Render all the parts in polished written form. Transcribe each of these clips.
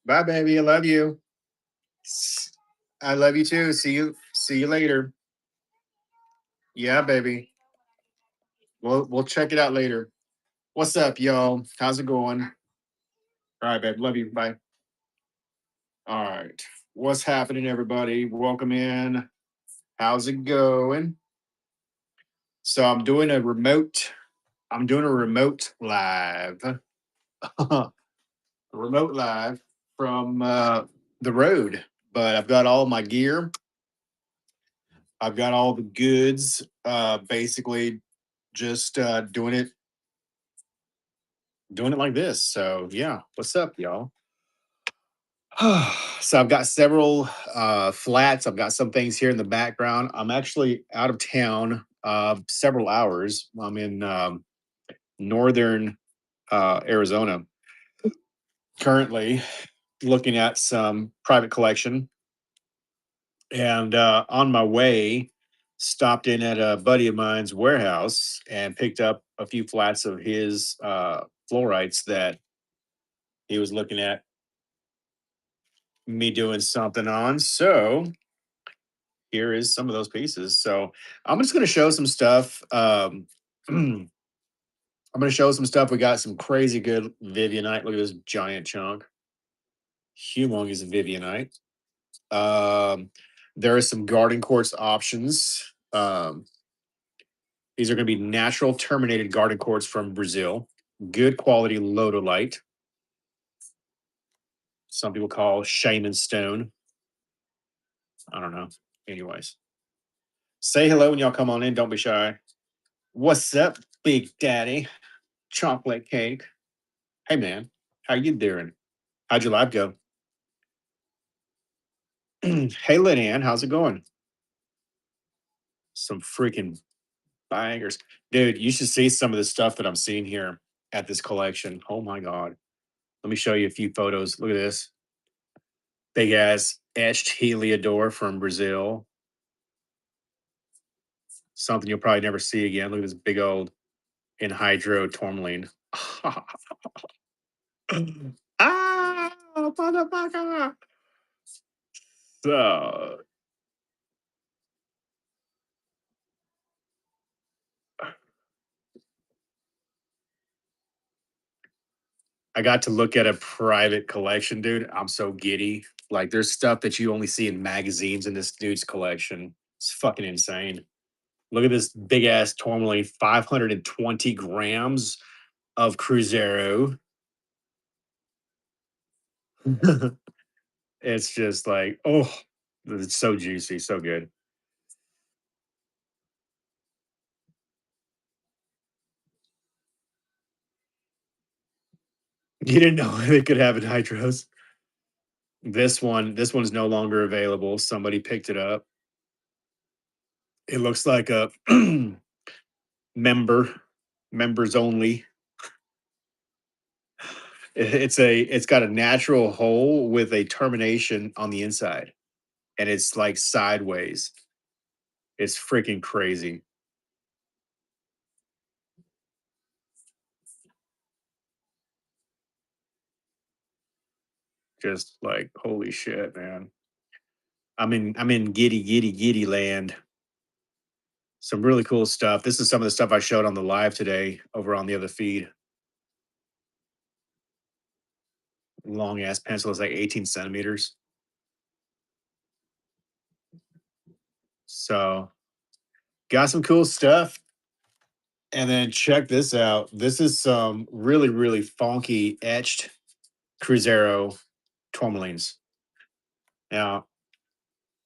Bye, baby. I love you. S- I love you too. See you. See you later. Yeah, baby. We'll check it out later. What's up, y'all? How's it going? All right, babe. Love you. Bye. All right. What's happening, everybody? Welcome in. How's it going? So I'm doing a remote. I'm doing a remote live. A remote live from the road. But I've got all my gear. I've got all the goods. Basically, just doing it like this. So yeah, what's up, y'all? So I've got several flats. I've got some things here in the background. I'm actually out of town several hours. I'm in northern Arizona currently, looking at some private collection. And on my way, stopped in at a buddy of mine's warehouse and picked up a few flats of his fluorites that he was looking at me doing something on. So here is some of those pieces. So I'm just going to show some stuff. I'm going to show some stuff. We got some crazy good Vivianite. Look at this giant chunk, humongous Vivianite. Um, there are some garden quartz options. These are going to be natural terminated garden quartz from Brazil. Good quality lodolite. Some people call shaman stone. I don't know. Anyways, say hello when y'all come on in. Don't be shy. What's up, Big Daddy? Chocolate cake. Hey, man. How you doing? How'd your life go? Hey, Lynn, how's it going? Some freaking bangers. Dude, you should see some of the stuff that I'm seeing here at this collection. Oh my God. Let me show you a few photos. Look at this. Big ass etched heliodor from Brazil. Something you'll probably never see again. Look at this big old anhydro tourmaline. Ah, motherfucker. So I got to look at a private collection, dude. I'm so giddy. Like, there's stuff that you only see in magazines in this dude's collection. It's fucking insane. Look at this big ass tourmaline, 520 grams of Cruzeiro. It's just like, oh, it's so juicy, so good. You didn't know they could have it hydros. This one's no longer available. Somebody picked it up. It looks like a member, members only. It's got a natural hole with a termination on the inside, and it's like sideways. It's freaking crazy. Just like holy shit, man. I'm in giddy land. Some really cool stuff. This is some of the stuff I showed on the live today over on the other feed. Long ass pencil is like 18 centimeters. So got some cool stuff. And then check this out. This is some really, really funky etched Cruzeiro tourmalines. Now,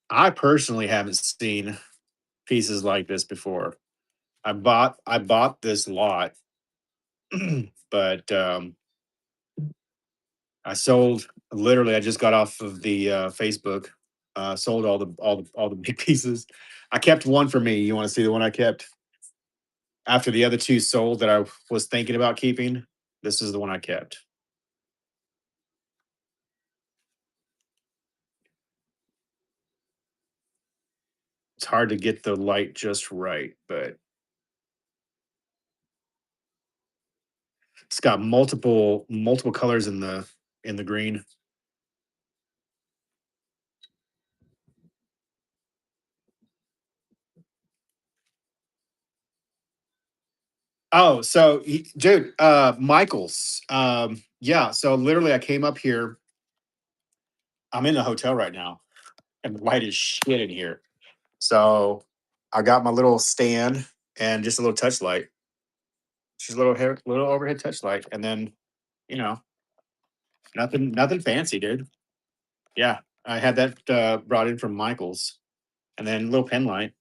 I personally haven't seen pieces like this before. I bought this lot, but I sold literally. I just got off of the Facebook. Sold all the big pieces. I kept one for me. You want to see the one I kept after the other two sold that I was thinking about keeping? This is the one I kept. It's hard to get the light just right, but it's got multiple colors in the green. Oh, so dude, Michael's. Yeah, so literally I came up here. I'm in the hotel right now and white as shit in here. So I got my little stand and just a little touch light. Just a little overhead touch light. And then, you know, nothing fancy, dude. Yeah. I had that brought in from Michael's and then a little pen light.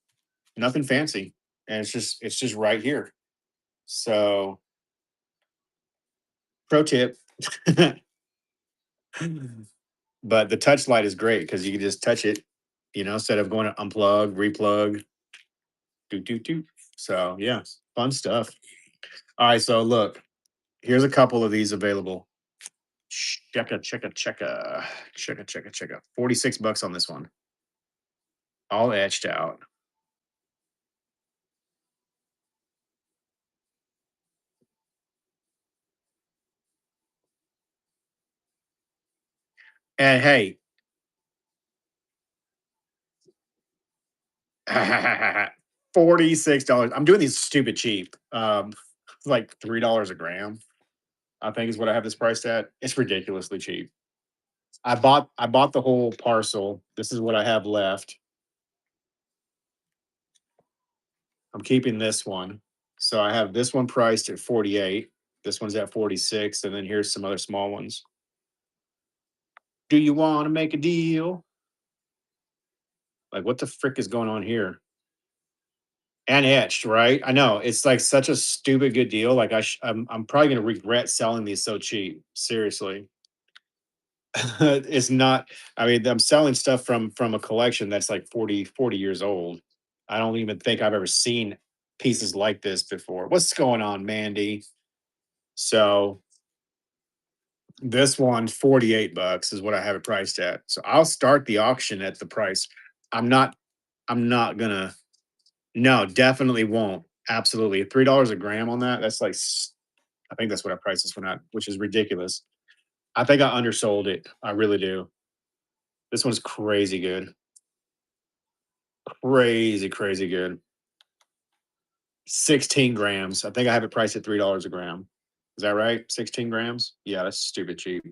Nothing fancy. And it's just right here. So pro tip. But the touch light is great because you can just touch it, instead of going to unplug, replug, do. So yeah, fun stuff. All right, so look, here's a couple of these available. Checka. 46 bucks on this one. All etched out. And hey, $46. I'm doing these stupid cheap. It's like $3 a gram, I think is what I have this priced at. It's ridiculously cheap. I bought the whole parcel. This is what I have left. I'm keeping this one. So I have this one priced at 48. This one's at 46. And then here's some other small ones. Do you want to make a deal? Like, what the frick is going on here? And etched, right? I know it's like such a stupid good deal. Like I'm probably gonna regret selling these so cheap. Seriously, it's not. I mean, I'm selling stuff from a collection that's like 40 years old. I don't even think I've ever seen pieces like this before. What's going on, Mandy? So this one, 48 bucks is what I have it priced at. So I'll start the auction at the price. I'm not I'm not gonna no, definitely won't. Absolutely. $3 a gram on that. That's like I think that's what I priced this one at, which is ridiculous. I think I undersold it. I really do. This one's crazy good. Crazy good. 16 grams. I think I have it priced at $3 a gram. Is that right? 16 grams? Yeah, that's stupid cheap.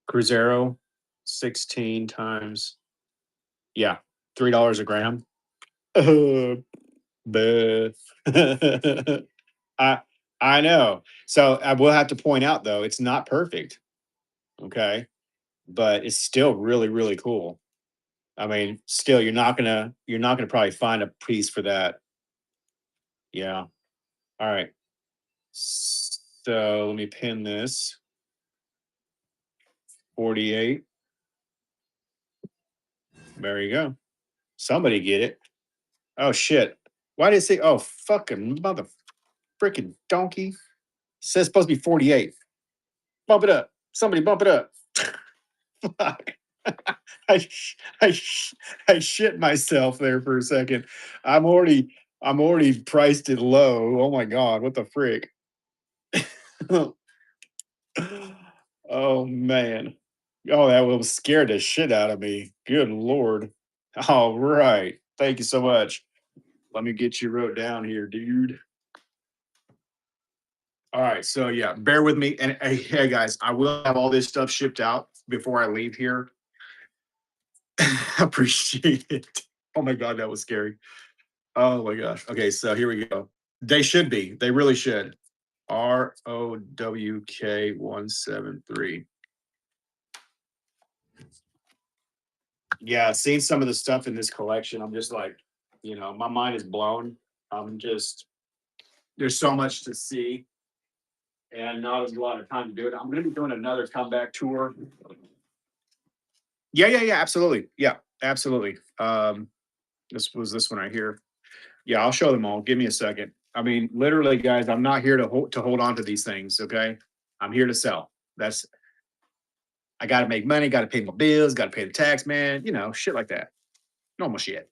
Cruzeiro, 16 times. Yeah, $3 a gram. Buh. I I know. So I will have to point out though, it's not perfect. Okay. But it's still really cool. I mean, still you're not gonna probably find a piece for that. Yeah. All right. So let me pin this. 48. There you go. Somebody get it. Oh shit. Why did it say fucking mother freaking donkey? It says supposed to be 48. Bump it up. Somebody bump it up. Fuck. I, sh- I, sh- I shit myself there for a second. I'm already priced it low. Oh my god, what the frick? Oh man. Oh, that will scare the shit out of me. Good lord. All right. Thank you so much. Let me get you wrote down here, dude. All right. So yeah, bear with me. And hey guys, I will have all this stuff shipped out before I leave here. Appreciate it. Oh my god, that was scary. Oh my gosh. Okay, so here we go. They should be. They really should. ROWK173. Yeah, seeing some of the stuff in this collection, I'm just like, my mind is blown. I'm just there's so much to see and not as a lot of time to do it. I'm gonna be doing another comeback tour. Yeah, absolutely. Yeah, absolutely. This was this one right here. Yeah, I'll show them all. Give me a second. I mean, literally, guys, I'm not here to hold on to these things. Okay, I'm here to sell. That's I got to make money. Got to pay my bills. Got to pay the tax man. Shit like that. Normal shit.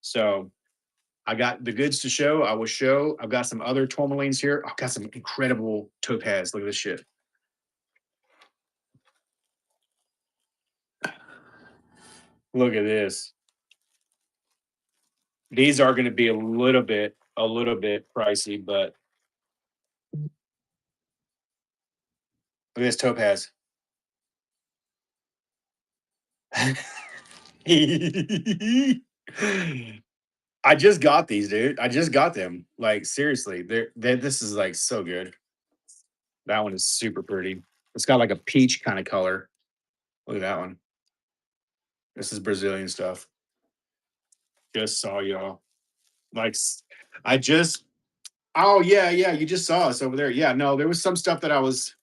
So I got the goods to show. I will show. I've got some other tourmalines here. I've got some incredible topaz. Look at this shit. Look at this. These are going to be a little bit pricey, but Look at this topaz. I just got these, dude. I just got them. Like seriously, they're this is like so good. That one is super pretty. It's got like a peach kind of color. Look at that one. This is Brazilian stuff. Just saw y'all. Like I just oh yeah, yeah, you just saw us over there. Yeah, no, there was some stuff that I was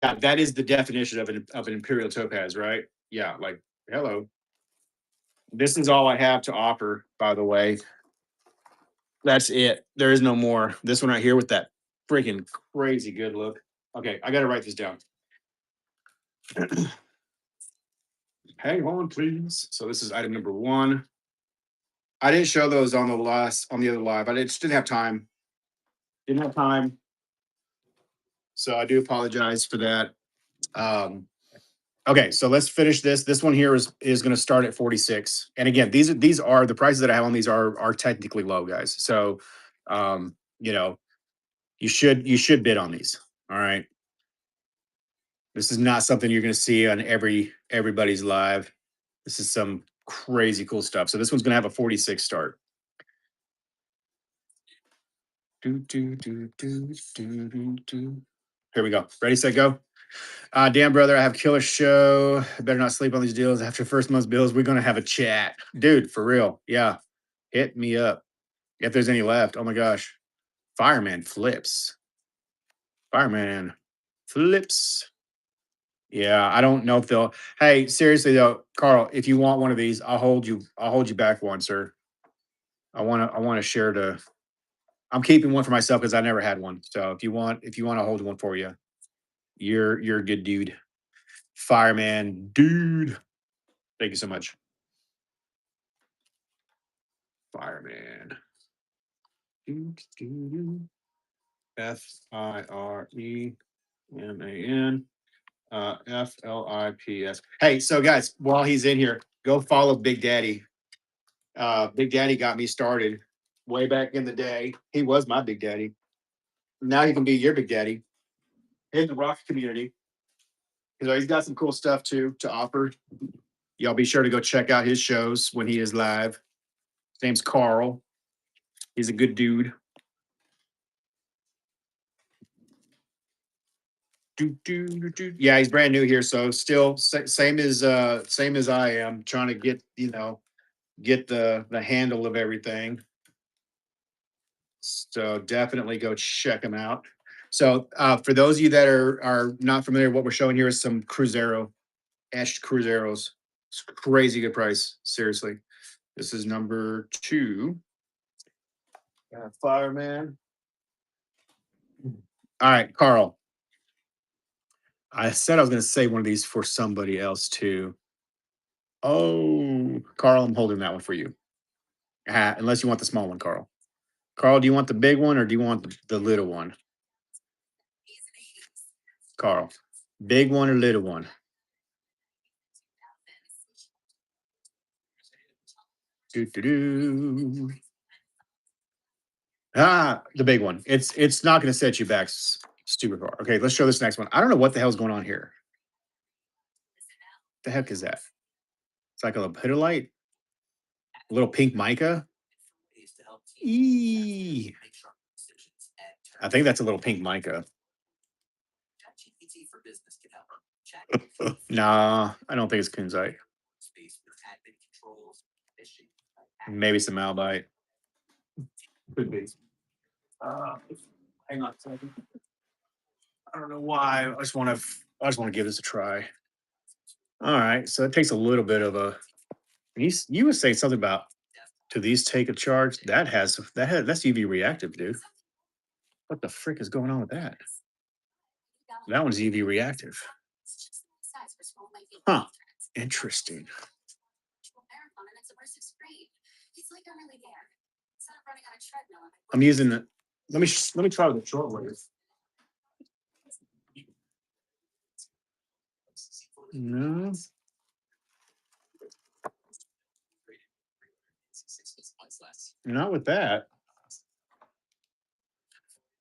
that is the definition of an imperial topaz, right? Yeah, like hello. This is all I have to offer, by the way. That's it. There is no more. This one right here with that freaking crazy good look. Okay, I got to write this down. Hang on, please. So this is item number one. I didn't show those on the other live. Just didn't have time. Didn't have time. So I do apologize for that. Um, okay, so let's finish this. This one here is going to start at 46. And again, these are the prices that I have on these are technically low, guys. So you know, you should bid on these. All right. This is not something you're going to see on everybody's live. This is some crazy cool stuff. So this one's going to have a 46 start. Do, do, do, do, do, do, do. Here we go. Ready, set, go. Damn, brother, I have killer show. I better not sleep on these deals. After first month's bills, we're going to have a chat. Dude, for real. Yeah. Hit me up. If there's any left. Oh my gosh. Fireman flips. Fireman flips. Yeah, I don't know if they'll. Hey, seriously though, Carl, if you want one of these, I'll hold you. I'll hold you back one, sir. I want to share the. I'm keeping one for myself because I never had one. So if you want, to hold one for you. You're a good dude, fireman, dude. Thank you so much, fireman. Fireman. Flips. Hey, so guys, while he's in here, go follow Big Daddy. Big Daddy got me started way back in the day. He was my Big Daddy. Now he can be your Big Daddy in the rock community. Because he's got some cool stuff too to offer. Y'all be sure to go check out his shows when he is live. His name's Carl. He's a good dude. Yeah, he's brand new here, so still same as I am, trying to get get the handle of everything. So definitely go check him out. So for those of you that are not familiar, what we're showing here is some Cruzeiro etched Cruzeiros. It's crazy good price. Seriously, this is number two. Fireman. All right, Carl. I said I was going to say one of these for somebody else too. Oh, Carl, I'm holding that one for you. Unless you want the small one, Carl. Carl, do you want the big one or do you want the little one? Carl, big one or little one? Do, do, do. The big one. It's not going to set you back super far. Okay, let's show this next one. I don't know what the hell's going on here. The heck is that? It's like a lepidolite, a little pink mica. Eee. I think that's a little pink mica. Nah, I don't think it's kunzite. Maybe some malbite. Could be. Hang on a second. I don't know why. I just want to give this a try. All right. So it takes a little bit of a. You were saying something about do these take a charge? That's UV reactive, dude. What the frick is going on with that? That one's UV reactive. Huh. Interesting. I'm using the. Let me try the short wave. No. Not with that.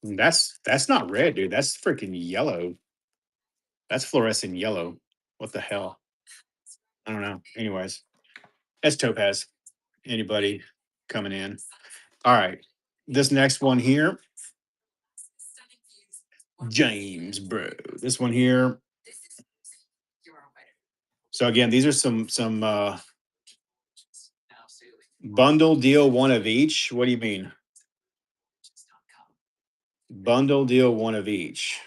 That's not red, dude. That's freaking yellow. That's fluorescent yellow. What the hell? I don't know. Anyways, that's topaz. Anybody coming in? All right. This next one here, James, bro. This one here. So again, these are some bundle deal, one of each. What do you mean? Bundle deal, one of each.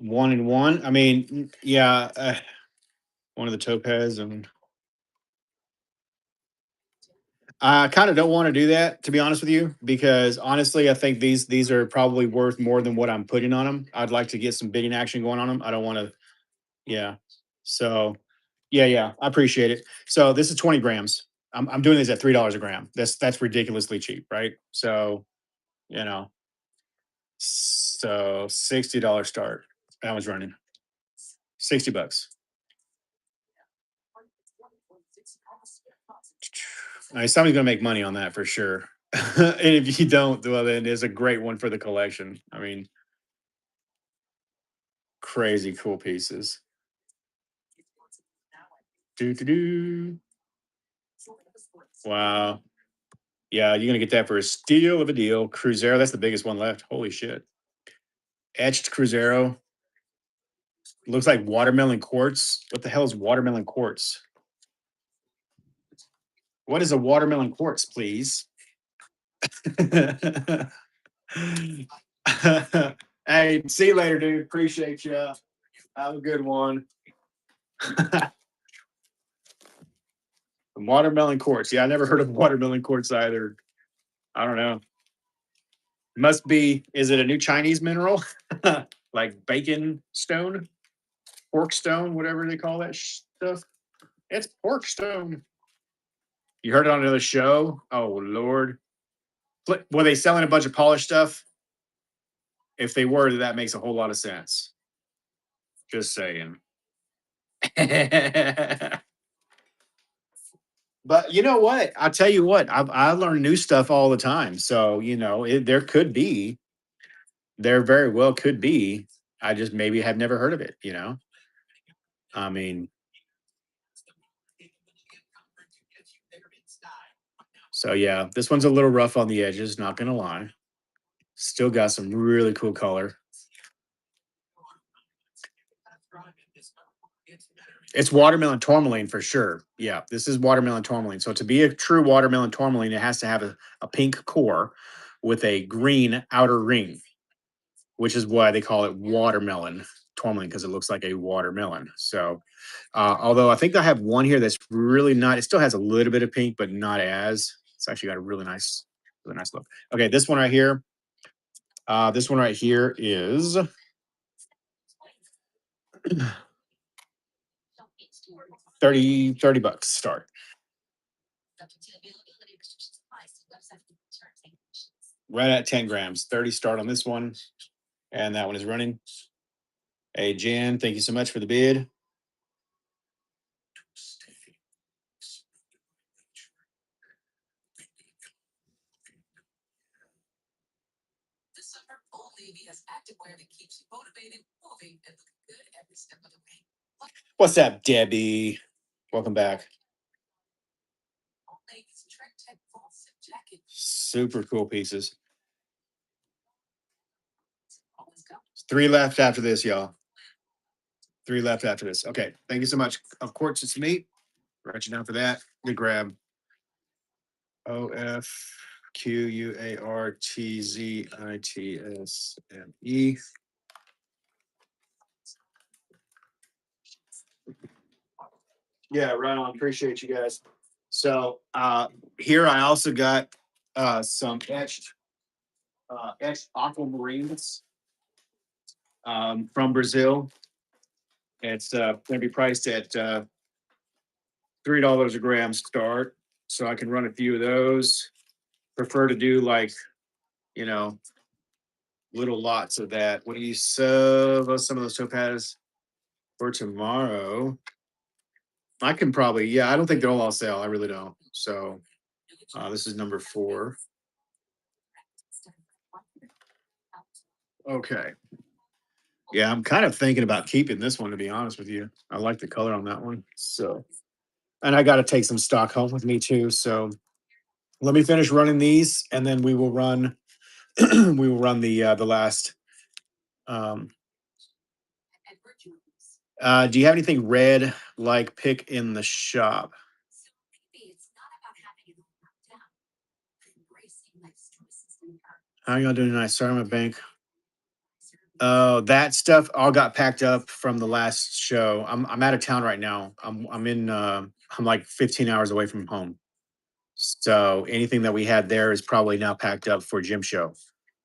One and one. I mean, yeah, one of the topaz, and I kind of don't want to do that, to be honest with you, because honestly, I think these are probably worth more than what I'm putting on them. I'd like to get some bidding action going on them. I don't want to. Yeah. So, yeah, I appreciate it. So this is 20 grams. I'm doing this at $3 a gram. That's ridiculously cheap, right? So, you know, so $60 start. That was running $60. I mean, somebody's gonna make money on that for sure. And if you don't, well, then it's a great one for the collection. I mean, crazy cool pieces. Do do do. Wow. Yeah, you're gonna get that for a steal of a deal. Cruzeiro, that's the biggest one left. Holy shit. Etched Cruzeiro. Looks like watermelon quartz. What the hell is watermelon quartz? What is a watermelon quartz, please? Hey, see you later, dude. Appreciate you. Have a good one. Watermelon quartz. Yeah, I never heard of watermelon quartz either. I don't know. Must be, is it a new Chinese mineral? Like bacon stone, pork stone, whatever they call that stuff. It's pork stone. You heard it on another show? Oh, Lord. Were they selling a bunch of polished stuff? If they were, that makes a whole lot of sense. Just saying. But you know what? I'll tell you what, I learn new stuff all the time. So, there could be, there very well could be. I just maybe have never heard of it. I mean, so yeah, this one's a little rough on the edges, not gonna lie. Still got some really cool color. It's watermelon tourmaline for sure. Yeah, this is watermelon tourmaline. So to be a true watermelon tourmaline, it has to have a pink core with a green outer ring, which is why they call it watermelon tourmaline because it looks like a watermelon. So, although I think I have one here that's really not, it still has a little bit of pink, but not as. It's actually got a really nice look. Okay, this one right here. This one right here is 30 bucks start. Right at 10 grams. 30 start on this one. And that one is running. Hey, Jan, thank you so much for the bid. What's up, Debbie? Welcome back. Super cool pieces. Three left after this, y'all. Three left after this. Okay. Thank you so much. Of course, it's me. Write you down for that. Good grab. OFQUARTZITSME. Yeah, right on. Appreciate you guys. So here I also got some etched aquamarines from Brazil. It's going to be priced at $3 a gram start. So I can run a few of those. Prefer to do like, you know, little lots of that. What do you sell some of those topaz for tomorrow? I can probably, yeah, I don't think they'll all sell. I really don't. So this is number 4. Okay. Yeah, I'm kind of thinking about keeping this one, to be honest with you. I like the color on that one. So, and I got to take some stock home with me too. So let me finish running these, and then we will run. We will run the last. Um, do you have anything red like pick in the shop? How y'all doing tonight? Sorry, my bank. Oh, that stuff all got packed up from the last show. I'm out of town right now. I'm in. I'm like 15 hours away from home. So anything that we had there is probably now packed up for Jim show.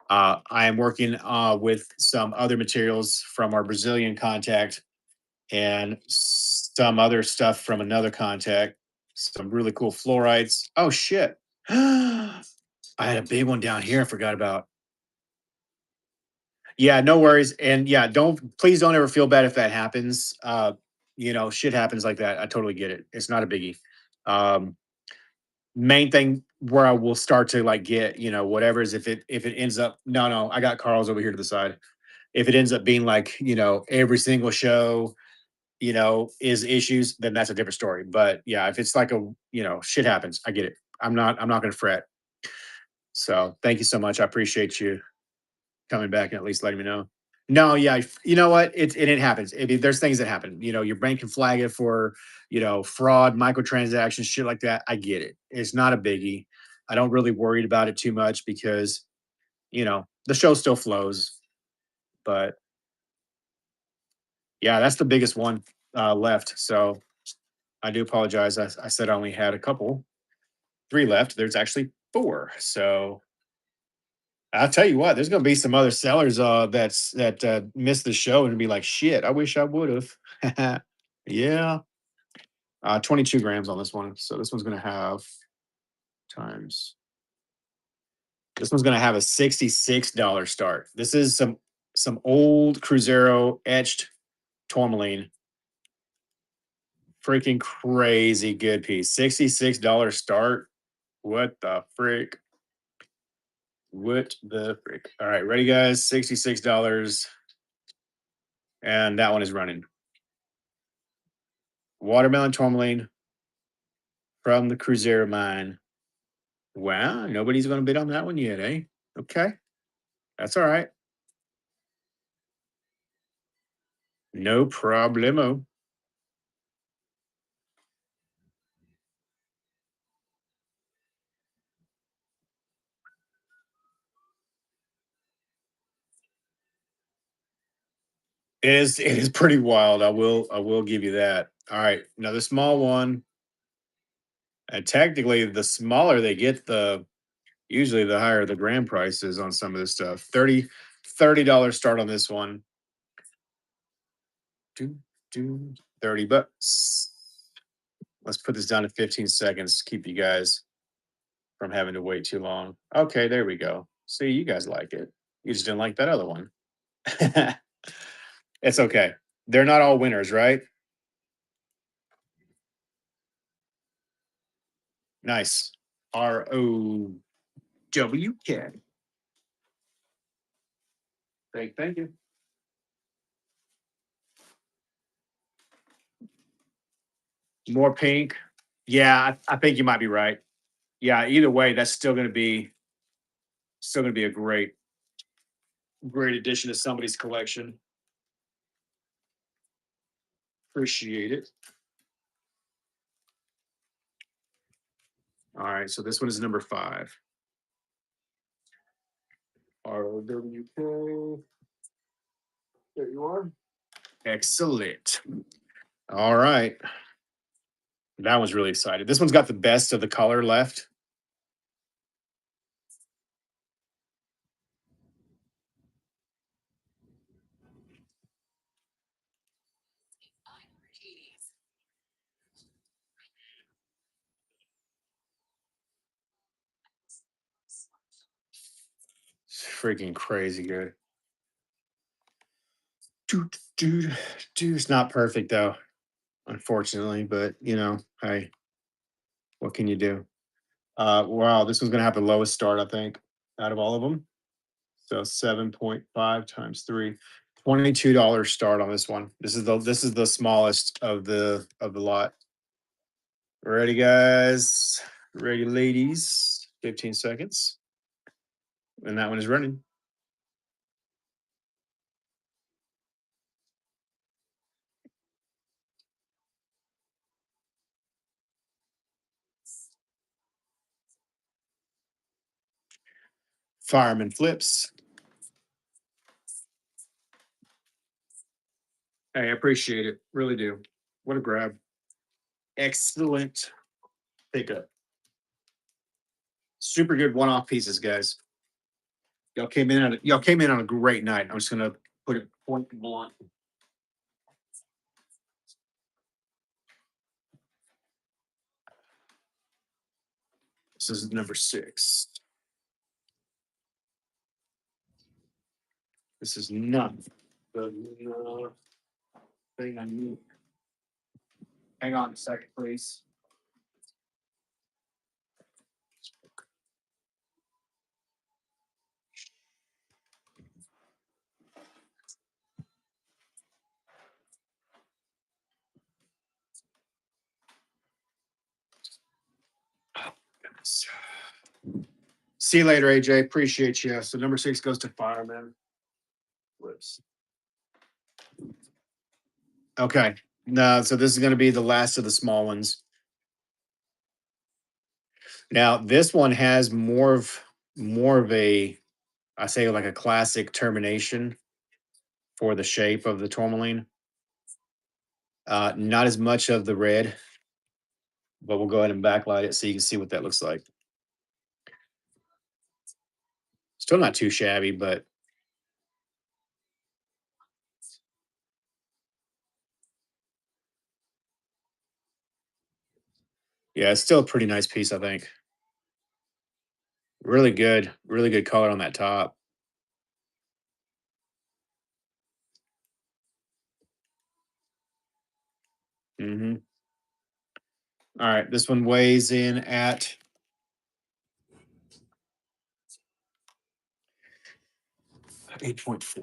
I am working with some other materials from our Brazilian contact and some other stuff from another contact. Some really cool fluorites. Oh shit! I had a big one down here. I forgot about. Yeah, no worries. And yeah, don't please don't ever feel bad if that happens. Shit happens like that. I totally get it. It's not a biggie. Um, Main thing where I will start to like get, whatever is if it ends up no, I got Carl's over here to the side. If it ends up being like, every single show, is issues, then that's a different story. But yeah, if it's like shit happens, I get it. I'm not gonna fret. So thank you so much. I appreciate you coming back and at least letting me know. No, yeah, you know what? It happens. There's things that happen. Your bank can flag it for, fraud, microtransactions, shit like that. I get it. It's not a biggie. I don't really worry about it too much because, the show still flows. But yeah, that's the biggest one left. So I do apologize. I said I only had a couple, three left. There's actually four. So I'll tell you what, there's gonna be some other sellers that missed the show and be like, shit, I wish I would have. Yeah. 22 grams on this one. So this one's gonna have times this one's gonna have a $66 start. This is some old Cruzeiro etched tourmaline. Freaking crazy good piece. $66 start. What the frick? What the frick? All right, ready, guys? $66. And that one is running. Watermelon tourmaline from the Cruzeiro mine. Wow, nobody's going to bid on that one yet, eh? Okay, that's all right. No problemo. It is pretty wild. I will give you that. All right, another small one. And technically, the smaller they get, the usually the higher the gram price is on some of this stuff. $30 start on this one. Do do 30 bucks. Let's put this down to 15 seconds. Keep you guys from having to wait too long. Okay, there we go. See, you guys like it. You just didn't like that other one. It's okay. They're not all winners, right? Nice. ROWK. Thank you. More pink. Yeah, I think you might be right. Yeah, either way, that's still gonna be a great addition to somebody's collection. Appreciate it. All right, so this one is number 5. ROWK. There you are. Excellent. All right. That was really excited. This one's got the best of the color left. It's freaking crazy good. Dude, dude, it's not perfect though, unfortunately, but hey, what can you do? Wow, this one's gonna have the lowest start, I think, out of all of them. So 7.5 times 3. $22 start on this one. This is the smallest of the lot. Ready, guys? Ready, ladies? 15 seconds. And that one is running. Fireman flips. Hey, I appreciate it. Really do. What a grab. Excellent pickup. Super good one-off pieces, guys. Y'all came in on a great night. I'm just gonna put it point blunt. This is number 6. This is not the thing I need. Hang on a second, please. Oh, goodness. See you later, AJ. Appreciate you. So number 6 goes to Fireman. Flips. Okay. No, so this is going to be the last of the small ones. Now, this one has more of a, I say, like a classic termination for the shape of the tourmaline. Not as much of the red, but we'll go ahead and backlight it so you can see what that looks like. Still not too shabby, but yeah, it's still a pretty nice piece, I think. Really good color on that top. Hmm. All right, this one weighs in at 8.4.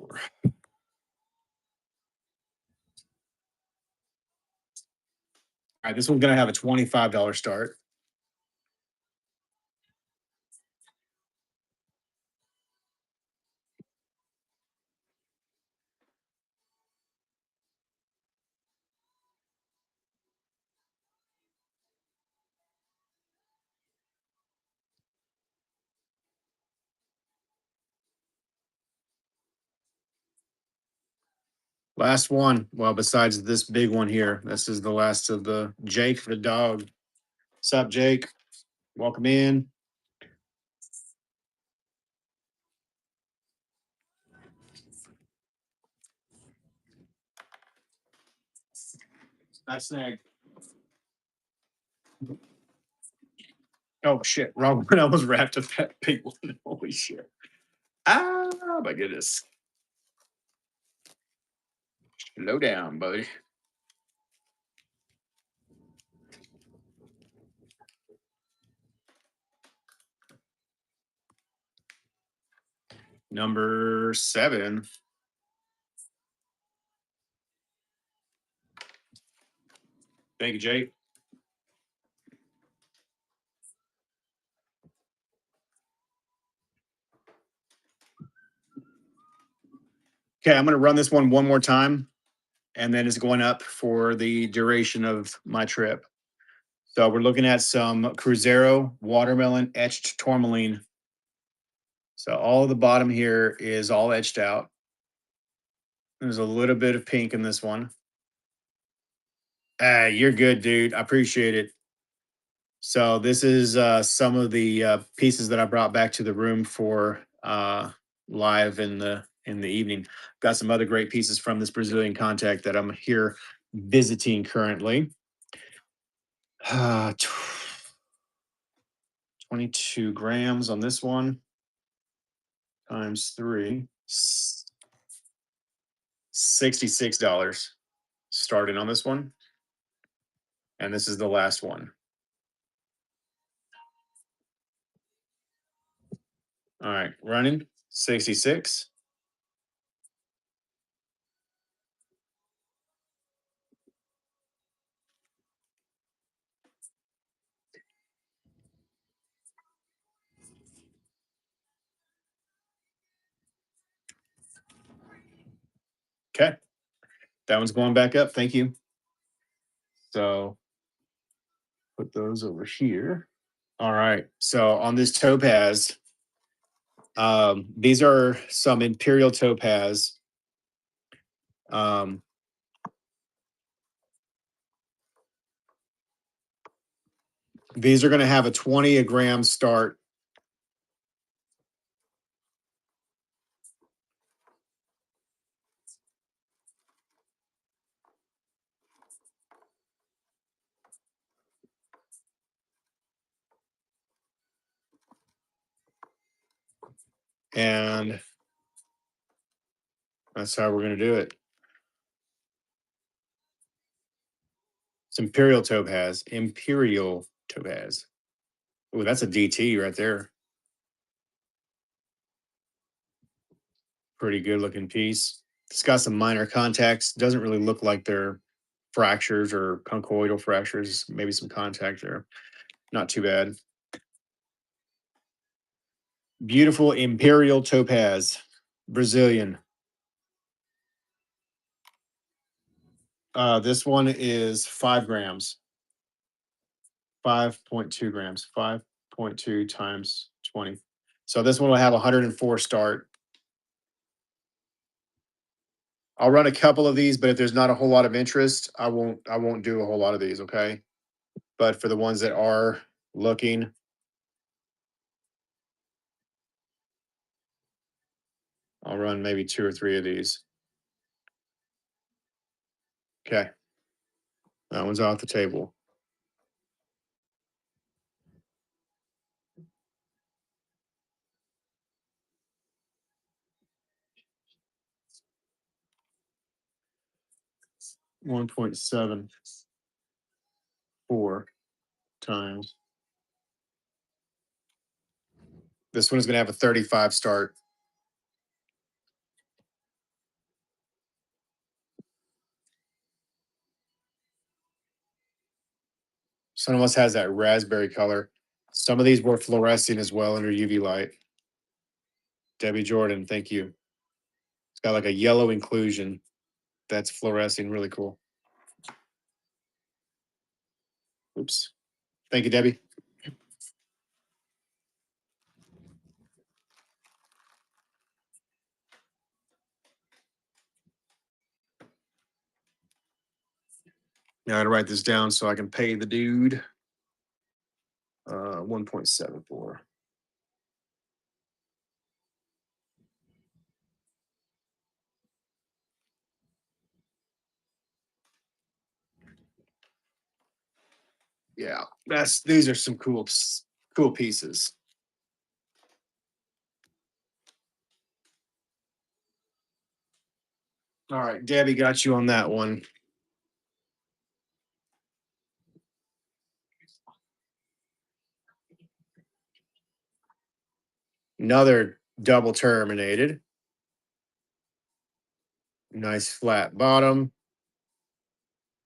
All right, this one's gonna have a $25 start. Last one. Well, besides this big one here, this is the last of the Jake the dog. What's up, Jake? Welcome in. Nice snag. Oh shit! Wrong one. I was wrapped up that big one. Holy shit! Ah, my goodness. Slow down, buddy. Number 7. Thank you, Jake. Okay, I'm going to run this one more time, and then it's going up for the duration of my trip. So we're looking at some Cruzeiro watermelon etched tourmaline. So all the bottom here is all etched out. There's a little bit of pink in this one. You're good, dude. I appreciate it. So this is some of the pieces that I brought back to the room for live in the evening. Got some other great pieces from this Brazilian contact that I'm here visiting currently. 22 grams on this one times 3. $66 starting on this one. And this is the last one. All right, running. 66. Okay. That one's going back up. Thank you. So put those over here. All right. So on this topaz, these are some imperial topaz. Um, these are going to have a 20 a gram start. And that's how we're going to do it. It's imperial topaz. Imperial topaz. Oh, that's a DT right there. Pretty good looking piece. It's got some minor contacts. Doesn't really look like they're fractures or conchoidal fractures. Maybe some contact there. Not too bad. Beautiful imperial topaz. Brazilian. This one is 5 grams. 5.2 grams. 5.2 times 20. So this one will have 104 start. I'll run a couple of these, but if there's not a whole lot of interest, I won't do a whole lot of these, okay? But for the ones that are looking, I'll run maybe 2 or 3 of these. Okay. That one's off the table. $1.74 times. This one is going to have a 35 start. Some of us has that raspberry color. Some of these were fluorescing as well under UV light. Debbie Jordan, thank you. It's got like a yellow inclusion that's fluorescing. Really cool. Oops. Thank you, Debbie. Now I gotta write this down so I can pay the dude. 1.74. Yeah, these are some cool pieces. All right, Debbie got you on that one. Another double terminated. Nice flat bottom.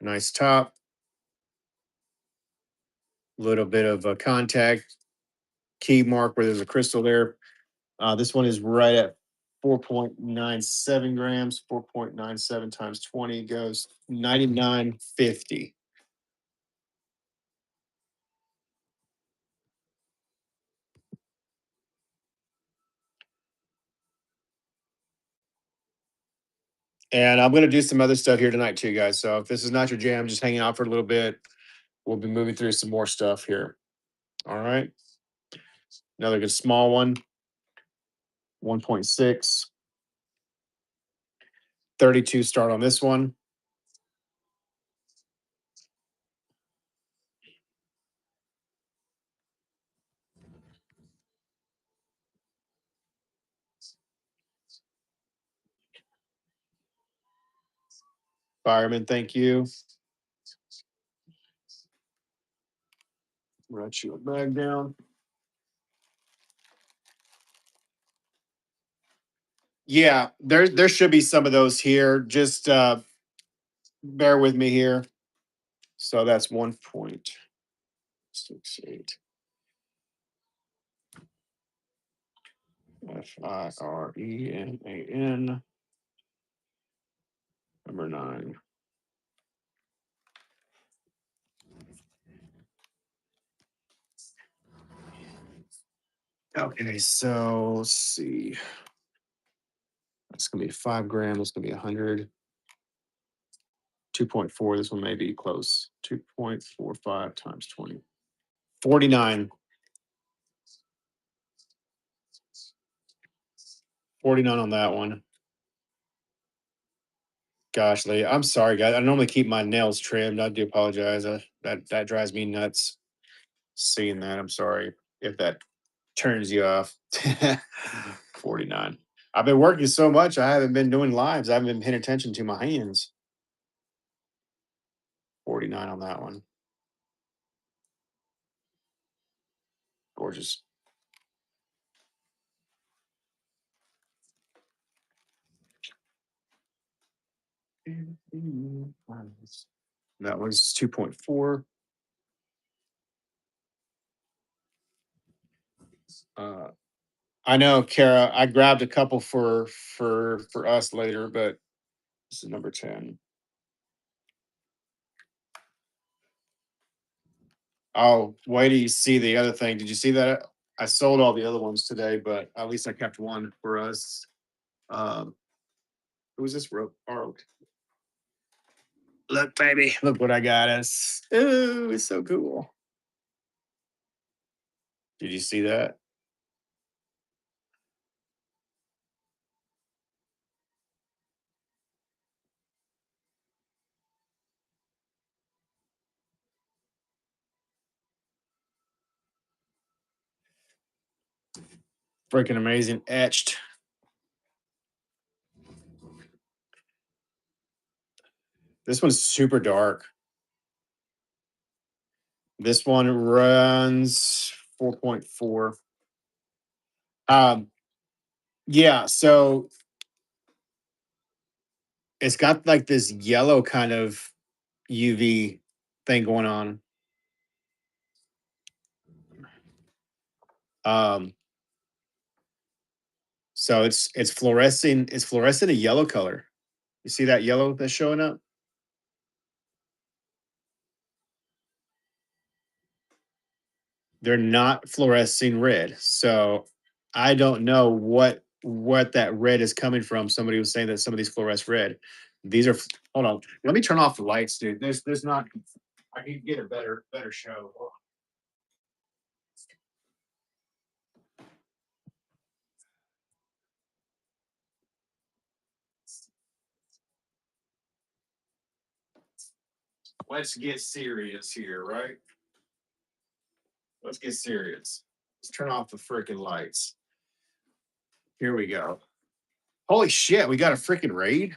Nice top. Little bit of a contact key mark where there's a crystal there. This one is right at 4.97 grams. 4.97 times 20 goes 99.50. And I'm going to do some other stuff here tonight too, guys. So if this is not your jam, just hanging out for a little bit. We'll be moving through some more stuff here. All right. Another good small one. 1.6. 32 start on this one. Fireman, thank you. Write you a bag down. Yeah, there should be some of those here. Just bear with me here. So that's 1.68 FIRENAN number 9. Okay, so let's see. That's gonna be 5 gram. That's gonna be 100. 2.4. This one may be close. 2.45 times 20. 49. 49 on that one. Gosh, Lee, I'm sorry, guys. I normally keep my nails trimmed. I do apologize. That drives me nuts seeing that. I'm sorry if that turns you off. 49. I've been working so much. I haven't been doing lives. I haven't been paying attention to my hands. 49 on that one. Gorgeous. That was 2.4. Uh, I know, Kara. I grabbed a couple for us later, but this is number 10. Oh, wait till you see the other thing. Did you see that? I sold all the other ones today, but at least I kept one for us. Um, who was this rope? Oh, look, baby, look what I got us. Ooh, it's so cool. Did you see that? Freaking amazing, etched. This one's super dark. This one runs 4.4. Um, yeah, so it's got like this yellow kind of UV thing going on. Um, so it's fluorescing a yellow color. You see that yellow that's showing up? They're not fluorescing red. So I don't know what that red is coming from. Somebody was saying that some of these fluoresce red. These are hold on. Let me turn off the lights, dude. There's not I can get a better show. Let's get serious here, right? Let's get serious. Let's turn off the freaking lights. Here we go. Holy shit, we got a freaking raid.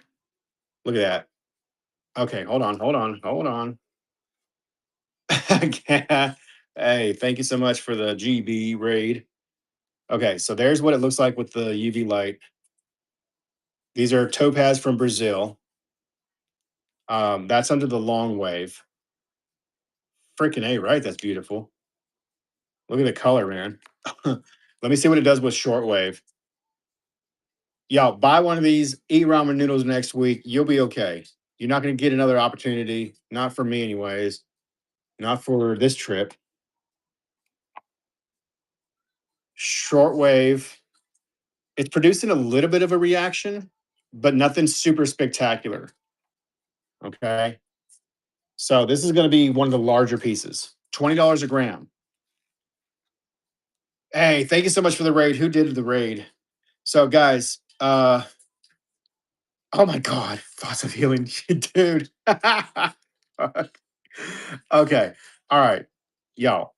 Look at that. Okay, hold on. Hey, thank you so much for the GB raid. Okay, so there's what it looks like with the UV light. These are topaz from Brazil. That's under the long wave. Freaking A, right? That's beautiful. Look at the color, man. Let me see what it does with shortwave. Y'all, buy one of these, eat ramen noodles next week. You'll be okay. You're not going to get another opportunity. Not for me, anyways. Not for this trip. Shortwave. It's producing a little bit of a reaction, but nothing super spectacular. Okay. So this is going to be one of the larger pieces. $20 a gram. Hey, thank you so much for the raid. Who did the raid? So guys, oh my god, thoughts of healing, dude. Okay. All right. Y'all,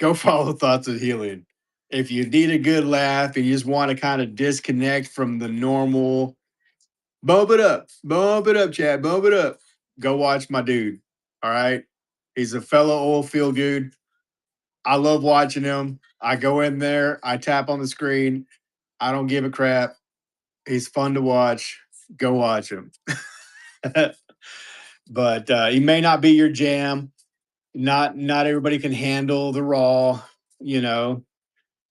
go follow thoughts of healing. If you need a good laugh and you just want to kind of disconnect from the normal, bump it up, Chad, bump it up. Go watch my dude. All right. He's a fellow oil field dude. I love watching him. I go in there, I tap on the screen. I don't give a crap. He's fun to watch. Go watch him. But he may not be your jam. Not everybody can handle the raw, you know.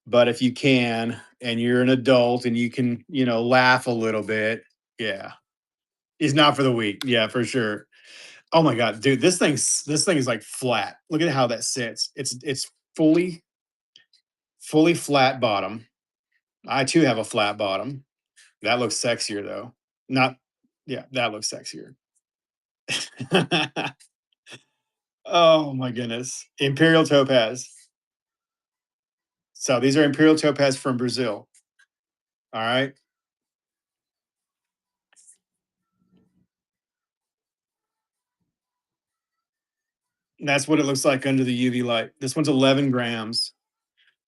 But if you can, and you're an adult, and you can, laugh a little bit, yeah, he's not for the weak. Yeah, for sure. Oh my god, dude, this thing is like flat. Look at how that sits. It's fully flat bottom. I too have a flat bottom. That looks sexier though. Not, yeah, that looks sexier. Oh my goodness. Imperial topaz. So these are imperial topaz from Brazil. All right. And that's what it looks like under the UV light. This one's 11 grams.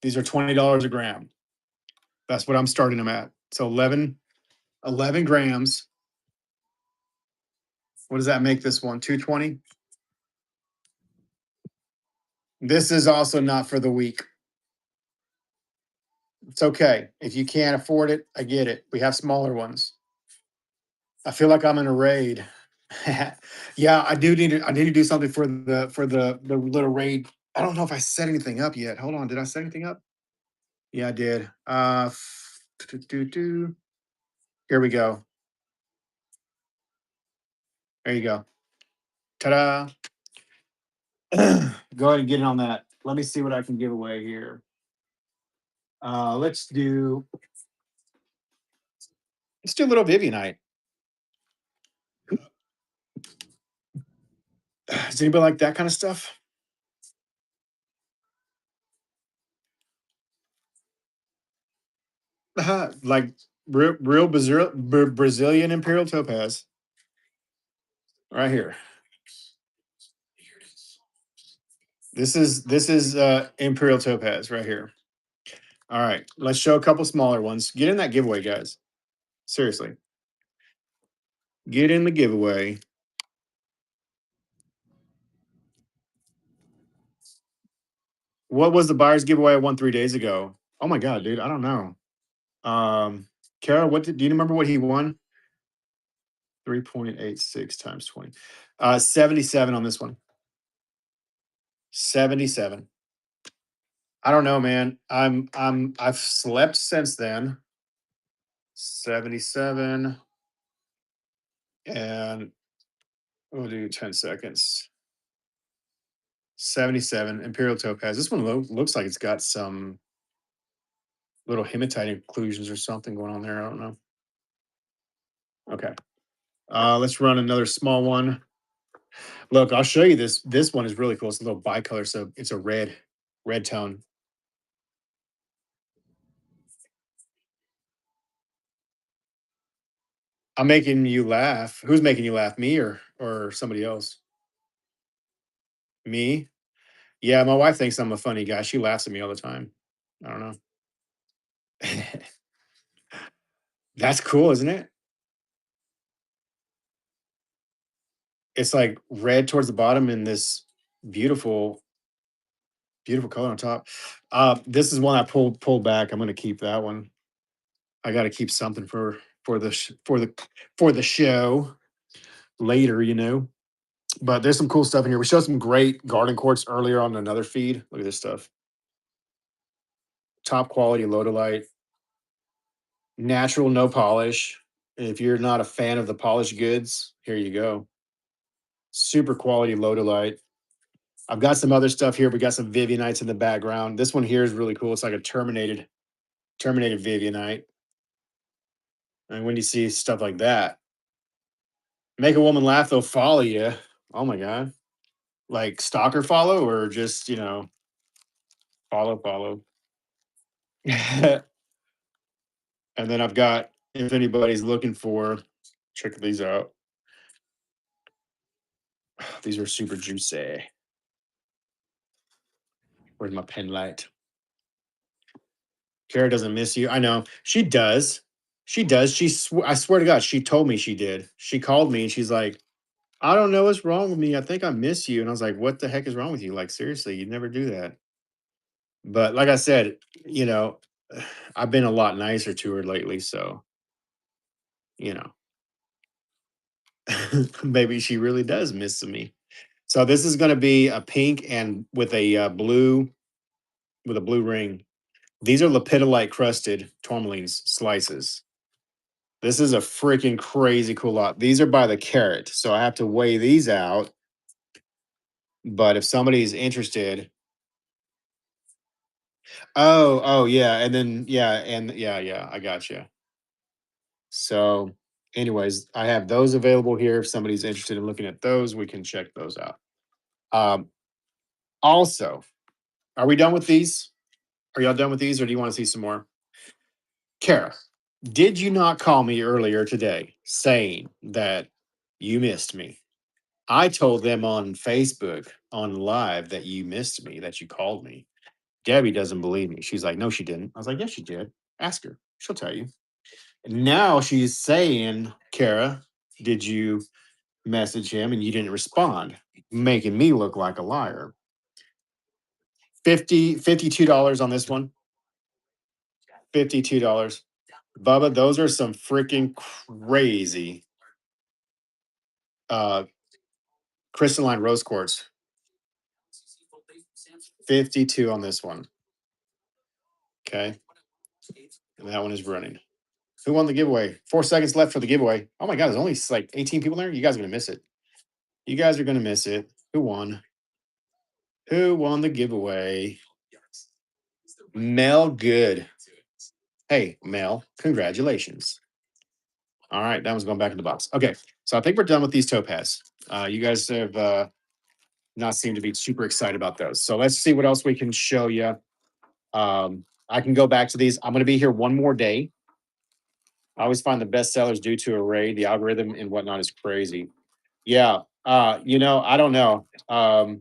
These are $20 a gram. That's what I'm starting them at. So 11 grams. What does that make this one? 220. This is also not for the weak. It's okay. If you can't afford it, I get it. We have smaller ones. I feel like I'm in a raid. Yeah, I need to do something for the little raid. I don't know if I set anything up yet. Hold on, did I set anything up? Yeah, I did. Here we go. There you go. Ta-da. Go ahead and get in on that. Let me see what I can give away here. Let's do a little Vivianite. Does anybody like that kind of stuff? Like real Brazilian imperial topaz right here. This is imperial topaz right here. All right, let's show a couple smaller ones. Get in that giveaway, guys. Seriously, get in the giveaway. What was the buyer's giveaway I won 3 days ago? Oh my god, dude, I don't know. Kara, do you remember what he won? 3.86 times 20. 77 on this one. 77. I don't know, man. I've slept since then. 77, and we'll do 10 seconds. 77 Imperial Topaz. This one looks like it's got some little hematite inclusions or something going on there. I don't know. Okay. Let's run another small one. Look, I'll show you this. This one is really cool. It's a little bicolor, so it's a red tone. I'm making you laugh. Who's making you laugh? Me or somebody else? Me? Yeah, my wife thinks I'm a funny guy. She laughs at me all the time. I don't know. That's cool, isn't it? It's like red towards the bottom and this beautiful, beautiful color on top. This is one I pulled back. I'm gonna keep that one. I got to keep something for the show later. But there's some cool stuff in here. We showed some great garden quartz earlier on another feed. Look at this stuff. Top quality lodolite, natural, no polish. If you're not a fan of the polished goods, here you go. Super quality lodolite. I've got some other stuff here. We got some Vivianites in the background. This one here is really cool. It's like a terminated Vivianite. And when you see stuff like that, make a woman laugh, they'll follow you. Oh my god. Like stalker follow or just, follow. And then I've got, if anybody's looking for, check these out. These are super juicy. Where's my pen light? Kara doesn't miss you. I know. She does. She does. I swear to God, she told me she did. She called me and she's like, I don't know what's wrong with me. I think I miss you. And I was like, what the heck is wrong with you? Like, seriously, you'd never do that. But like I said, you know, I've been a lot nicer to her lately, so you know, maybe she really does miss me. So this is going to be a pink and with a blue ring. These are lepidolite crusted tourmalines slices. This is a freaking crazy cool lot. These are by the carat, so I have to weigh these out. But if somebody's interested, oh yeah, and then yeah, I got you. So, anyways, I have those available here. If somebody's interested in looking at those, we can check those out. Um, also, are we done with these? Are y'all done with these, or do you want to see some more? Kara, did you not call me earlier today saying that you missed me? I told them on Facebook on live that you missed me, that you called me. Debbie doesn't believe me. She's like, no, she didn't. I was like, yes, she did. Ask her. She'll tell you. And now she's saying, Kara, did you message him and you didn't respond, making me look like a liar. 52 dollars on this one. $52. Bubba, those are some freaking crazy uh crystalline rose quartz. 52 on this one. Okay. And that one is running. Who won the giveaway? 4 seconds left for the giveaway. Oh my god, there's only like 18 people there. You guys are gonna miss it. You guys are gonna miss it. Who won? Who won the giveaway? Mel Good. Hey, Mel, congratulations. All right, that one's going back in the box. Okay, so I think we're done with these topaz. You guys have not seemed to be super excited about those. So let's see what else we can show you. I can go back to these. I'm going to be here one more day. I always find the best sellers due to array. The algorithm and whatnot is crazy. Yeah. I don't know. I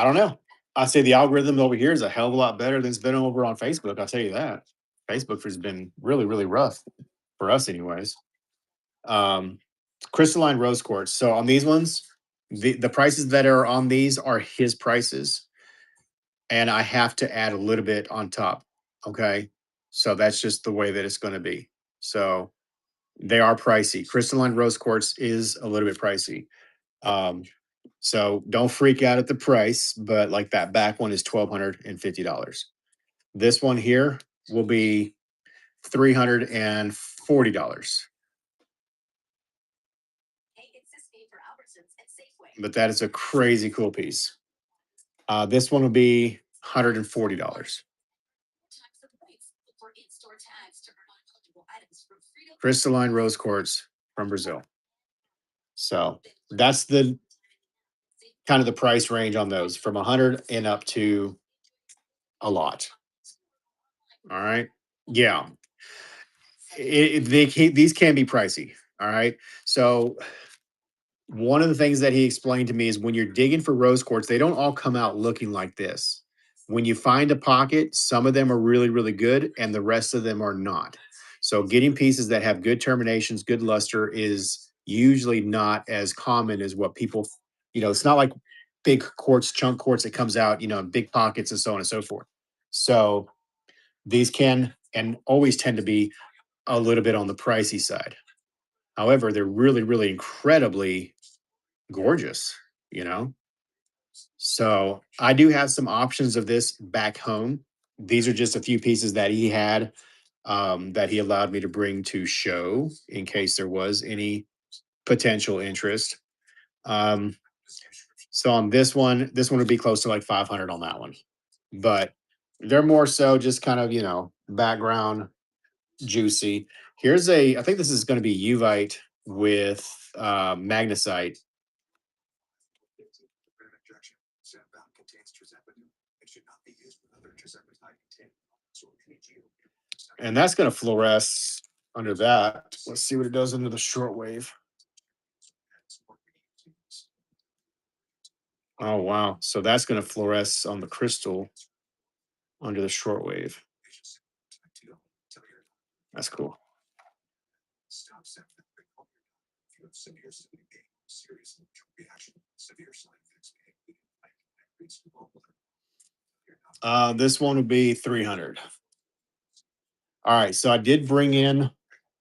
don't know. I say the algorithm over here is a hell of a lot better than it's been over on Facebook. I'll tell you that. Facebook has been really, really rough for us, anyways. Um, Crystalline rose quartz. So on these ones, the prices that are on these are his prices, and I have to add a little bit on top. Okay, so that's just the way that it's going to be. So they are pricey. Crystalline rose quartz is a little bit pricey. Um, so don't freak out at the price, but like that back one is $1,250. This one here will be $340. But that is a crazy cool piece. This one will be $140. Crystalline rose quartz from Brazil. So that's the kind of the price range on those from 100 and up to a lot. All right. Yeah. These can be pricey. All right. So one of the things that he explained to me is when you're digging for rose quartz, they don't all come out looking like this. When you find a pocket, some of them are really, really good, and the rest of them are not. So, getting pieces that have good terminations, good luster is usually not as common as what people, it's not like big quartz, chunk quartz that comes out, in big pockets and so on and so forth. So, these can and always tend to be a little bit on the pricey side. However, they're really, really incredibly gorgeous, you know? So I do have some options of this back home. These are just a few pieces that he had that he allowed me to bring to show in case there was any potential interest. Um, so on this one would be close to like 500 on that one. But they're more so just kind of, background juicy. I think this is going to be Uvite with magnesite. And that's going to fluoresce under that. Let's see what it does under the shortwave. Oh, wow. So that's going to fluoresce on the crystal under the shortwave. That's cool. This one would be 300. All right, so I did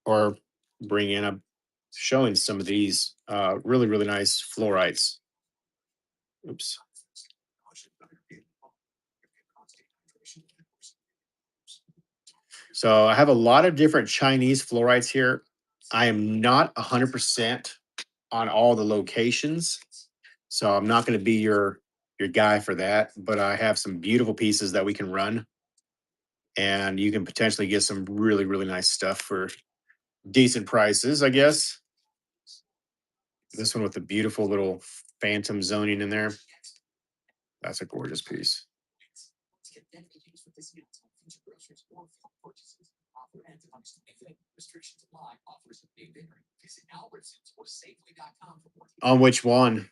or bring in, I'm showing some of these really, really nice fluorites. Oops. So I have a lot of different Chinese fluorites here. I am not 100% on all the locations, so I'm not going to be your guy for that. But I have some beautiful pieces that we can run, and you can potentially get some really, really nice stuff for decent prices, I guess. This one with the beautiful little phantom zoning in there. That's a gorgeous piece. On which one?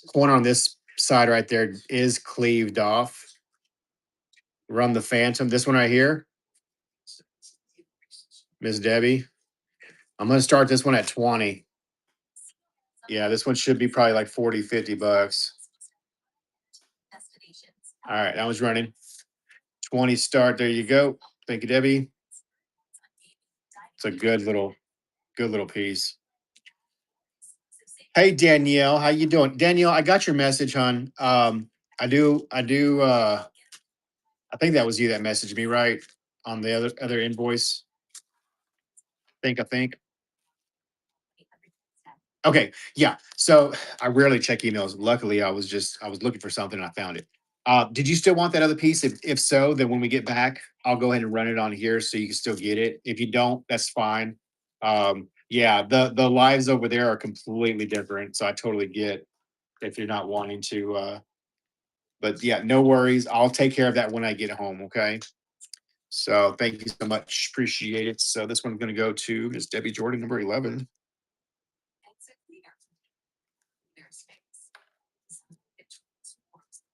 Corner on this side right there is cleaved off. Run the phantom. This one right here, Miss Debbie. I'm going to start this one at 20. Yeah, this one should be probably like 40, 50 bucks. All right, that was running. 20 start. There you go. Thank you, Debbie. It's a good little piece. Hey Danielle, how you doing? Danielle, I got your message, hon. I think that was you that messaged me, right? On the other invoice. I think. Okay, yeah. So I rarely check emails. Luckily, I was looking for something and I found it. Did you still want that other piece? If so, then when we get back, I'll go ahead and run it on here so you can still get it. If you don't, that's fine. Yeah, the lives over there are completely different. So I totally get if you're not wanting to but yeah, no worries. I'll take care of that when I get home. Okay. So thank you so much. Appreciate it. So this one's going to go to Miss Debbie Jordan, number 11.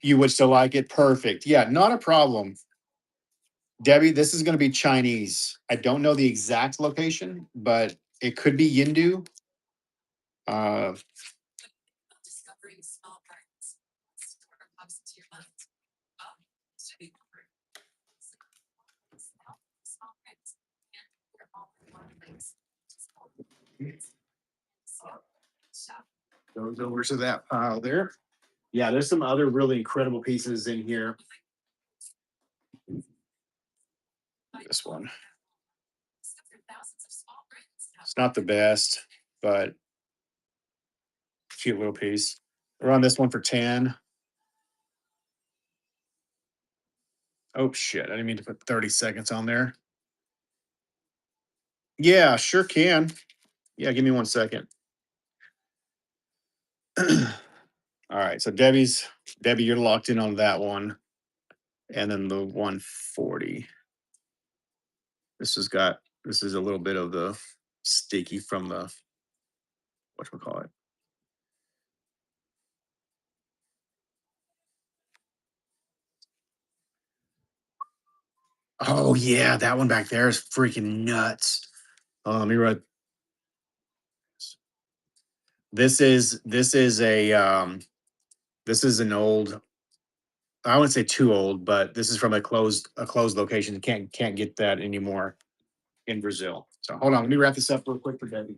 You would still like it? Perfect. Yeah, not a problem. Debbie, this is going to be Chinese. I don't know the exact location, but it could be Yindu. Uh, goes over to that pile there. Yeah, there's some other really incredible pieces in here. This one. It's not the best, but cute little piece. We're on this one for 10. Oh shit. I didn't mean to put 30 seconds on there. Yeah, sure can. Yeah, give me 1 second. All right. So Debbie, you're locked in on that one. And then the 140. This is a little bit of the sticky from the whatchamacallit. Oh yeah, that one back there is freaking nuts. Let me write. This is an old, I wouldn't say too old, but this is from a closed location. Can't get that anymore in Brazil. So hold on, let me wrap this up real quick for Debbie.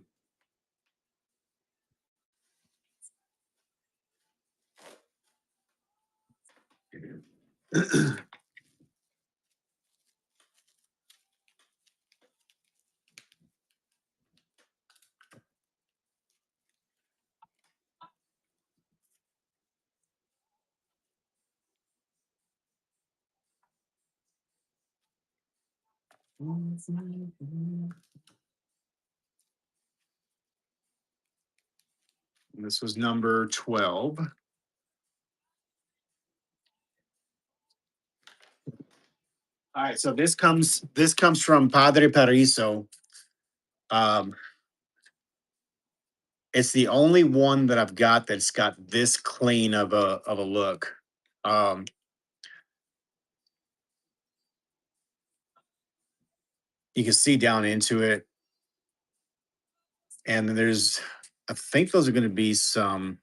This was number 12. All right, so this comes from Padre Paraiso. Um, it's the only one that I've got that's got this clean of a look. Um, you can see down into it, and then I think those are going to be some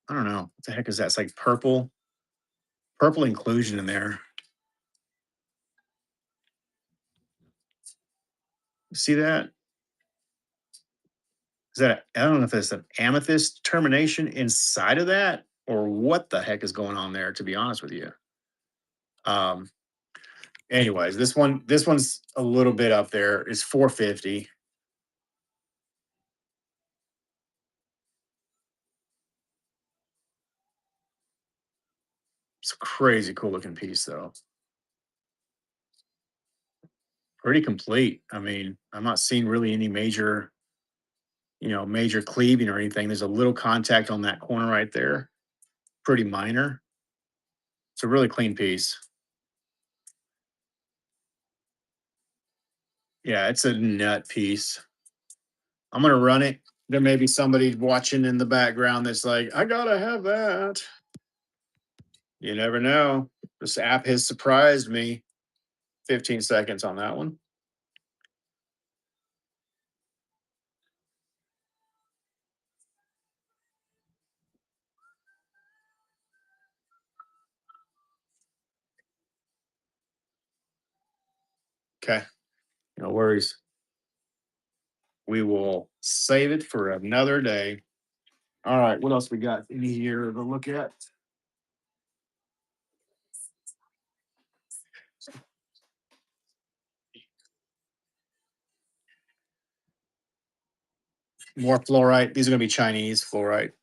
I don't know. What the heck is that? It's like purple inclusion in there. See that? Is that I don't know if it's an amethyst termination inside of that or what the heck is going on there, to be honest with you. Um, anyways, this one's a little bit up there. It's 450. It's a crazy cool looking piece though. Pretty complete. I mean, I'm not seeing really any major cleaving or anything. There's a little contact on that corner right there. Pretty minor. It's a really clean piece. Yeah, it's a nut piece. I'm gonna run it. There may be somebody watching in the background that's like, I gotta have that. You never know. This app has surprised me. 15 seconds on that one. Okay. No worries. We will save it for another day. All right. What else we got in here to look at? More fluorite. These are going to be Chinese fluorite.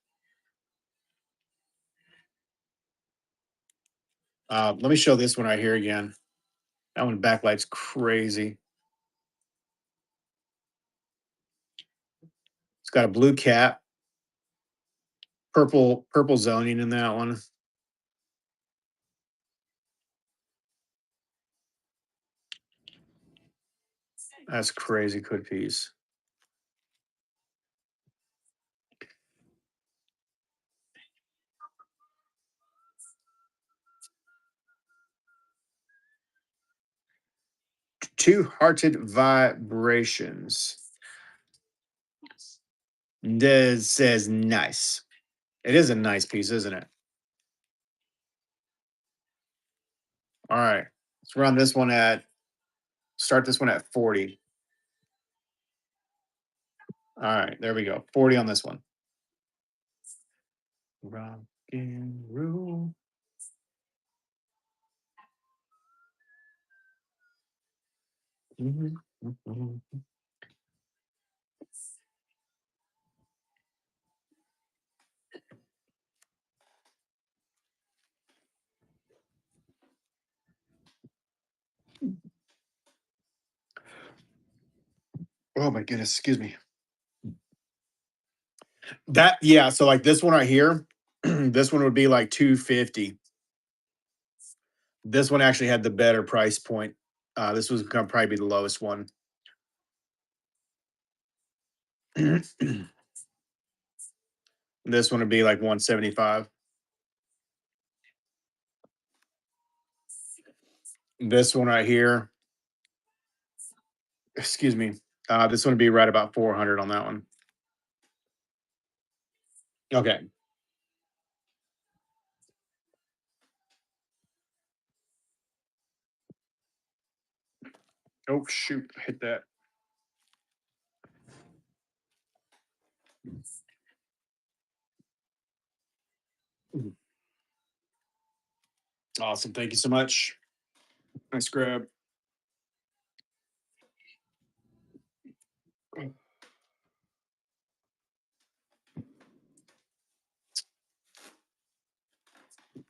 Let me show this one right here again. That one backlight's crazy. It's got a blue cap, purple zoning in that one. That's crazy good piece. Two hearted vibrations. Des says nice. It is a nice piece, isn't it? All right. Let's run this one at start this one at 40. All right, there we go. 40 on this one. Rock and roll. Mhm, mhm. Oh my goodness, excuse me. That yeah, so like this one right here, this one would be like 250. This one actually had the better price point. This was gonna probably be the lowest one. This one would be like 175. This one right here, excuse me. This one would be right about 400 on that one. Okay. Oh shoot, hit that. Awesome. Thank you so much. Nice grab.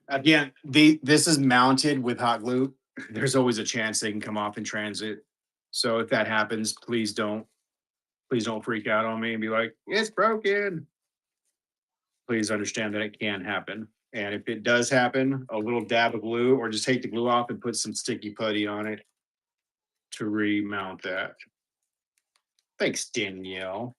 Again, this is mounted with hot glue. There's always a chance they can come off in transit. So if that happens, please don't freak out on me and be like, it's broken. Please understand that it can happen. And if it does happen, a little dab of glue or just take the glue off and put some sticky putty on it to remount that. Thanks, Danielle.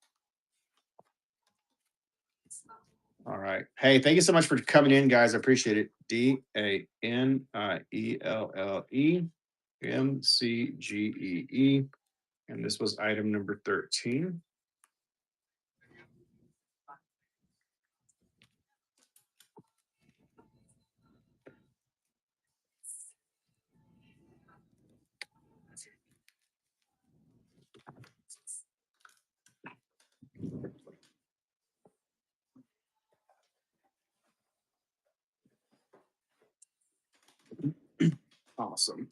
All right. Hey, thank you so much for coming in, guys. I appreciate it. DANIELLEMCGEE. And this was item number 13. Awesome.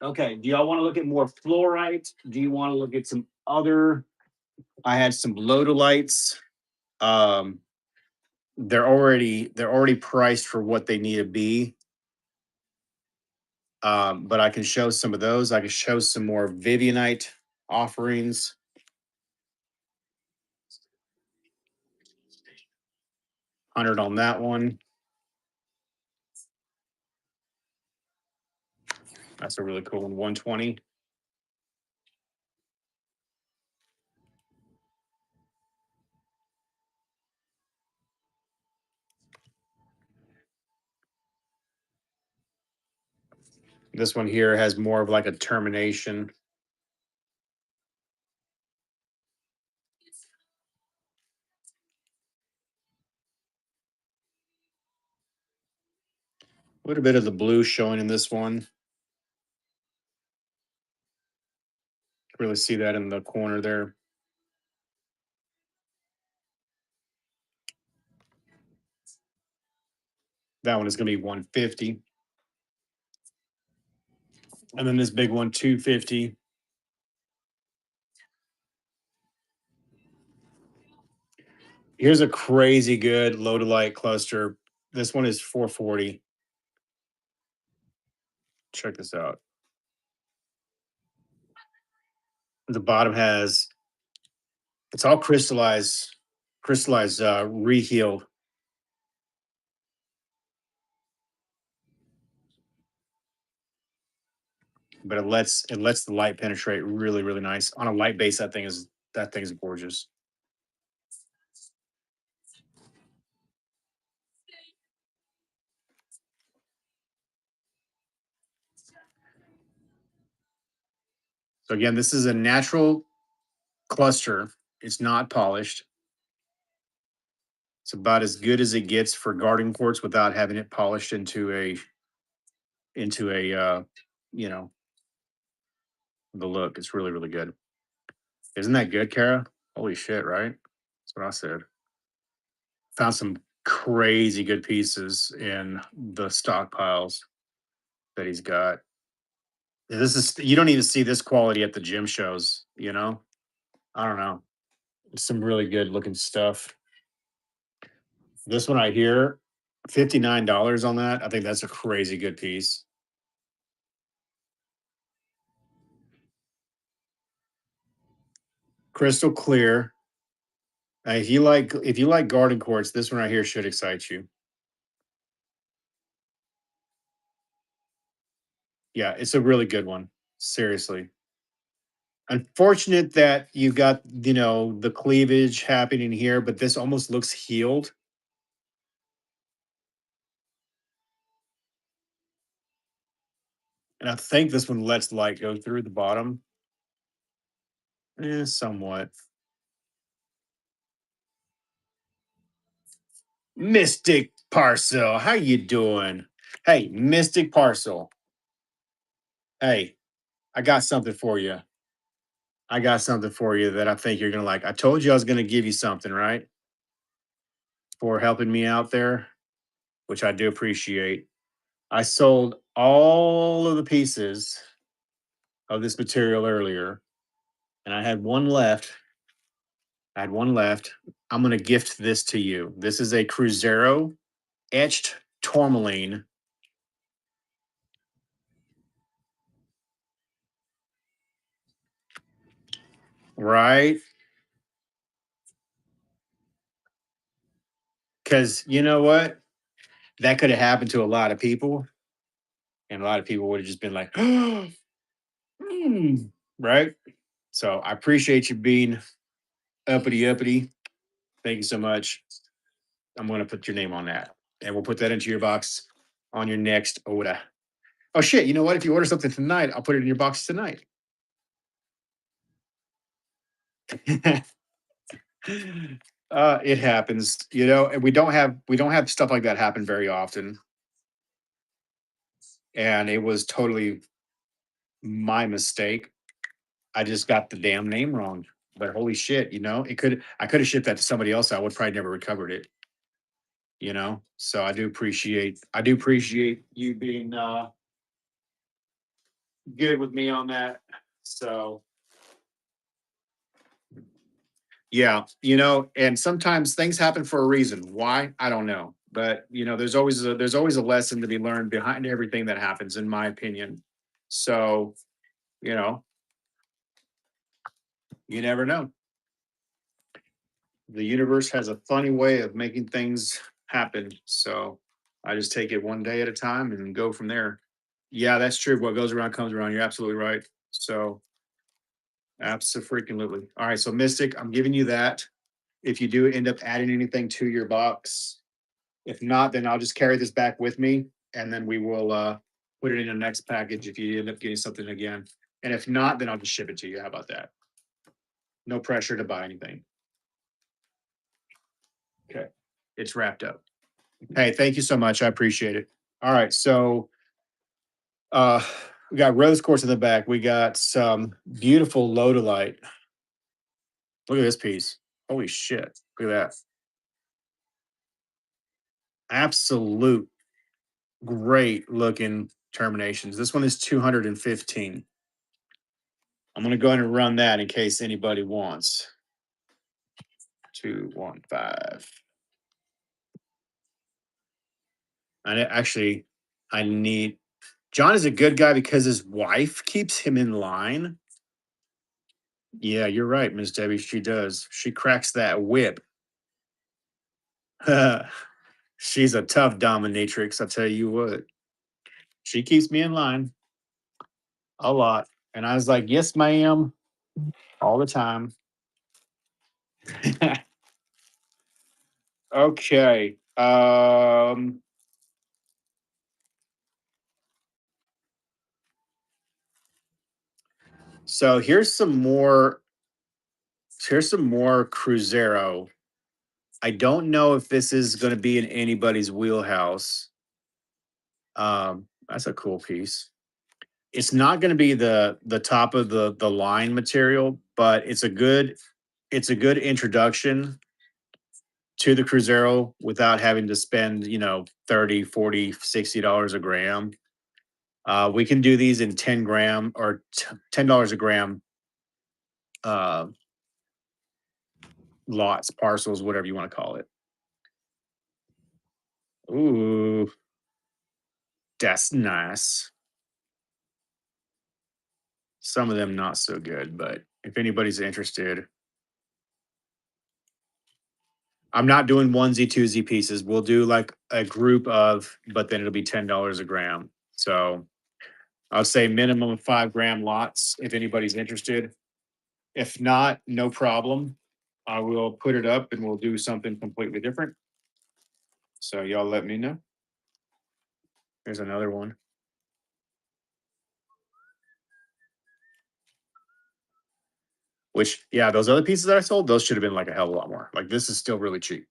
Okay. Do y'all want to look at more fluorite? Do you want to look at some other? I had some lodolites. Um, they're already priced for what they need to be. But I can show some of those. I can show some more Vivianite offerings. $100 on that one. That's a really cool one. 120. This one here has more of like a termination. A little bit of the blue showing in this one. Really see that in the corner there. That one is going to be 150. And then this big one, 250. Here's a crazy good lodolite cluster. This one is 440. Check this out. The bottom has, it's all crystallized, rehealed. But it lets the light penetrate really, really nice. On a light base, that thing is gorgeous. So again, this is a natural cluster. It's not polished. It's about as good as it gets for garden quartz without having it polished into a you know the look. It's really, really good. Isn't that good, Kara? Holy shit, right? That's what I said. Found some crazy good pieces in the stockpiles that he's got. This is, you don't even see this quality at the gym shows, you know? I don't know. Some really good looking stuff. This one I hear, $59 on that. I think that's a crazy good piece. Crystal clear. If you like garden quartz, this one right here should excite you. Yeah, it's a really good one. Seriously. Unfortunate that you got, the cleavage happening here, but this almost looks healed. And I think this one lets light go through the bottom. Somewhat. Mystic Parcel, how you doing? Hey, Mystic Parcel. Hey, I got something for you. I got something for you that I think you're gonna like. I told you I was gonna give you something, right? For helping me out there, which I do appreciate. I sold all of the pieces of this material earlier, and I had one left. I had one left. I'm gonna gift this to you. This is a Cruzeiro etched tourmaline. Right? Because you know what? That could have happened to a lot of people, and a lot of people would have just been like, right? So I appreciate you being uppity uppity. Thank you so much. I'm going to put your name on that, and we'll put that into your box on your next order. Oh shit! You know what? If you order something tonight, I'll put it in your box tonight. It happens, and we don't have stuff like that happen very often, and it was totally my mistake. I just got the damn name wrong. But holy shit, I could have shipped that to somebody else. I would probably never recovered it. So I do appreciate you being good with me on that. So yeah, and sometimes things happen for a reason. Why? I don't know. But there's always a lesson to be learned behind everything that happens, in my opinion. So, you know, you never know. The universe has a funny way of making things happen. So I just take it one day at a time and go from there. Yeah, that's true. What goes around comes around. You're absolutely right. So absolutely. All right. So Mystic, I'm giving you that. If you do end up adding anything to your box, if not, then I'll just carry this back with me and then we will put it in the next package if you end up getting something again. And if not, then I'll just ship it to you. How about that? No pressure to buy anything. Okay. It's wrapped up. Hey, thank you so much. I appreciate it. All right. So uh we got rose quartz in the back. We got some beautiful lodolite. Look at this piece. Holy shit. Look at that. Absolute great looking terminations. This one is 215. I'm going to go ahead and run that in case anybody wants. 215. Actually, I need. John is a good guy because his wife keeps him in line. Yeah, you're right, Miss Debbie. She does. She cracks that whip. She's a tough dominatrix. I'll tell you what. She keeps me in line a lot. And I was like, yes, ma'am, all the time. Okay. So here's some more Cruzeiro. I don't know if this is going to be in anybody's wheelhouse. That's a cool piece. It's not going to be the top of the line material, but it's a good introduction to the Cruzeiro without having to spend, 30, 40, $60 a gram. We can do these in 10 gram or $10 a gram uh, lots, parcels, whatever you want to call it. Ooh, that's nice. Some of them not so good, but if anybody's interested, I'm not doing onesie twosie pieces. We'll do like a group of, but then it'll be $10 a gram. So I'll say minimum of 5 gram lots if anybody's interested. If not, no problem. I will put it up and we'll do something completely different. So y'all let me know. There's another one. Which, yeah, those other pieces that I sold, those should have been like a hell of a lot more. Like this is still really cheap.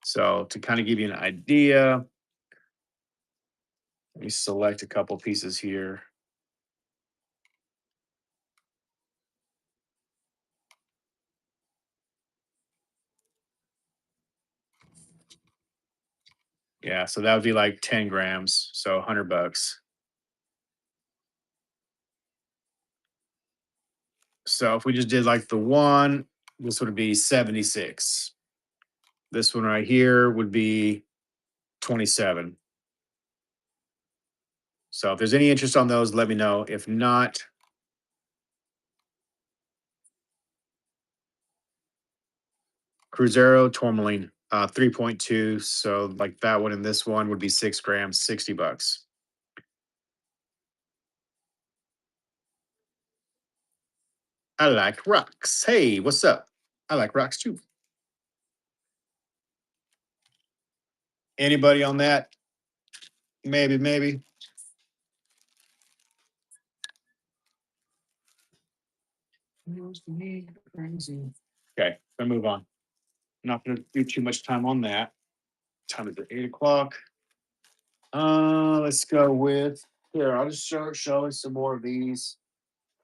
So to kind of give you an idea, let me select a couple pieces here. Yeah, so that would be like 10 grams. So $100. So if we just did like the one, this would be 76. This one right here would be 27. So if there's any interest on those, let me know. If not, Cruzeiro tourmaline, 3.2. So like that one and this one would be 6 grams, $60. I like rocks. Hey, what's up? I like rocks too. Anybody on that? Maybe, maybe. Okay, gonna move on. Not gonna do too much time on that. Time is at 8 o'clock. Let's go with here. I'll just show some more of these.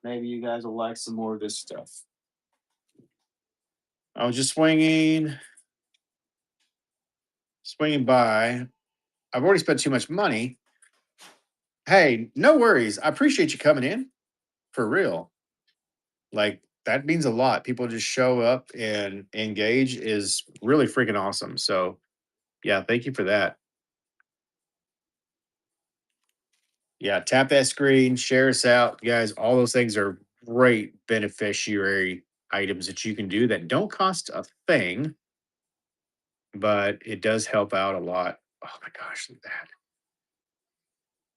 Maybe you guys will like some more of this stuff. I was just swinging by. I've already spent too much money, Hey, no worries. I appreciate you coming in for real. Like that means a lot. People just show up and engage is really freaking awesome. So yeah, thank you for that. Yeah, tap that screen, share us out, guys. All those things are great beneficiary items that you can do that don't cost a thing, but it does help out a lot. Oh my gosh, look at that.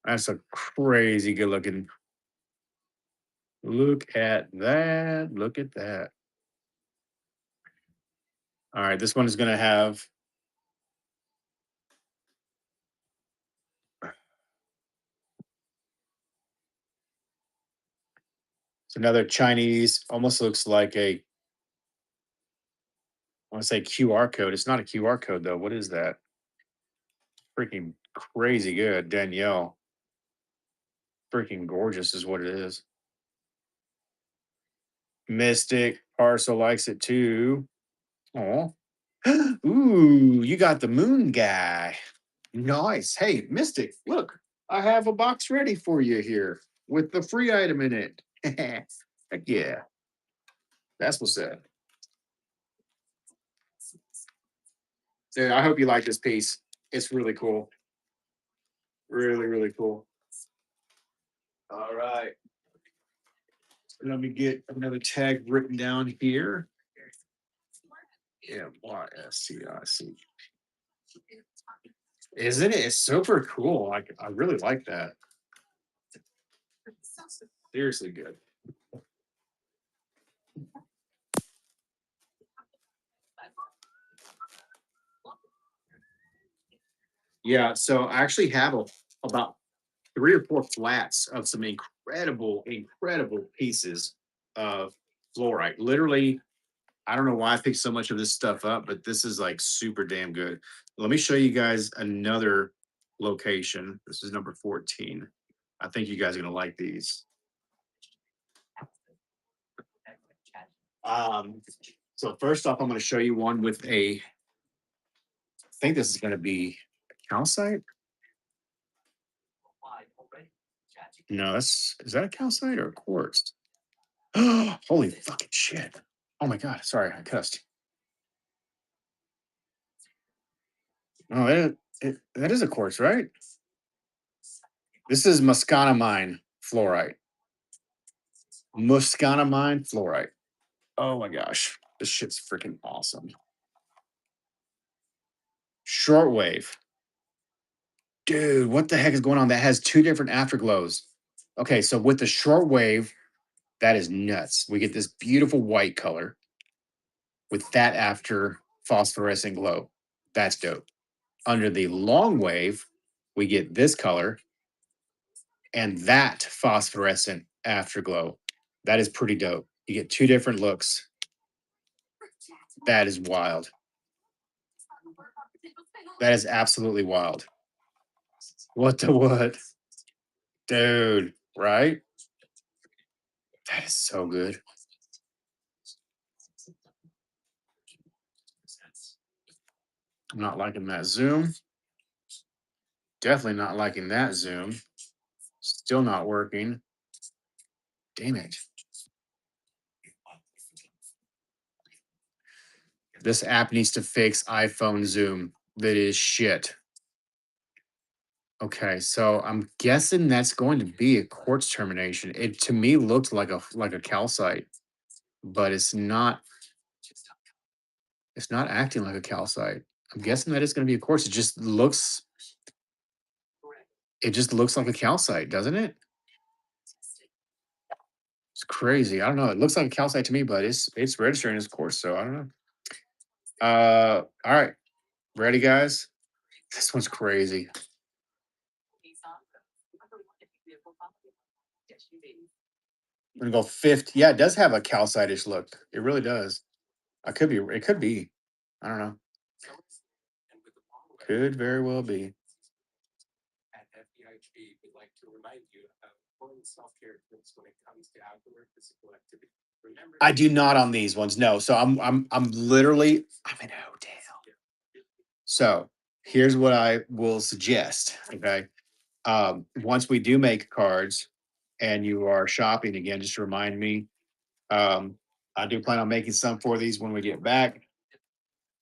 That's a crazy good looking. Look at that. Look at that. All right, this one is going to have it's another Chinese, almost looks like a, I want to say QR code. It's not a QR code though. What is that? Freaking crazy good. Danielle. Freaking gorgeous is what it is. Mystic Parcel likes it too. Oh. Ooh, you got the moon guy. Nice. Hey, Mystic, look, I have a box ready for you here with the free item in it. Heck yeah. That's what's up. Dude, I hope you like this piece. It's really cool. Really, really cool. All right. Let me get another tag written down here. MYSCIC. Isn't it? It's super cool. I really like that. Seriously good. Yeah. So I actually have about 3 or 4 flats of some incredible, incredible pieces of fluorite. Literally, I don't know why I picked so much of this stuff up, but this is like super damn good. Let me show you guys another location. This is number 14. I think you guys are gonna like these. Um, so first off, I'm gonna show you one with a, I think this is gonna be calcite. No, that's is that a calcite or a quartz? Holy fucking shit. Oh my god, sorry, I cussed. Oh, that is a quartz, right? This is Musconamine fluorite. Musconamine fluorite. Oh my gosh, this shit's freaking awesome. Shortwave. Dude, what the heck is going on? That has 2 different afterglows. Okay, so with the shortwave, that is nuts. We get this beautiful white color with that after phosphorescent glow. That's dope. Under the long wave, we get this color and that phosphorescent afterglow. That is pretty dope. You get 2 different looks. That is wild. That is absolutely wild. What the what? Dude, right? That is so good. I'm not liking that zoom. Definitely not liking that zoom. Still not working. Damn it. This app needs to fix iPhone zoom. That is shit. Okay, so I'm guessing that's going to be a quartz termination. It to me looked like a calcite, but it's not acting like a calcite. I'm guessing that it's going to be a quartz. It just looks like a calcite, doesn't it? It's crazy. I don't know. It looks like a calcite to me, but it's registering as quartz, so I don't know. All right, ready, guys? This one's crazy. I'm gonna go fifth. Yeah, it does have a calcite-ish look. It really does. I could be. It could be. I don't know. Could very well be. I do not on these ones. No. So I'm literally I'm in a hotel. So here's what I will suggest. Okay. Once we do make cards and you are shopping again, just remind me. Um, I do plan on making some for these when we get back.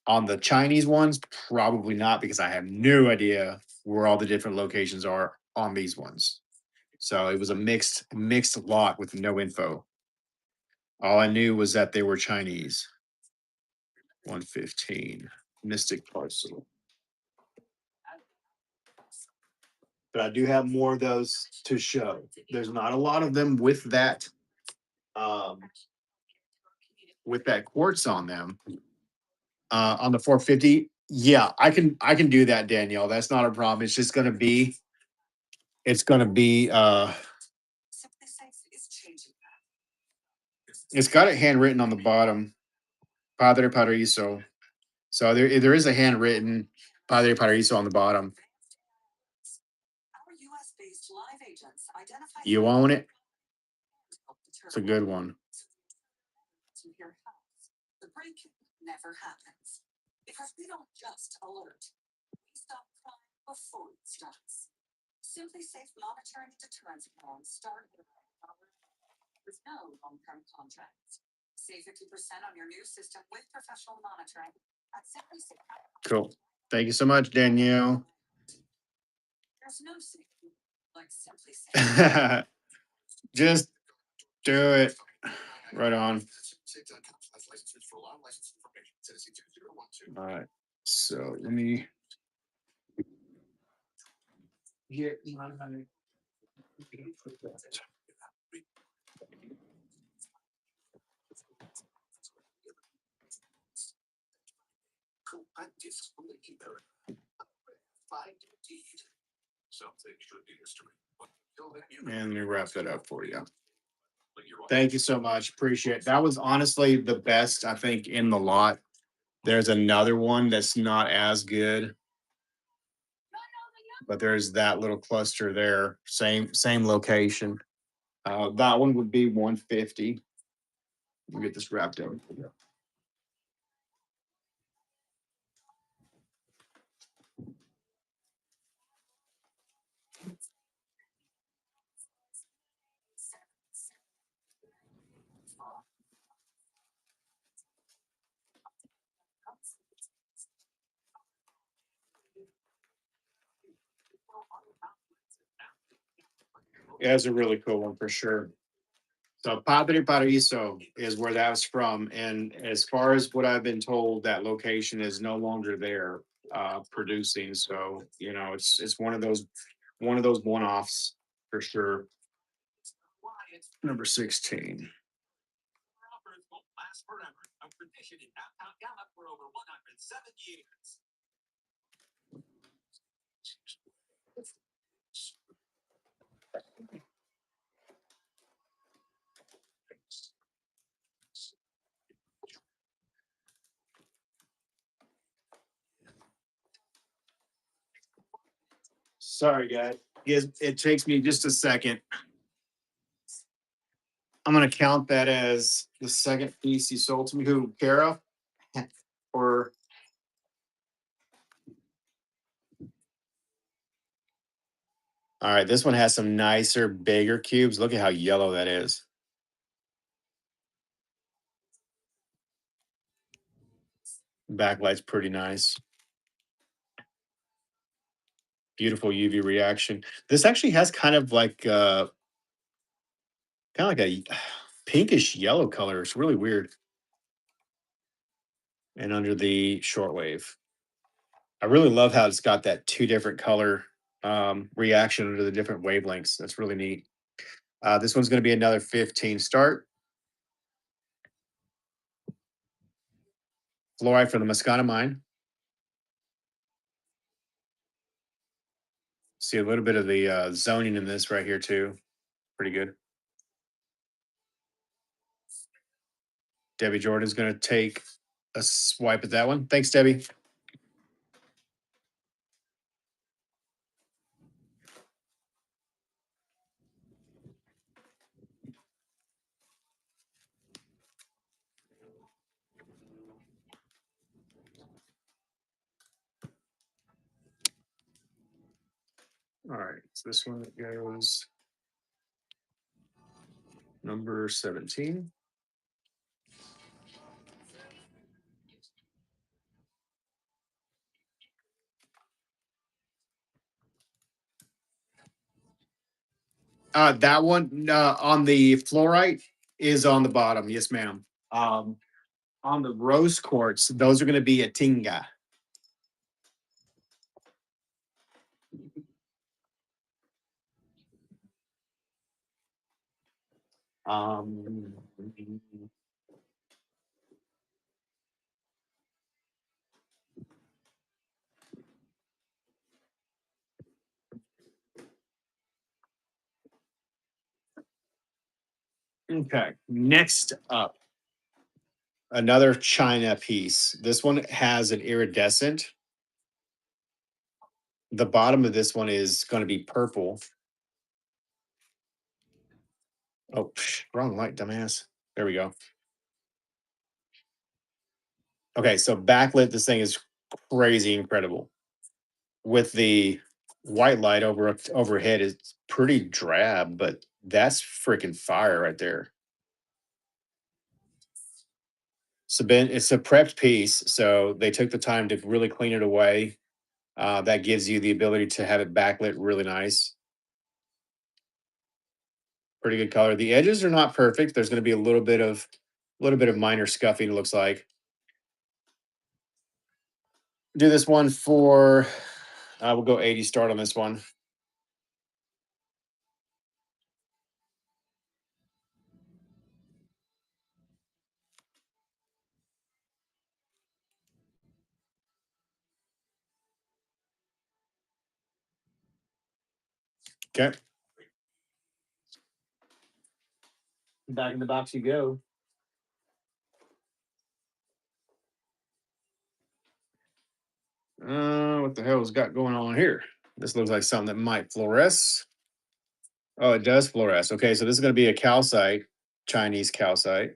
On the Chinese ones, probably not because I have no idea where all the different locations are on these ones. So it was a mixed lot with no info. All I knew was that they were Chinese. 115 Mystic Parcel. But I do have more of those to show. There's not a lot of them um with that quartz on them. On the 450, yeah, I can do that, Danielle. That's not a problem. It's got it handwritten on the bottom. Padre Paraiso. So there is a handwritten Padre Paraiso on the bottom. You own it? It's a good one. Cool. Thank you so much, Danielle. Just do it. Right on. All right. So let me get my and let me wrap that up for you. Thank you so much. Appreciate it. That was honestly the best, I think, in the lot. There's another one that's not as good, but there's that little cluster there. Same location. That one would be 150. We'll get this wrapped up. Yeah, it's a really cool one for sure. So Padre Paraiso is where that was from. And as far as what I've been told, that location is no longer there producing. So, it's one of those one-offs for sure. Number 16. Sorry, guys. It takes me just a second. I'm gonna count that as the second piece you sold to me. Who, Kara? Or all right, this one has some nicer, bigger cubes. Look at how yellow that is. Backlight's pretty nice. Beautiful UV reaction. This actually has kind of like a pinkish yellow color. It's really weird. And under the shortwave. I really love how it's got that two different color reaction under the different wavelengths. That's really neat. This one's going to be another 15 start. Fluoride from the Moscata mine. See a little bit of the zoning in this right here too. Pretty good. Debbie Jordan's going to take a swipe at that one. Thanks, Debbie. All right, so this one goes number 17. That one on the fluorite is on the bottom. Yes, ma'am. On the rose quartz, those are going to be a tinga. Um, okay, next up, another China piece. This one has an iridescent. The bottom of this one is going to be purple. Oh, wrong light, dumbass. There we go. Okay, so backlit, this thing is crazy incredible. With the white light overhead, it's pretty drab, but that's freaking fire right there. So Ben, it's a prepped piece, so they took the time to really clean it away. That gives you the ability to have it backlit really nice. Pretty good color. The edges are not perfect. There's going to be a little bit of minor scuffing. It looks like. Do this one for. We'll go 80 start on this one. Okay. Back in the box you go. What the hell's got going on here? This looks like something that might fluoresce. Oh, it does fluoresce. Okay, so this is going to be a calcite, Chinese calcite.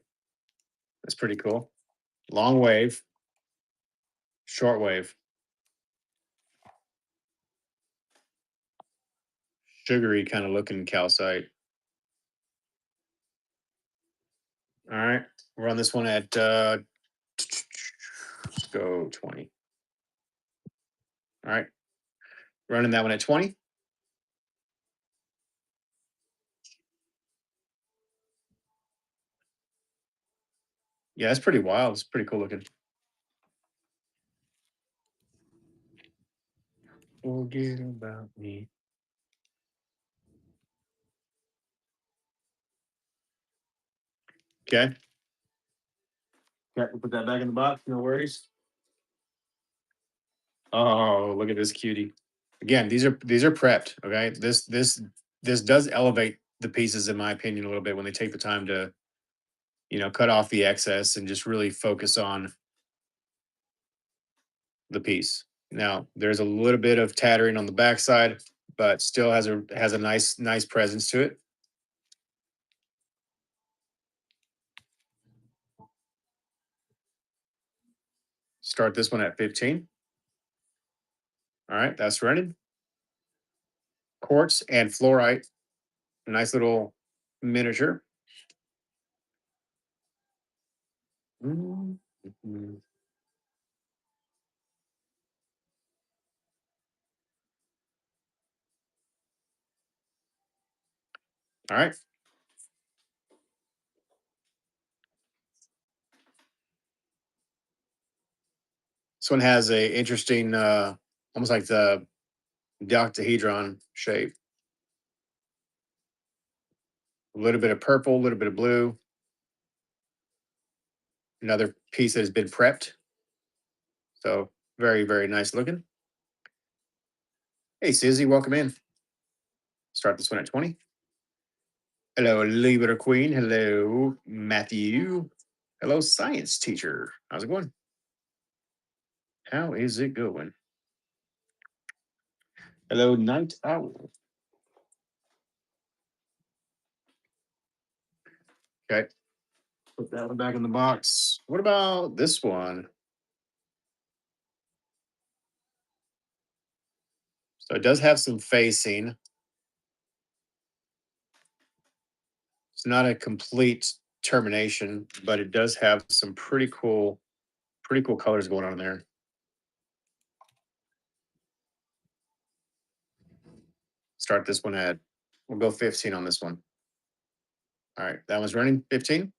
That's pretty cool. Long wave, short wave, sugary kind of looking calcite. All right, run this one at let's go 20. All right, running that one at 20. Yeah, that's pretty wild. It's pretty cool looking. Forget about me. Okay. Okay, we'll put that back in the box. No worries. Oh, look at this cutie. Again, these are prepped. Okay, this does elevate the pieces, in my opinion, a little bit when they take the time to cut off the excess and just really focus on the piece. Now, there's a little bit of tattering on the backside, but still has a nice presence to it. Start this one at 15. All right, that's running. Quartz and fluorite, nice little miniature. Mhm. All right. This one has a interesting, almost like the octahedron shape. A little bit of purple, a little bit of blue. Another piece that has been prepped. So very, very nice looking. Hey, Susie, welcome in. Start this one at 20. Hello, Libra Queen. Hello, Matthew. Hello, science teacher. How's it going? How is it going? Hello, Night Owl. Okay. Put that one back in the box. What about this one? So it does have some facing. It's not a complete termination, but it does have some pretty cool colors going on there. Start this one at, we'll go 15 on this one. All right, that one's running 15.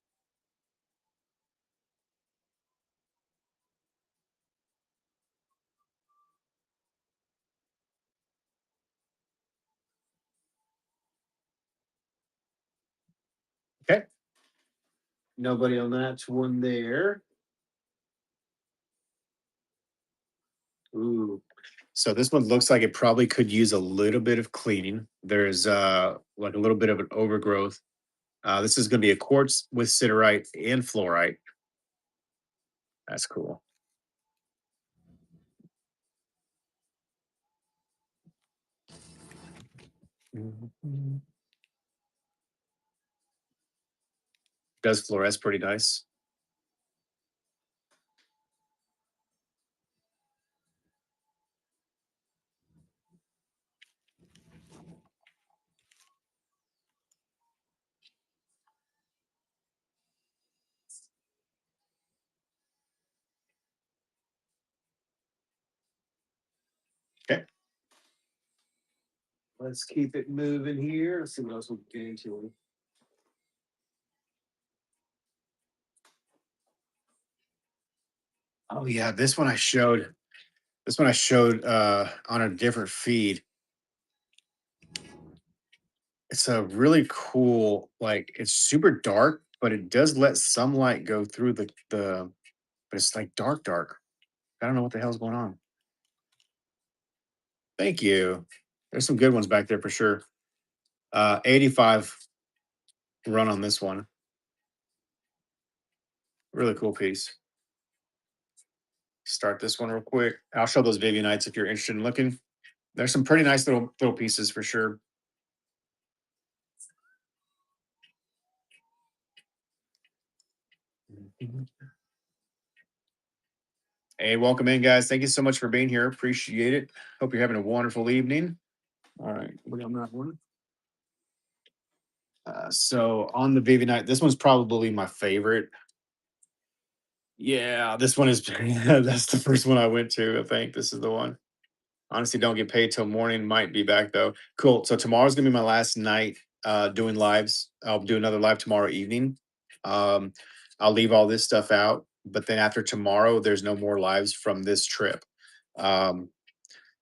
Okay. Nobody on that one there. Ooh. So this one looks like it probably could use a little bit of cleaning. There's like a little bit of an overgrowth. This is going to be a quartz with siderite and fluorite. That's cool. Mhm. Does fluoresce pretty nice. Okay. Let's keep it moving here. Let's see what else we can get into. Oh yeah, this one I showed. This one I showed on a different feed. It's a really cool, like it's super dark, but it does let some light go through the but it's like dark, dark. I don't know what the hell's going on. Thank you. There's some good ones back there for sure. 85 run on this one. Really cool piece. Start this one real quick. I'll show those Vivianites if you're interested in looking. There's some pretty nice little pieces for sure. Hey, welcome in, guys. Thank you so much for being here. Appreciate it. Hope you're having a wonderful evening. All right, we on that one. So on the Vivianite, this one's probably my favorite. Yeah, this one is. That's the first one I went to. I think this is the one. Honestly, don't get paid till morning. Might be back though. Cool. So tomorrow's gonna be my last night doing lives. I'll do another live tomorrow evening. Um, I'll leave all this stuff out, but then after tomorrow, there's no more lives from this trip. Um,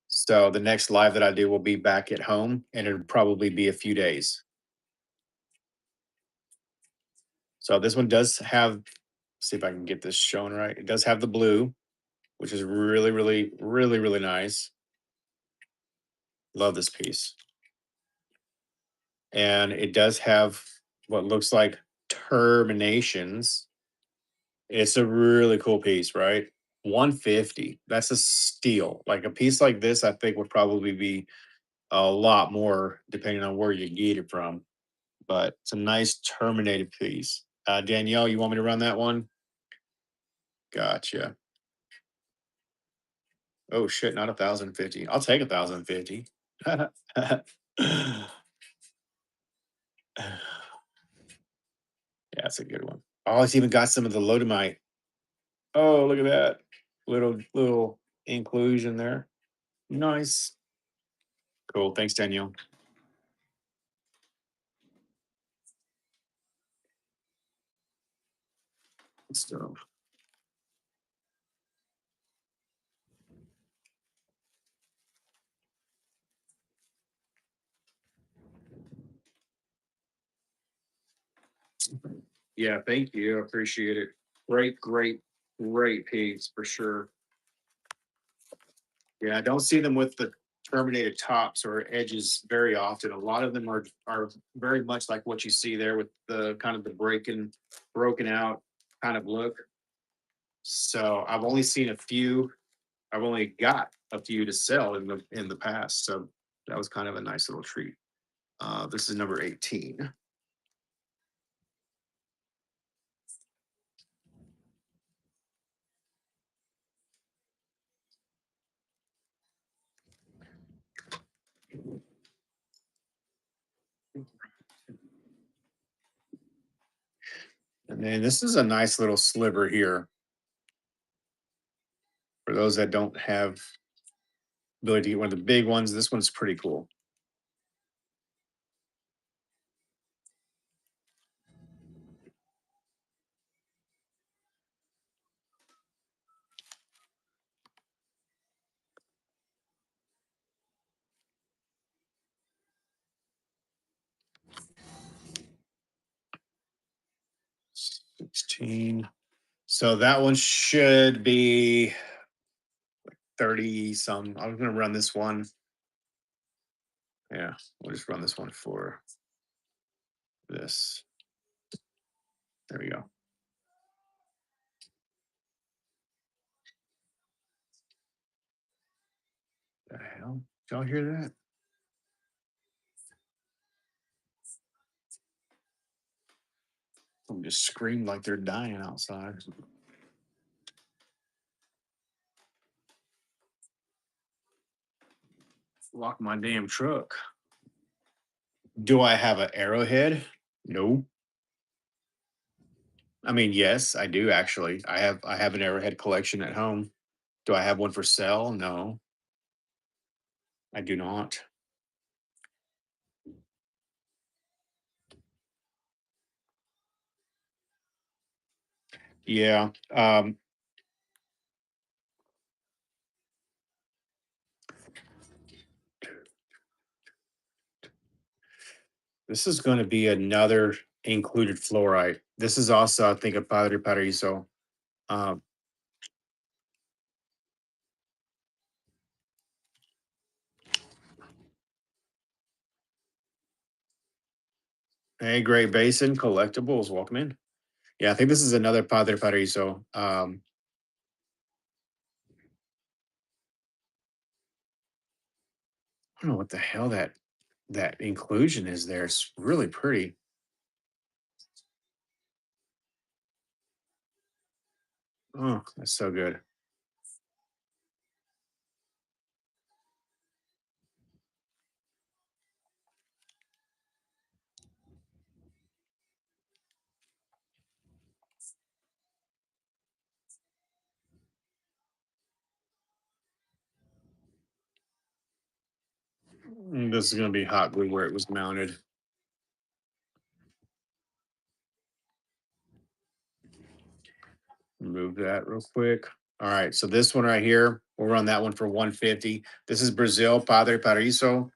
so the next live that I do will be back at home, and it'll probably be a few days. So this one does have. See if I can get this shown right. It does have the blue, which is really, really, really, really nice. Love this piece. And it does have what looks like terminations. It's a really cool piece, right? 150. That's a steal. Like a piece like this, I think would probably be a lot more depending on where you get it from. But it's a nice terminated piece. Danielle, you want me to run that one? Gotcha. Oh shit, not 1,050. I'll take 1,050. Yeah, that's a good one. Oh, it's even got some of the lodomite. Oh, look at that. Little inclusion there. Nice. Cool. Thanks, Danielle. So yeah, thank you. I appreciate it. Great, great, great piece for sure. Yeah, I don't see them with the terminated tops or edges very often. A lot of them are very much like what you see there with the kind of the broken out kind of look. So I've only seen a few. I've only got a few to sell in the past. So that was kind of a nice little treat. This is number 18. And then this is a nice little sliver here for those that don't have ability to get one of the big ones. This one's pretty cool. $16. So that one should be 30 some. I'm gonna run this one. Yeah, we'll just run this one for this. There we go. The hell? Did y'all hear that? Someone just screamed like they're dying outside. Lock my damn truck. Do I have an arrowhead? No. I mean, yes, I do actually. I have an arrowhead collection at home. Do I have one for sale? No, I do not. Yeah. This is going to be another included fluorite. This is also, I think, a Padre Paraiso. Um, hey, Great Basin collectibles, welcome in. Yeah, I think this is another Padre Paraiso. I don't know what the hell that inclusion is there. It's really pretty. Oh, that's so good. This is going to be hot glue where it was mounted. Remove that real quick. All right, so this one right here, we'll run that one for 150. This is Brazil Padre Paraiso.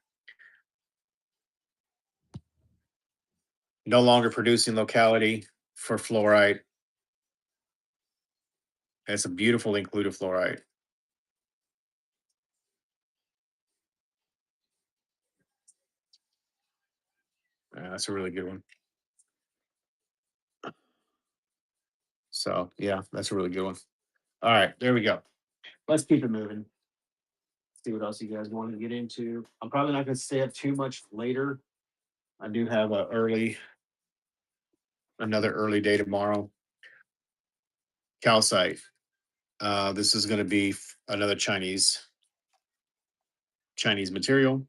No longer producing locality for fluorite. It's a beautiful included fluorite. That's a really good one. So yeah, that's a really good one. All right, there we go. Let's keep it moving. See what else you guys want to get into. I'm probably not going to stay up too much later. I do have another early day tomorrow. Calcite. This is going to be another Chinese material.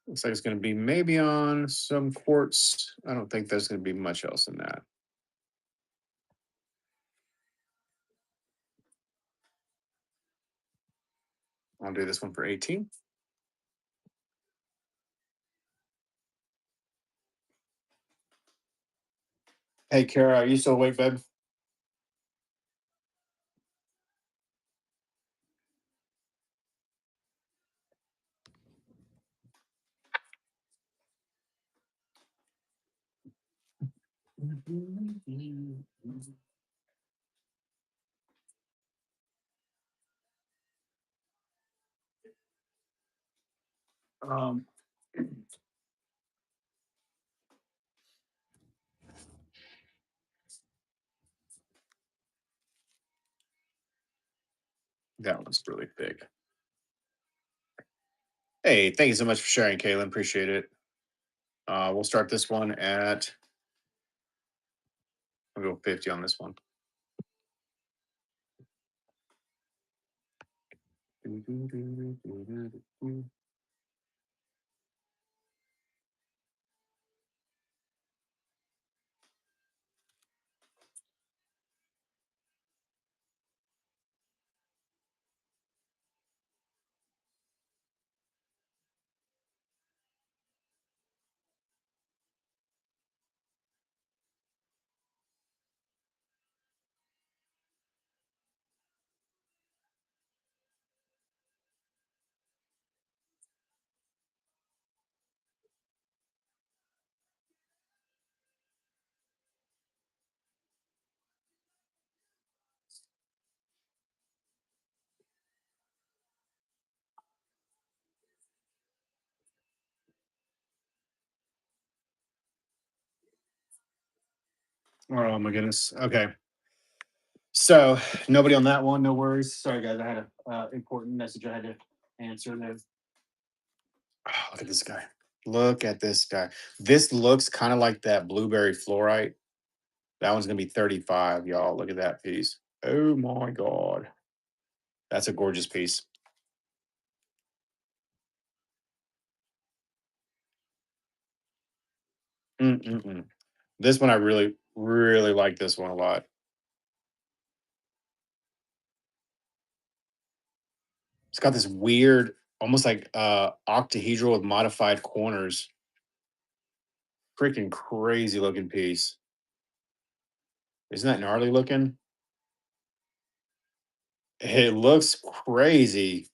Looks like it's going to be maybe on some quartz. I don't think there's going to be much else in that. I'll do this one for 18. Hey, Kara, are you still awake, babe? Um, that one's really thick. Hey, thank you so much for sharing, Kaylin. Appreciate it. We'll start this one at I'll go 50 on this one. Oh my goodness. Okay. So nobody on that one. No worries. Sorry, guys. I had a important message I had to answer there. Oh, look at this guy. Look at this guy. This looks kind of like that blueberry fluorite. That one's gonna be 35, y'all. Look at that piece. Oh my god. That's a gorgeous piece. Mm-mm-mm. This one I really, really like this one a lot. It's got this weird, almost like octahedral with modified corners. Freaking crazy looking piece. Isn't that gnarly looking? It looks crazy.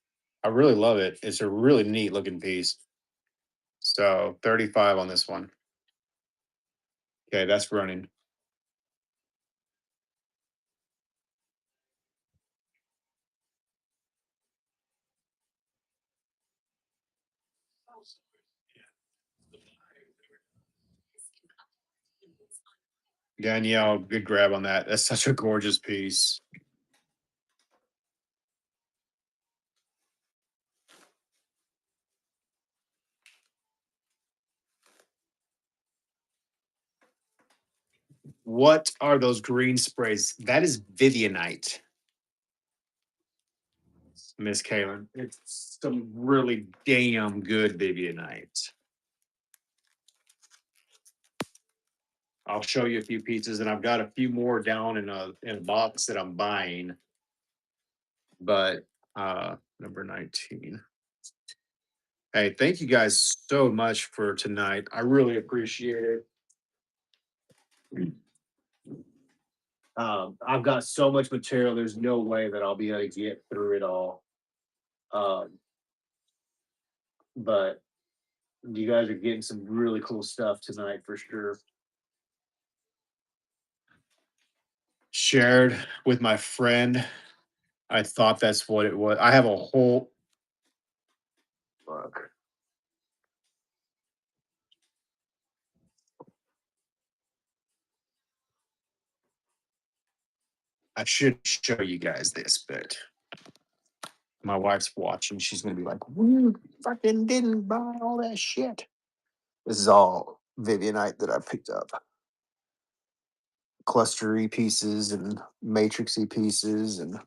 I really love it. It's a really neat looking piece. So 35 on this one. Okay, that's running. Danielle, good grab on that. That's such a gorgeous piece. What are those green sprays? That is Vivianite, Miss Kaylin. It's some really damn good Vivianite. I'll show you a few pieces, and I've got a few more down in a box that I'm buying. But number 19. Hey, thank you guys so much for tonight. I really appreciate it. I've got so much material. There's no way that I'll be able to get through it all. Um, but you guys are getting some really cool stuff tonight for sure. Shared with my friend. I thought that's what it was. I have a whole look. I should show you guys this, but my wife's watching. She's gonna be like, "You fucking didn't buy all that shit." This is all Vivianite that I picked up. Clustery pieces and matrixy pieces and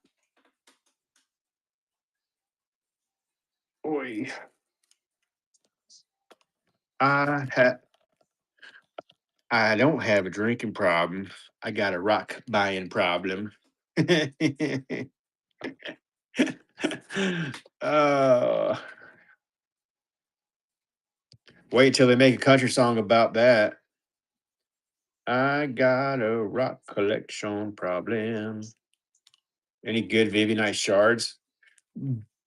boy, I ha- I don't have a drinking problem. I got a rock buying problem. uh, wait till they make a country song about that. I got a rock collection problem. Any good Vivianite shards?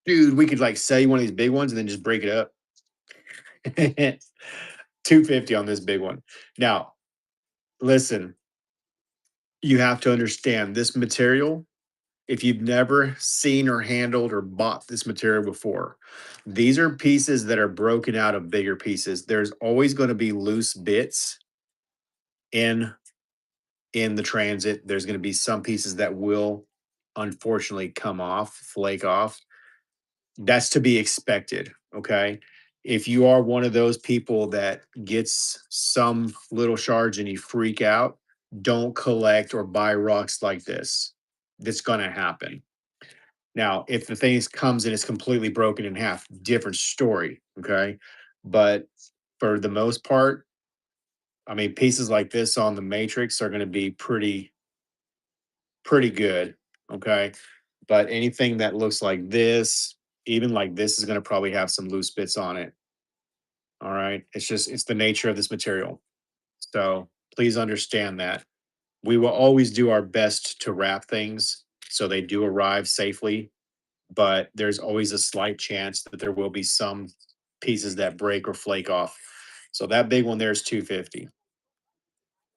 Dude, we could like sell you one of these big ones and then just break it up. 250 on this big one. Now, listen, you have to understand this material. If you've never seen or handled or bought this material before, these are pieces that are broken out of bigger pieces. There's always going to be loose bits in the transit. There's going to be some pieces that will unfortunately come off, flake off. That's to be expected. Okay. If you are one of those people that gets some little shards and you freak out, don't collect or buy rocks like this. That's going to happen. Now, if the thing comes and it's completely broken in half, different story. Okay. But for the most part, I mean, pieces like this on the matrix are going to be pretty good. Okay. But anything that looks like this, even like this, is going to probably have some loose bits on it. All right. It's the nature of this material. So please understand that. We will always do our best to wrap things so they do arrive safely, but there's always a slight chance that there will be some pieces that break or flake off. So that big one there is 250.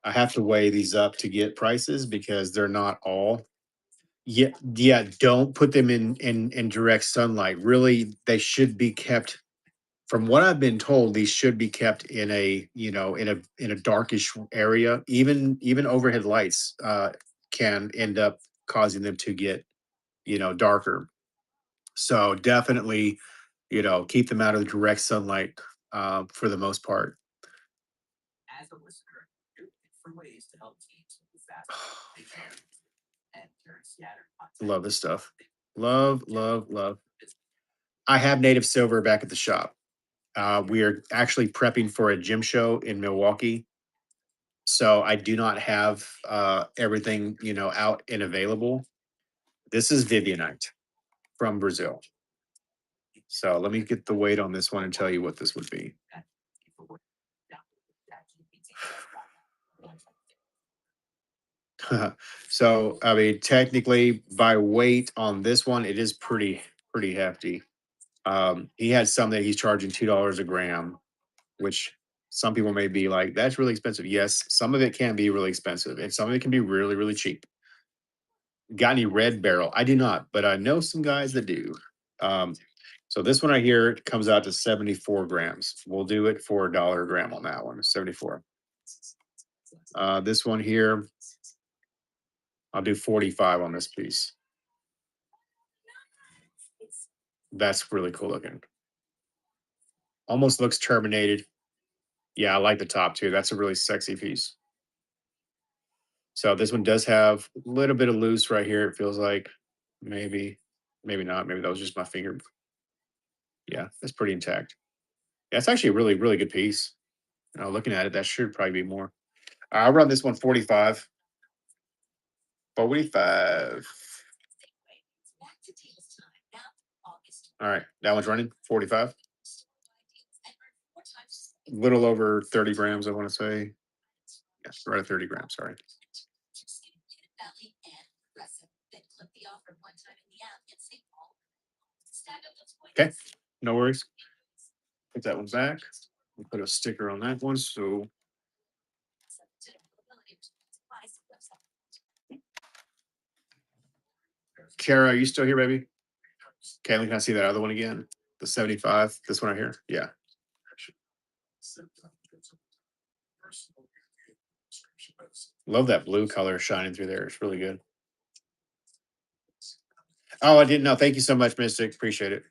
I have to weigh these up to get prices because they're not all. Yeah, yeah, don't put them in direct sunlight. Really, they should be kept, from what I've been told, these should be kept in a, in a darkish area. Even overhead lights can end up causing them to get, darker. So definitely, keep them out of the direct sunlight for the most part. Love this stuff. Love, love, love. I have native silver back at the shop. We are actually prepping for a gym show in Milwaukee. So I do not have everything, out and available. This is Vivianite from Brazil. So let me get the weight on this one and tell you what this would be. So I mean, technically by weight on this one, it is pretty hefty. He had some that he's charging $2 a gram, which some people may be like, that's really expensive. Yes, some of it can be really expensive, and some of it can be really, really cheap. Got any red barrel? I do not, but I know some guys that do. Um, so this one right here comes out to 74 grams. We'll do it for $1 a gram on that one, 74. This one here, I'll do 45 on this piece. That's really cool looking. Almost looks terminated. Yeah, I like the top too. That's a really sexy piece. So this one does have a little bit of loose right here. It feels like maybe, maybe not. Maybe that was just my finger. Yeah, that's pretty intact. Yeah, it's actually a really, really good piece. Looking at it, that should probably be more. I'll run this one 45. 45. All right, that one's running 45. Little over 30 grams, I want to say. Yes, right at 30 grams. Sorry. Okay, no worries. Put that one back. We'll put a sticker on that one. So, Kara, are you still here, baby? Kaylin, can I see that other one again? The 75. This one right here. Yeah. Love that blue color shining through there. It's really good. Oh, I didn't know. Thank you so much, Mystic. Appreciate it.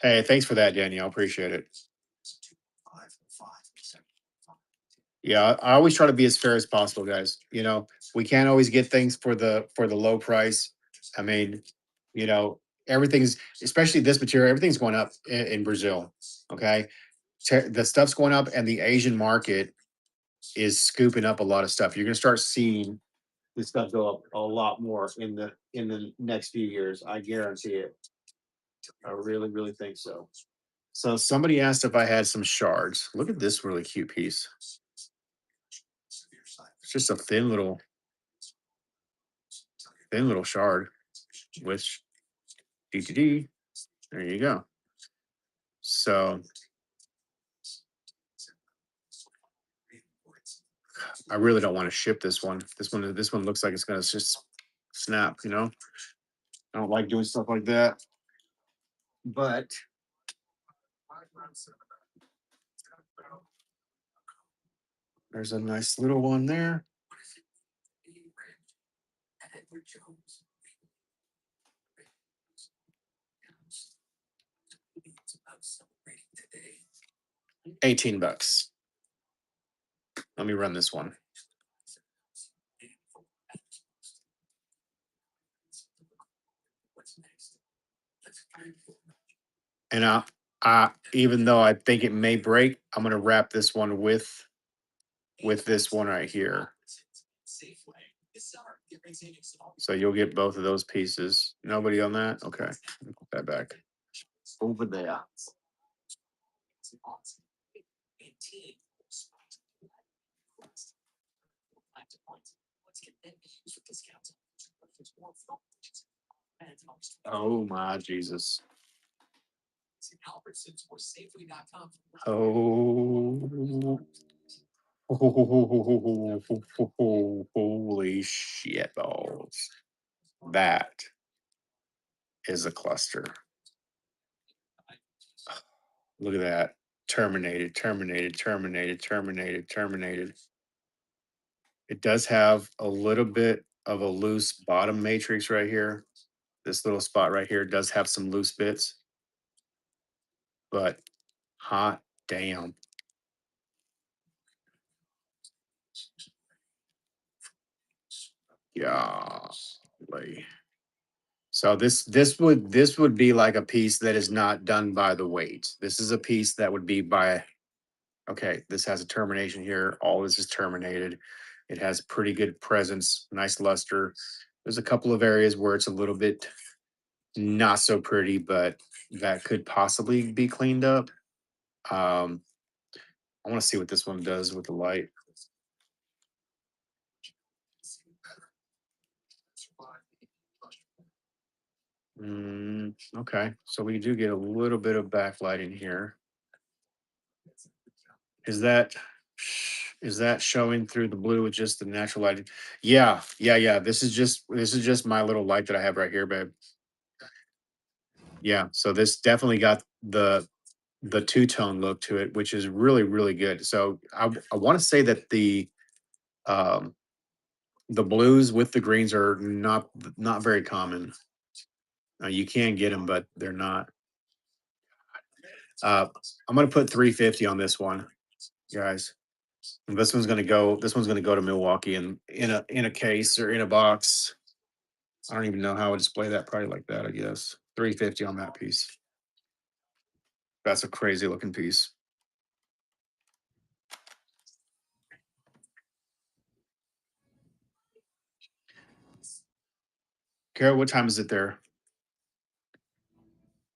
Hey, thanks for that, Danielle. Appreciate it. Yeah, I always try to be as fair as possible, guys. We can't always get things for the low price. I mean, you know, everything's, especially this material, everything's going up in Brazil. Okay, the stuff's going up, and the Asian market is scooping up a lot of stuff. You're going to start seeing this stuff go up a lot more in the next few years. I guarantee it. I really, really think so. So somebody asked if I had some shards. Look at this really cute piece. It's just a thin little shard, which DTD. There you go. So I really don't want to ship this one. This one looks like it's gonna just snap. I don't like doing stuff like that. But there's a nice little one there. $18. Let me run this one. And even though I think it may break, I'm gonna wrap this one with this one right here. So you'll get both of those pieces. Nobody on that? Okay. Put that back. Over there. Oh my Jesus. Oh. Holy shit balls. That is a cluster. Look at that. Terminated, terminated, terminated, terminated, terminated. It does have a little bit of a loose bottom matrix right here. This little spot right here does have some loose bits, but hot damn. Yeah. So this would be like a piece that is not done by the weight. This is a piece that would be by, okay, this has a termination here. All this is terminated. It has pretty good presence, nice luster. There's a couple of areas where it's a little bit not so pretty, but that could possibly be cleaned up. I want to see what this one does with the light. Okay, so we do get a little bit of backlight in here. Is that showing through the blue with just the natural lighting? Yeah, yeah, yeah. This is just my little light that I have right here, babe. Yeah, so this definitely got the two-tone look to it, which is really, really good. So I want to say that um the blues with the greens are not very common. You can get them, but they're not. Uh, I'm gonna put 350 on this one, guys. And this one's gonna go. This one's gonna go to Milwaukee in a case or in a box. I don't even know how I would display that. Probably like that, I guess. 350 on that piece. That's a crazy looking piece. Carol, what time is it there?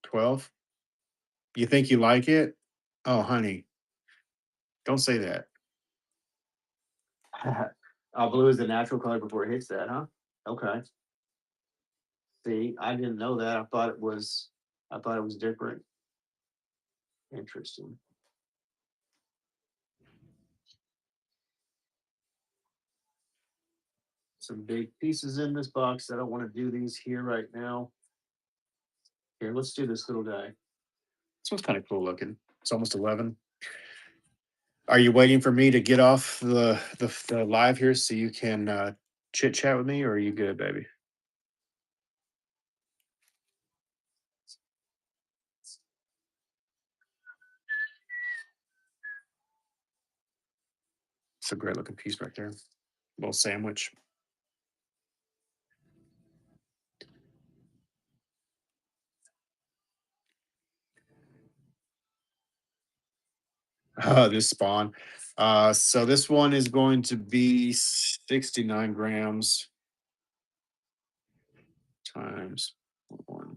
12? You think you like it? Oh, honey, don't say that. Blue is the natural color before it hits that, huh? Okay. See, I didn't know that. I thought it was different. Interesting. Some big pieces in this box. I don't want to do these here right now. Here, let's do this little guy. This one's kind of cool looking. It's almost 11. Are you waiting for me to get off the live here so you can chit chat with me, or are you good, baby? It's a great looking piece right there. Little sandwich. This spawn. So this one is going to be 69 grams times one.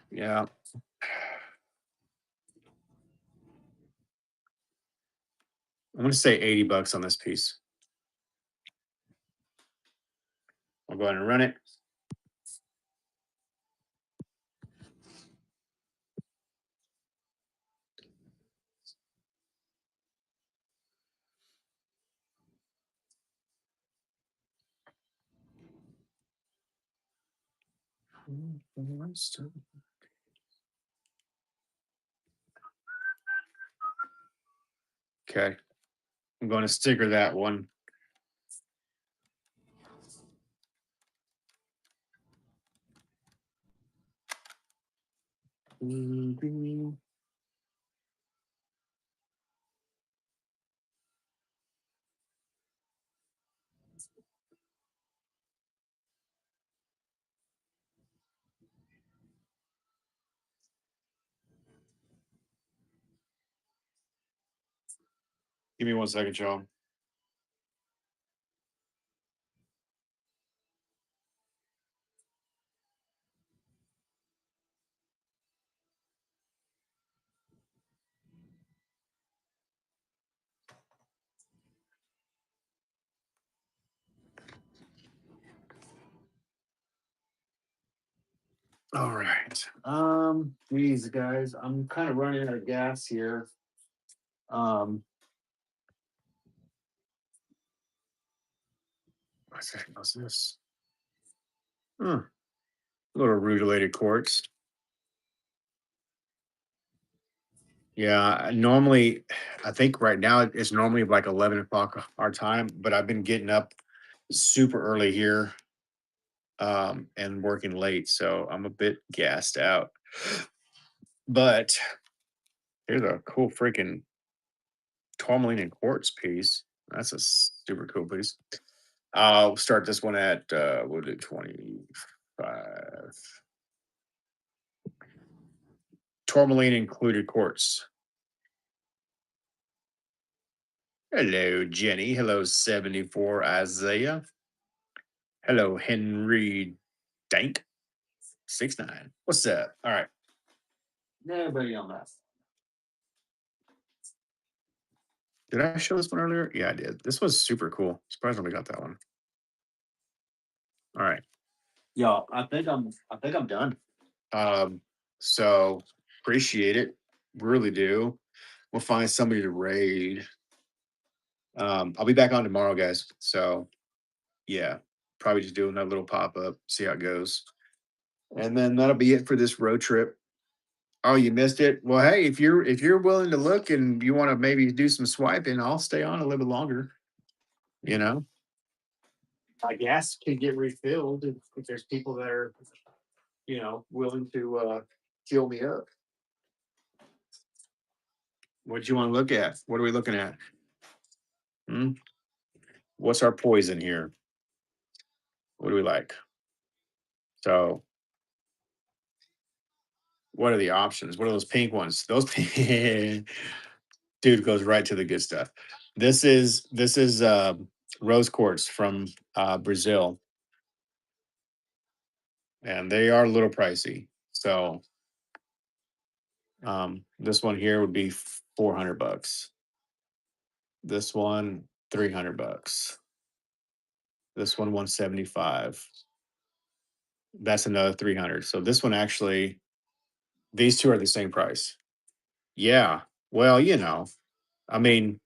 Yeah. I'm going to say $80 on this piece. I'll go ahead and run it. Okay. I'm going to sticker that one. Give me 1 second, y'all. All right. Geez, guys, I'm kind of running out of gas here. Um, what's this? Hmm. Little rutilated quartz. Yeah, normally, I think right now it's normally like 11 o'clock our time, but I've been getting up super early here, and working late, so I'm a bit gassed out. But here's a cool freaking tourmaline and quartz piece. That's a super cool piece. I'll start this one at we'll do 25. Tourmaline included quartz. Hello, Jenny. Hello, 74 Isaiah. Hello, Henry Dank 69. What's up? All right. Nobody on that. Did I show this one earlier? Yeah, I did. This was super cool. Surprised we got that one. All right. Y'all, I think I'm done. Um, so appreciate it. Really do. We'll find somebody to raid. I'll be back on tomorrow, guys. So yeah, probably just do another little pop up, see how it goes. And then that'll be it for this road trip. Oh, you missed it? Well, hey, if you're willing to look and you want to maybe do some swiping, I'll stay on a little bit longer. You know, my gas can get refilled if there's people that are, willing to fill me up. What you want to look at? What are we looking at? Hmm? What's our poison here? What do we like? So, what are the options? What are those pink ones? Those pink dude goes right to the good stuff. This is rose quartz from Brazil, and they are a little pricey. So, this one here would be $400. This one $300. This one 175. That's another 300. So this one actually, these two are the same price. Yeah. Well, I mean,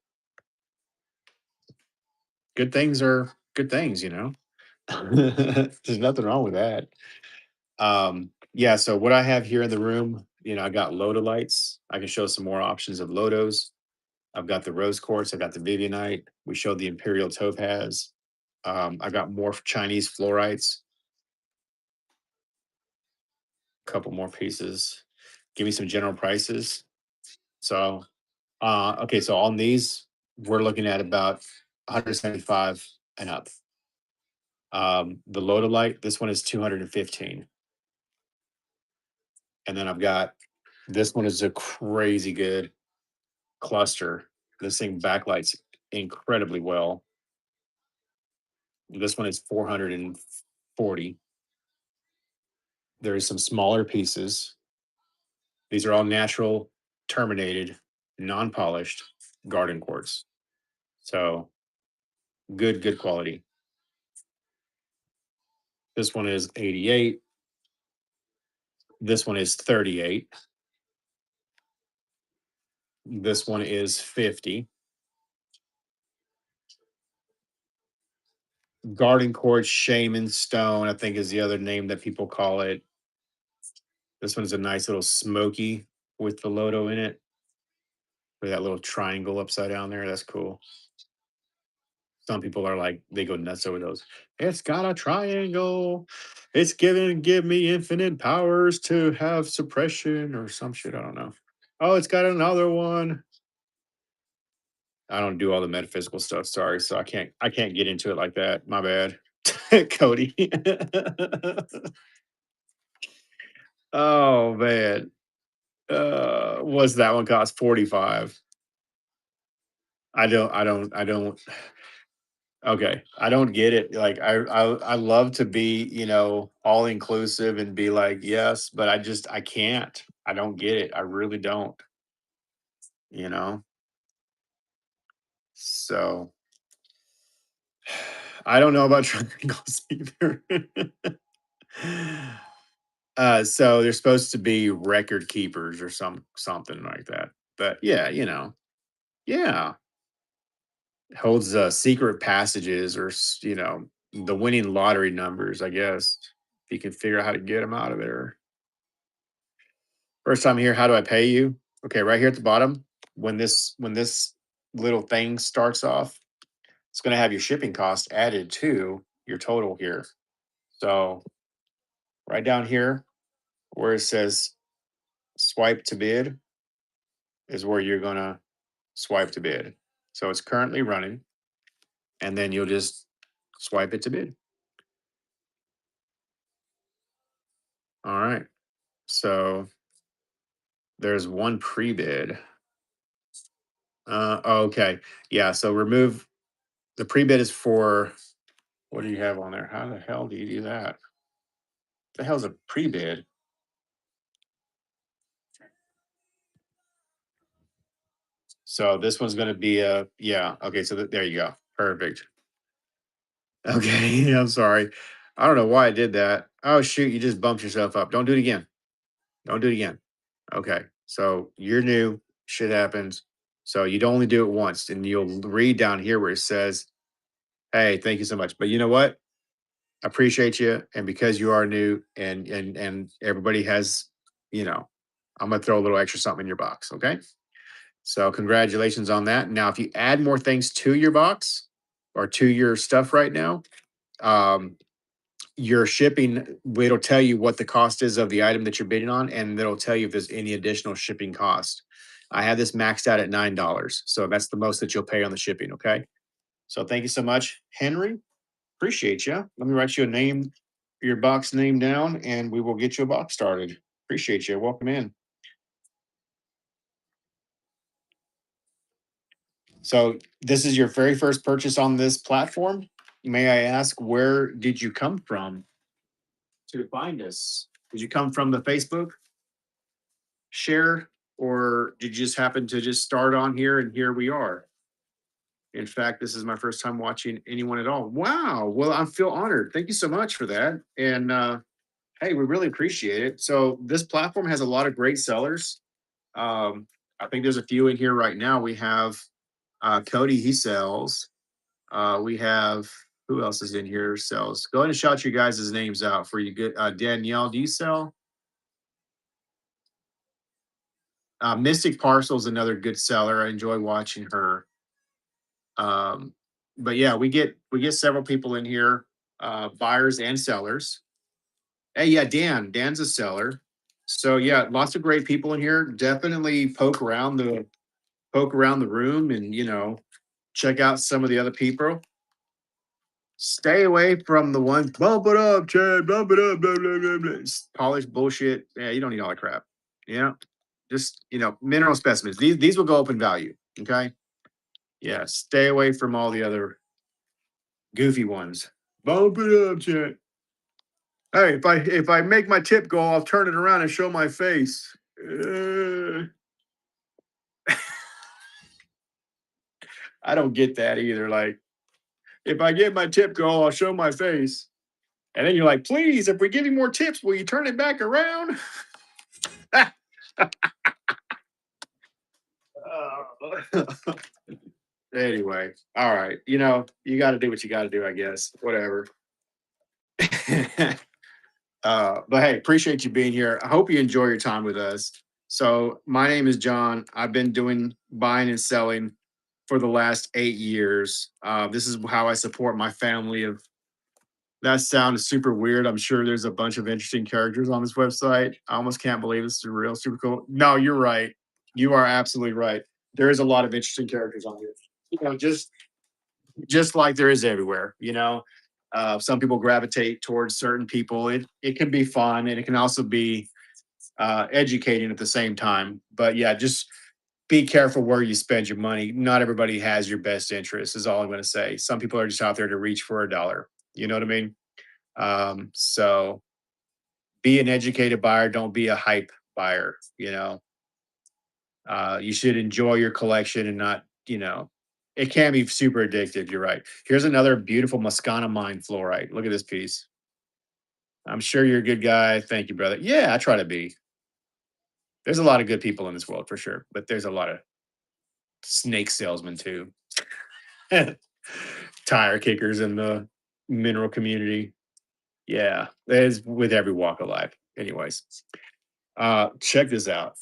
good things are good things. There's nothing wrong with that. Yeah, so what I have here in the room, I got Lodolites. I can show some more options of Lodos. I've got the rose quartz, I got the Vivianite. We showed the Imperial Topaz. I got more Chinese fluorites, a couple more pieces. Give me some general prices. So, okay, so on these, we're looking at about 175 and up. The Lodolite, this one is 215. And then I've got this one is a crazy good cluster. This thing backlights incredibly well. This one is 440. There's some smaller pieces. These are all natural, terminated, non-polished garden quartz. So good quality. This one is 88. This one is 38. This one is 50. Garden quartz shaman stone, I think is the other name that people call it. This one's a nice little smoky with the loto in it. With that little triangle upside down there. That's cool. Some people are like, they go nuts over those. It's got a triangle. It's give me infinite powers to have suppression or some shit. I don't know. Oh, it's got another one. I don't do all the metaphysical stuff. Sorry, so I can't get into it like that. My bad, Cody. Oh man, what's that one cost? 45. I don't. Okay, I don't get it. Like I love to be, all inclusive and be like, yes, but I can't. I don't get it. I really don't, you know. So I don't know about triangles either. So they're supposed to be record keepers or something like that. But yeah, yeah, holds secret passages or the winning lottery numbers. I guess if you can figure out how to get them out of there. First time here, how do I pay you? Okay, right here at the bottom, when this little thing starts off, it's going to have your shipping cost added to your total here. So right down here where it says swipe to bid is where you're going to swipe to bid. So it's currently running, and then you'll just swipe it to bid. All right. So there's one pre-bid. Okay. Yeah. So remove the pre-bid is for, what do you have on there? How the hell do you do that? The hell's a pre-bid? So this one's going to be yeah. Okay. So there you go. Perfect. Okay. I'm sorry. I don't know why I did that. Oh shoot! You just bumped yourself up. Don't do it again. Don't do it again. Okay. So you're new. Shit happens. So you'd only do it once, and you'll read down here where it says, "Hey, thank you so much." But you know what? Appreciate you, and because you are new, and everybody has, you know, I'm gonna throw a little extra something in your box. Okay. So congratulations on that. Now, if you add more things to your box or to your stuff right now, um, your shipping, it'll tell you what the cost is of the item that you're bidding on, and it'll tell you if there's any additional shipping cost. I have this maxed out at $9. So that's the most that you'll pay on the shipping. Okay. So thank you so much, Henry. Appreciate you. Let me write you a name, your box name down, and we will get you a box started. Appreciate you. Welcome in. So this is your very first purchase on this platform. May I ask, where did you come from to find us? Did you come from the Facebook share, or did you just happen to just start on here and here we are? In fact, this is my first time watching anyone at all. Wow. Well, I feel honored. Thank you so much for that. And hey, we really appreciate it. So this platform has a lot of great sellers. I think there's a few in here right now. We have Cody, he sells. We have, who else is in here sells? Go ahead and shout your guys' names out for you. Good. Danielle, do you sell? Mystic Parcel is another good seller. I enjoy watching her. Um, but yeah, we get several people in here, buyers and sellers. Hey, yeah, Dan's a seller. So yeah, lots of great people in here. Definitely poke around the room, and check out some of the other people. Stay away from the ones bump it up, Chad, bump it up, blah, blah, blah, blah. Polished bullshit. Yeah, you don't need all that crap. Yeah. Just mineral specimens. These will go up in value. Okay. Yeah. Stay away from all the other goofy ones. Bump it up, Chad. Hey, if I make my tip go, I'll turn it around and show my face. I don't get that either. Like, if I get my tip go, I'll show my face. And then you're like, please, if we give you more tips, will you turn it back around? Anyway, all right. You got to do what you got to do, I guess. Whatever. But hey, appreciate you being here. I hope you enjoy your time with us. So, my name is John. I've been doing buying and selling for the last 8 years. This is how I support my family of. That sounds super weird. I'm sure there's a bunch of interesting characters on this website. I almost can't believe this is real, super cool. No, you're right. You are absolutely right. There is a lot of interesting characters on here. Just like there is everywhere. Some people gravitate towards certain people. It can be fun and it can also be educating at the same time. But yeah, just be careful where you spend your money. Not everybody has your best interest. Is all I'm going to say. Some people are just out there to reach for a dollar. You know what I mean? So be an educated buyer. Don't be a hype buyer. You should enjoy your collection and not, it can be super addictive. You're right. Here's another beautiful Muscana mine fluorite. Look at this piece. I'm sure you're a good guy. Thank you, brother. Yeah, I try to be. There's a lot of good people in this world for sure, but there's a lot of snake salesmen too. Tire kickers in the mineral community. Yeah, it's with every walk of life. Anyways, check this out.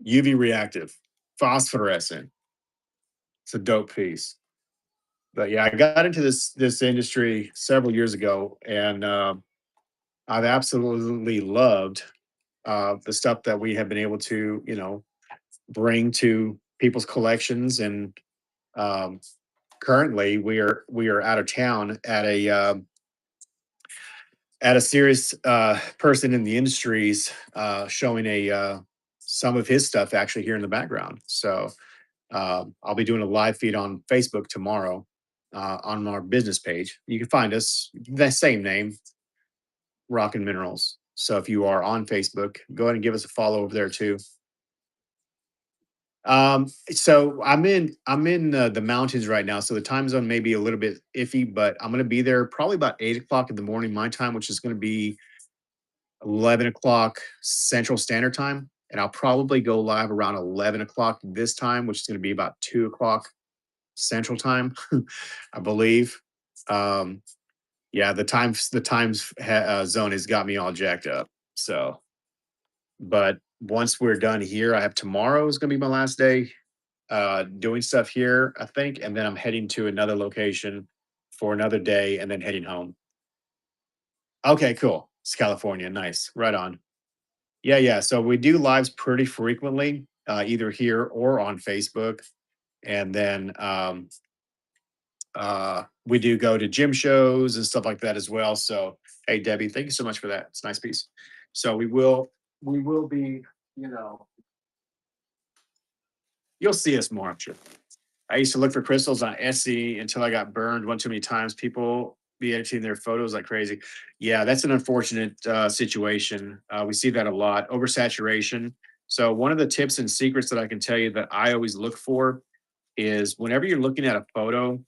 UV reactive, phosphorescent. It's a dope piece. But yeah, I got into this industry several years ago, and I've absolutely loved the stuff that we have been able to, bring to people's collections. And um, currently, we are out of town at a serious person in the industries showing a some of his stuff actually here in the background. So I'll be doing a live feed on Facebook tomorrow on our business page. You can find us the same name, Rockin'Minerals. So if you are on Facebook, go ahead and give us a follow over there too. So I'm in the mountains right now, so the time zone may be a little bit iffy, but I'm going to be there probably about 8 o'clock in the morning my time, which is going to be 11 o'clock Central Standard Time, and I'll probably go live around 11 o'clock this time, which is going to be about 2 o'clock Central Time, I believe. Um, yeah, the times zone has got me all jacked up. So, but once we're done here, I have tomorrow is going to be my last day doing stuff here, I think, and then I'm heading to another location for another day, and then heading home. Okay, cool. It's California, nice, right on. Yeah, yeah. So we do lives pretty frequently, either here or on Facebook, and then we do go to gym shows and stuff like that as well. So, hey, Debbie, thank you so much for that. It's a nice piece. So we will be, you know, you'll see us more, I'm sure. I used to look for crystals on Etsy until I got burned one too many times. People be editing their photos like crazy. Yeah, that's an unfortunate situation. We see that a lot. Oversaturation. So one of the tips and secrets that I can tell you that I always look for is whenever you're looking at a photo,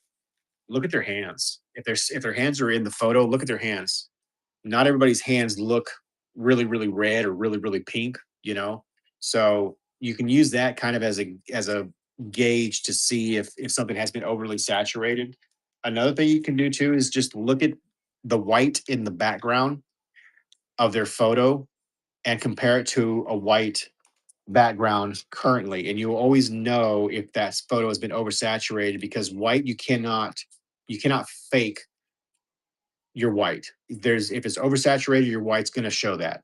look at their hands. If their hands are in the photo, look at their hands. Not everybody's hands look really, really red or really, really pink, So you can use that kind of as a gauge to see if something has been overly saturated. Another thing you can do too is just look at the white in the background of their photo and compare it to a white background currently. And you'll always know if that photo has been oversaturated because white you cannot fake your white. If it's oversaturated, your white's going to show that.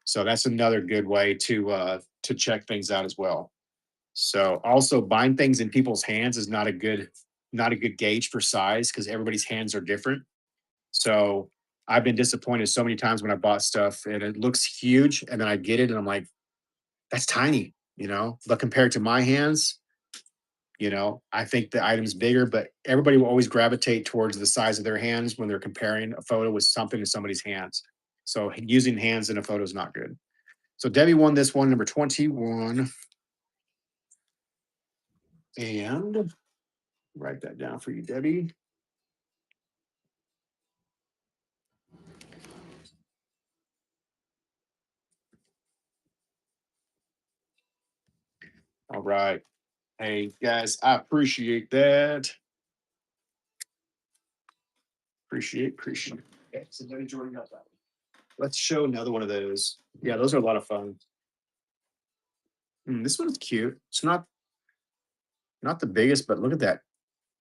So that's another good way to check things out as well. So also buying things in people's hands is not a good gauge for size because everybody's hands are different. So I've been disappointed so many times when I bought stuff and it looks huge and then I get it and I'm like, that's tiny. But compared to my hands, I think the item's bigger, but everybody will always gravitate towards the size of their hands when they're comparing a photo with something in somebody's hands. So using hands in a photo is not good. So Debbie won this one, number 21. And write that down for you, Debbie. All right. Hey guys, I appreciate that. Appreciate. Okay, so Debbie Jordan got that one. Let's show another one of those. Yeah, those are a lot of fun. This one's cute. It's not Not the biggest, but look at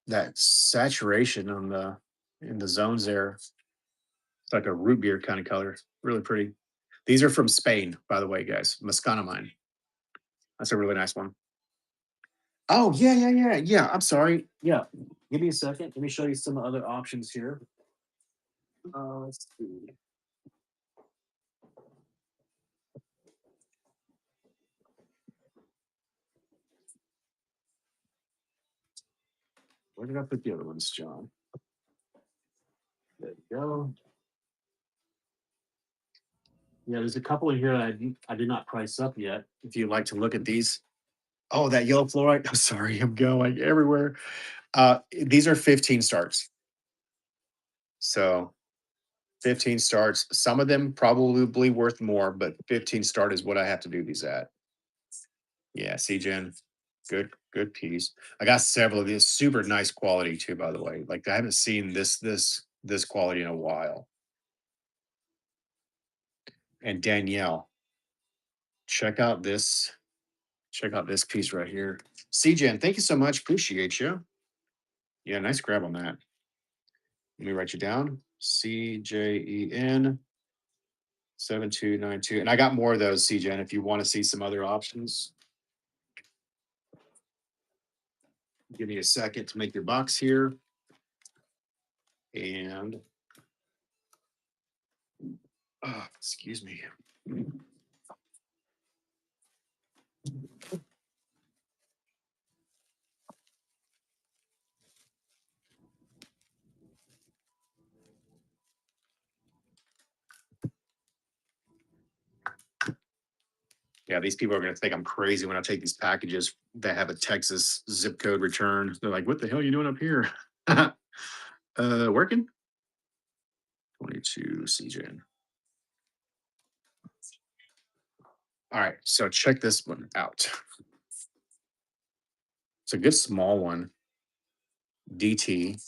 that saturation on the in the zones there. It's like a root beer kind of color. Really pretty. These are from Spain, by the way, guys. Mine. That's a really nice one. Oh, yeah. I'm sorry. Yeah. Give me a second. Let me show you some other options here. Let's see. Where did I put the other ones, John? There you go. Yeah, there's a couple in here that I did not price up yet. If you'd like to look at these. Oh, that yellow fluorite. I'm sorry, I'm going everywhere. These are 15 starts. So 15 starts. Some of them probably worth more, but 15 start is what I have to do these at. Yeah, CGen. Good piece. I got several of these. Super nice quality too, by the way. Like I haven't seen this quality in a while. And Danielle, check out this. Check out this piece right here. CGen, thank you so much. Appreciate you. Yeah, nice grab on that. Let me write you down. CJEN 7292. And I got more of those, CGen, if you want to see some other options. Give me a second to make your box here. And excuse me. Yeah, these people are going to think I'm crazy when I take these packages that have a Texas zip code return. They're like, what the hell are you doing up here? Working? 22 CGen. All right, so check this one out. It's a good small one. DT.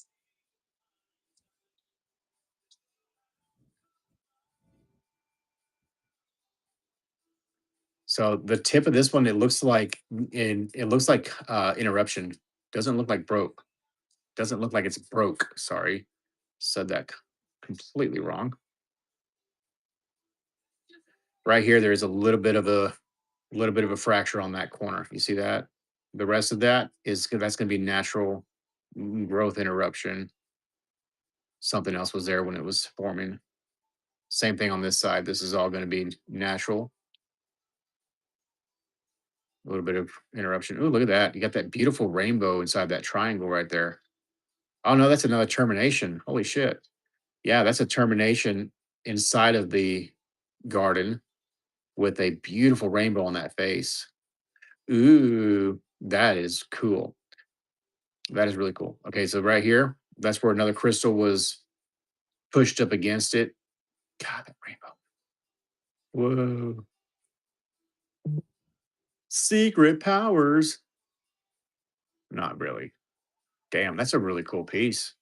So the tip of this one, it looks like interruption. Doesn't look like broke. Doesn't look like it's broke. Sorry. Said that completely wrong. Right here, there's a little bit of a fracture on that corner. You see that? The rest of that is that's going to be natural growth interruption. Something else was there when it was forming. Same thing on this side. This is all going to be natural. A little bit of interruption. Oh, look at that. You got that beautiful rainbow inside that triangle right there. Oh, no, that's another termination. Holy shit. Yeah, that's a termination inside of the garden with a beautiful rainbow on that face. Ooh, that is cool. That is really cool. Okay, so right here, that's where another crystal was pushed up against it. God, that rainbow. Whoa. Secret powers. Not really. Damn, that's a really cool piece.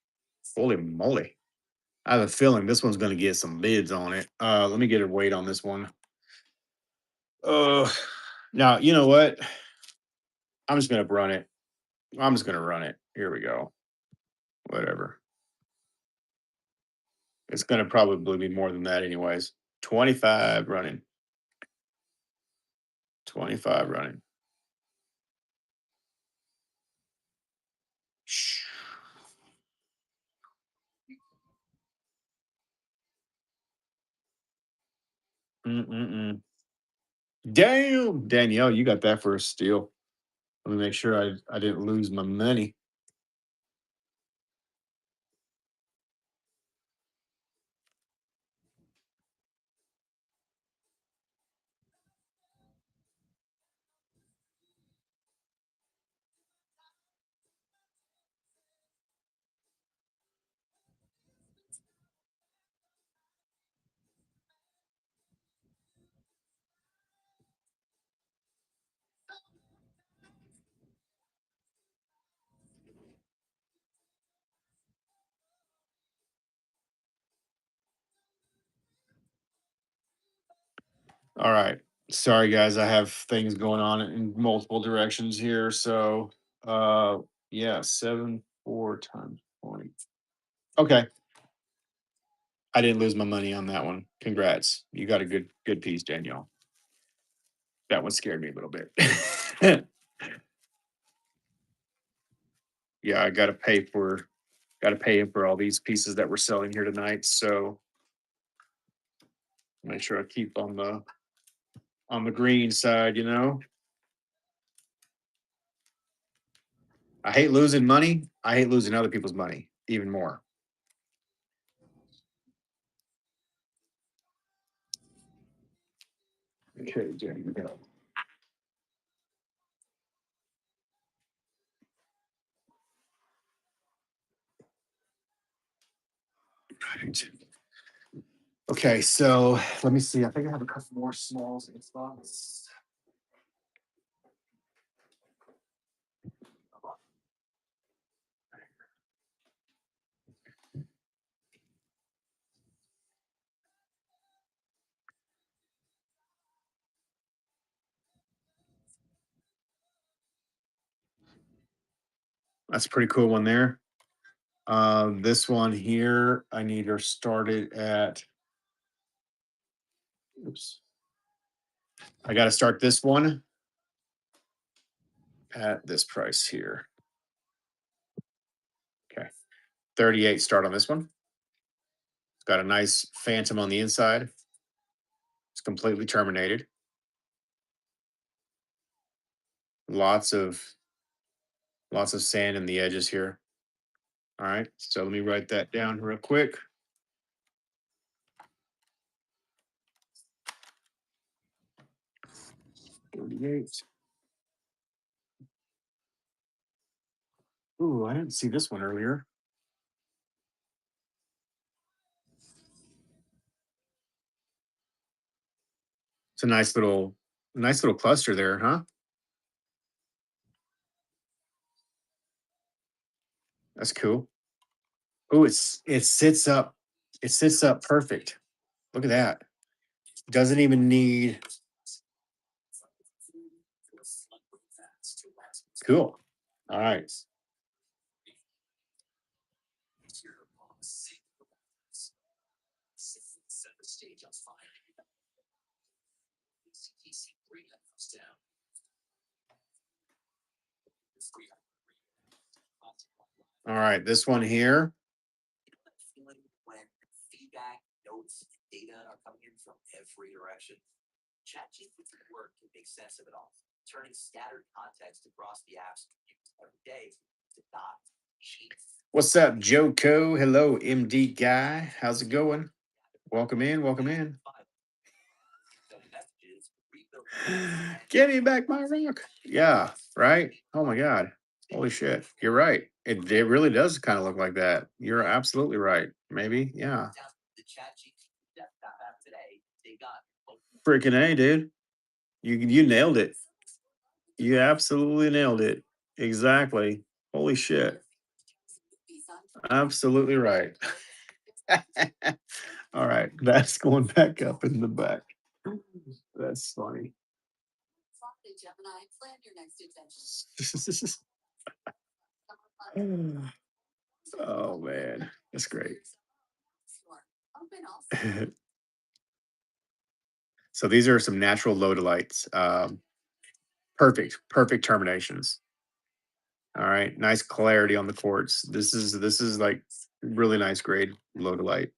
Holy moly. I have a feeling this one's going to get some bids on it. Let me get a weight on this one. Uh, now, you know what? I'm just going to run it. I'm just going to run it. Here we go. Whatever. It's going to probably be more than that, anyways. 25 running. 25 running. Mm-mm-mm. Damn, Danielle, you got that for a steal. Let me make sure I didn't lose my money. All right. Sorry, guys. I have things going on in multiple directions here. So Uh, yeah, 7.4 times point. Okay, I didn't lose my money on that one. Congrats, you got a good piece, Danielle. That one scared me a little bit. Yeah, I gotta pay him for all these pieces that we're selling here tonight. So make sure I keep on the green side. I hate losing money. I hate losing other people's money even more. Okay, there you go. Right. Okay, so let me see. I think I have a couple more smalls in spots. That's a pretty cool one there. This one here, I need to start it at. Oops. I got to start this one at this price here. Okay, 38 start on this one. It's got a nice phantom on the inside. It's completely terminated. Lots of lots of sand in the edges here. All right, so let me write that down real quick. 38. Ooh, I didn't see this one earlier. It's a nice little cluster there, huh? That's cool. Oh, it sits up perfect. Look at that. Doesn't even need. Cool. All right. All right. This one here. What's up, Joe Co? Hello, MD guy. How's it going? Welcome in. Welcome in. Give me back my rock. Yeah, right. Oh my God. Holy shit. You're right. It really does kind of look like that. You're absolutely right. Maybe. Yeah. Freaking A, dude. You nailed it. You absolutely nailed it. Exactly. Holy shit. Absolutely right. All right. That's going back up in the back. That's funny. Oh man. That's great. So these are some natural lodolites. Perfect terminations. All right, nice clarity on the quartz. This is like really nice grade lodolite.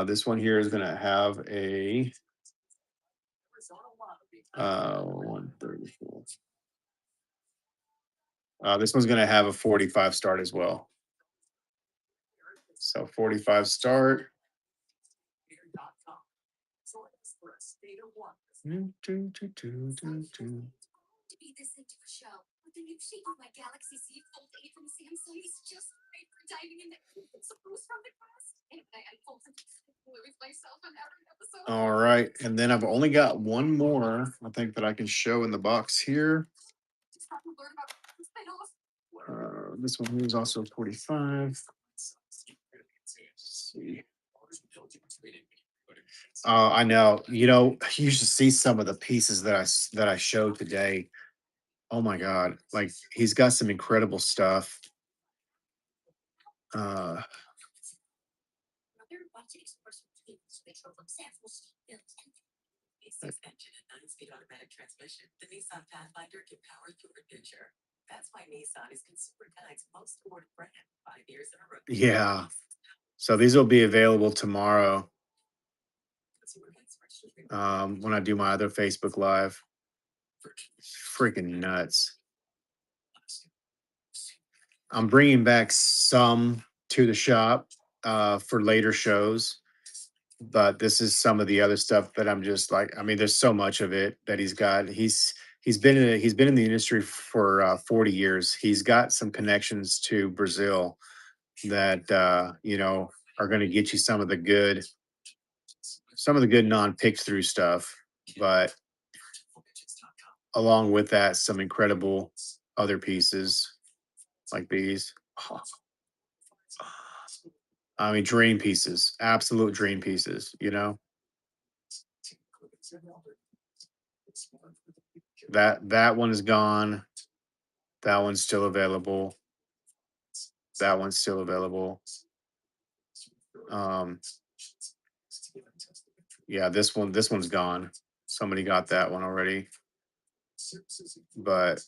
This one here is gonna have a 134. This one's gonna have a 45 start as well. So 45 start. Do, do, do, do, do, do. All right, and then I've only got one more, I think, that I can show in the box here. This one here is also 45. Let's see. I know. You should see some of the pieces that I showed today. Oh my god, like he's got some incredible stuff. Uh, yeah. So these will be available tomorrow when I do my other Facebook Live. Freaking nuts. I'm bringing back some to the shop for later shows, but this is some of the other stuff that I'm just like, I mean, there's so much of it that he's got. He's been in the industry for 40 years. He's got some connections to Brazil that are going to get you some of the good non-picked through stuff, but along with that, some incredible other pieces like these. I mean, dream pieces, absolute dream pieces. That one is gone. That one's still available. That one's still available. Um, yeah, this one's gone. Somebody got that one already. But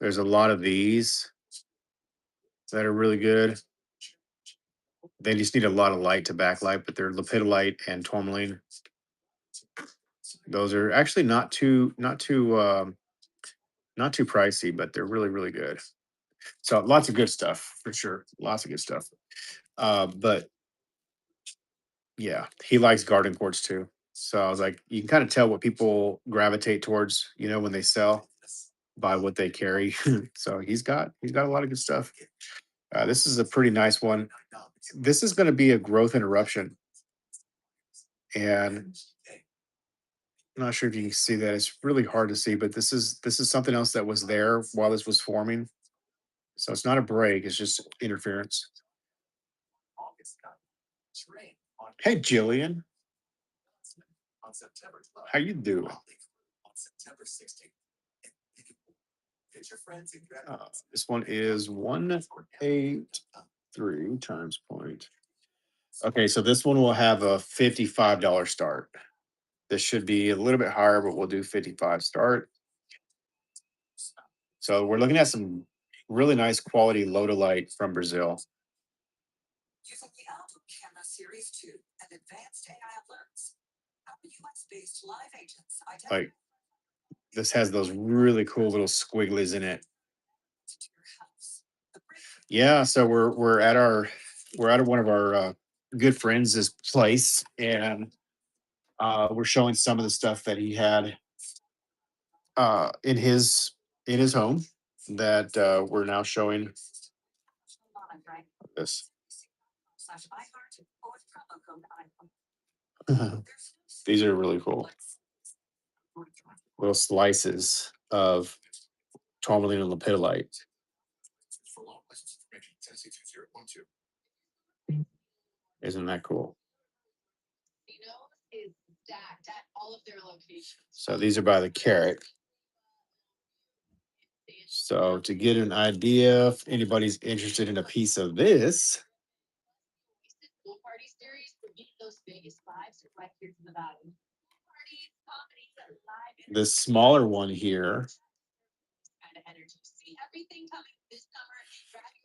there's a lot of these that are really good. They just need a lot of light to backlight, but they're lepidolite and tourmaline. Those are actually not too pricey, but they're really really good. So lots of good stuff for sure. Lots of good stuff. But yeah, he likes garden quartz too. So I was like, you can kind of tell what people gravitate towards, when they sell by what they carry. So he's got a lot of good stuff. This is a pretty nice one. This is going to be a growth interruption, and I'm not sure if you can see that. It's really hard to see, but this is something else that was there while this was forming. So it's not a break; it's just interference. Hey, Jillian, how you doing? This one is 183 times point. Okay, so this one will have a $55 start. This should be a little bit higher, but we'll do 55 start. So we're looking at some really nice quality Lodolite from Brazil. Like this has those really cool little squigglies in it. Yeah, so we're at one of our good friends' place, and we're showing some of the stuff that he had in his home that we're now showing this. These are really cool little slices of tourmaline and lepidolite. Isn't that cool? So these are by the carat. So to get an idea, if anybody's interested in a piece of this, the smaller one here,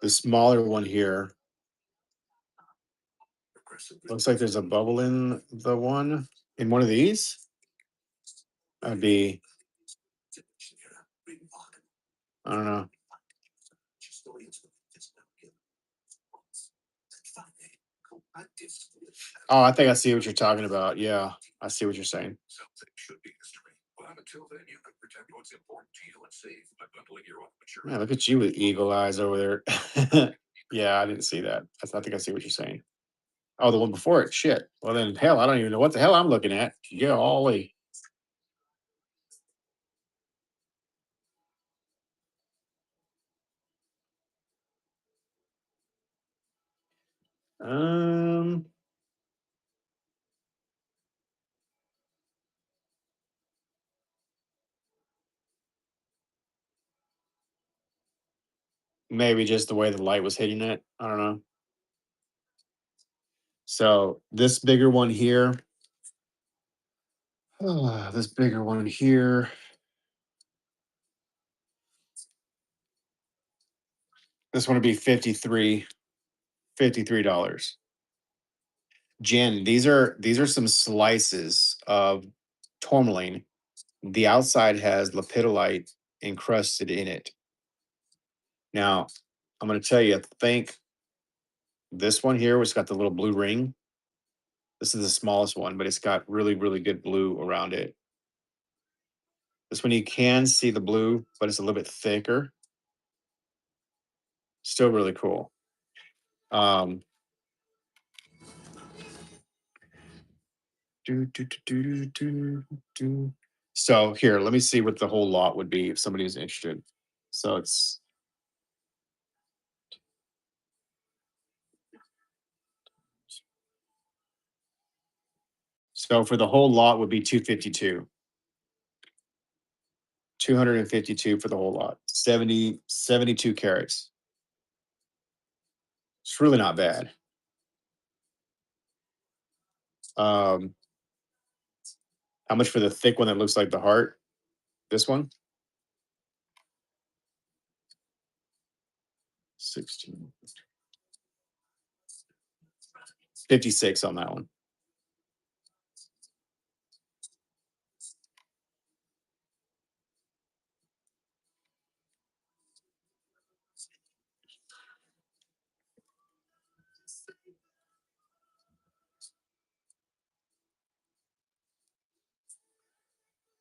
the smaller one here, looks like there's a bubble in one of these. That'd be, I don't know. Oh, I think I see what you're talking about. Yeah, I see what you're saying. Man, look at you with eagle eyes over there. Yeah, I didn't see that. I think I see what you're saying. Oh, the one before it. Shit. Well, then, hell, I don't even know what the hell I'm looking at. Yeah, Ollie. Um, Maybe just the way the light was hitting it. I don't know. So this bigger one here, this bigger one here, this one would be $53. Jen, these are some slices of tourmaline. The outside has lepidolite encrusted in it. Now, I'm going to tell you, I think this one here, which got the little blue ring, this is the smallest one, but it's got really, really good blue around it. This one you can see the blue, but it's a little bit thicker. Still really cool. Um, do, do, do, do, do, do. So here, let me see what the whole lot would be if somebody was interested. So it's so for the whole lot would be 252. 252 for the whole lot. 72 carats. It's really not bad. Um, how much for the thick one that looks like the heart? This one? 16. 56 on that one.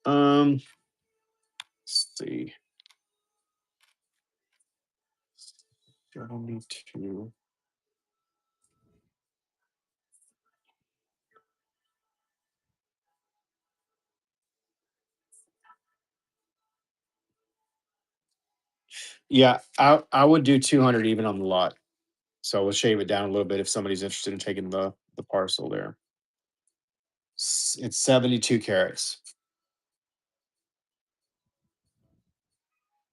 Let's see. 72. Yeah, I would do 200 even on the lot. So we'll shave it down a little bit if somebody's interested in taking the parcel there. It's 72 carats.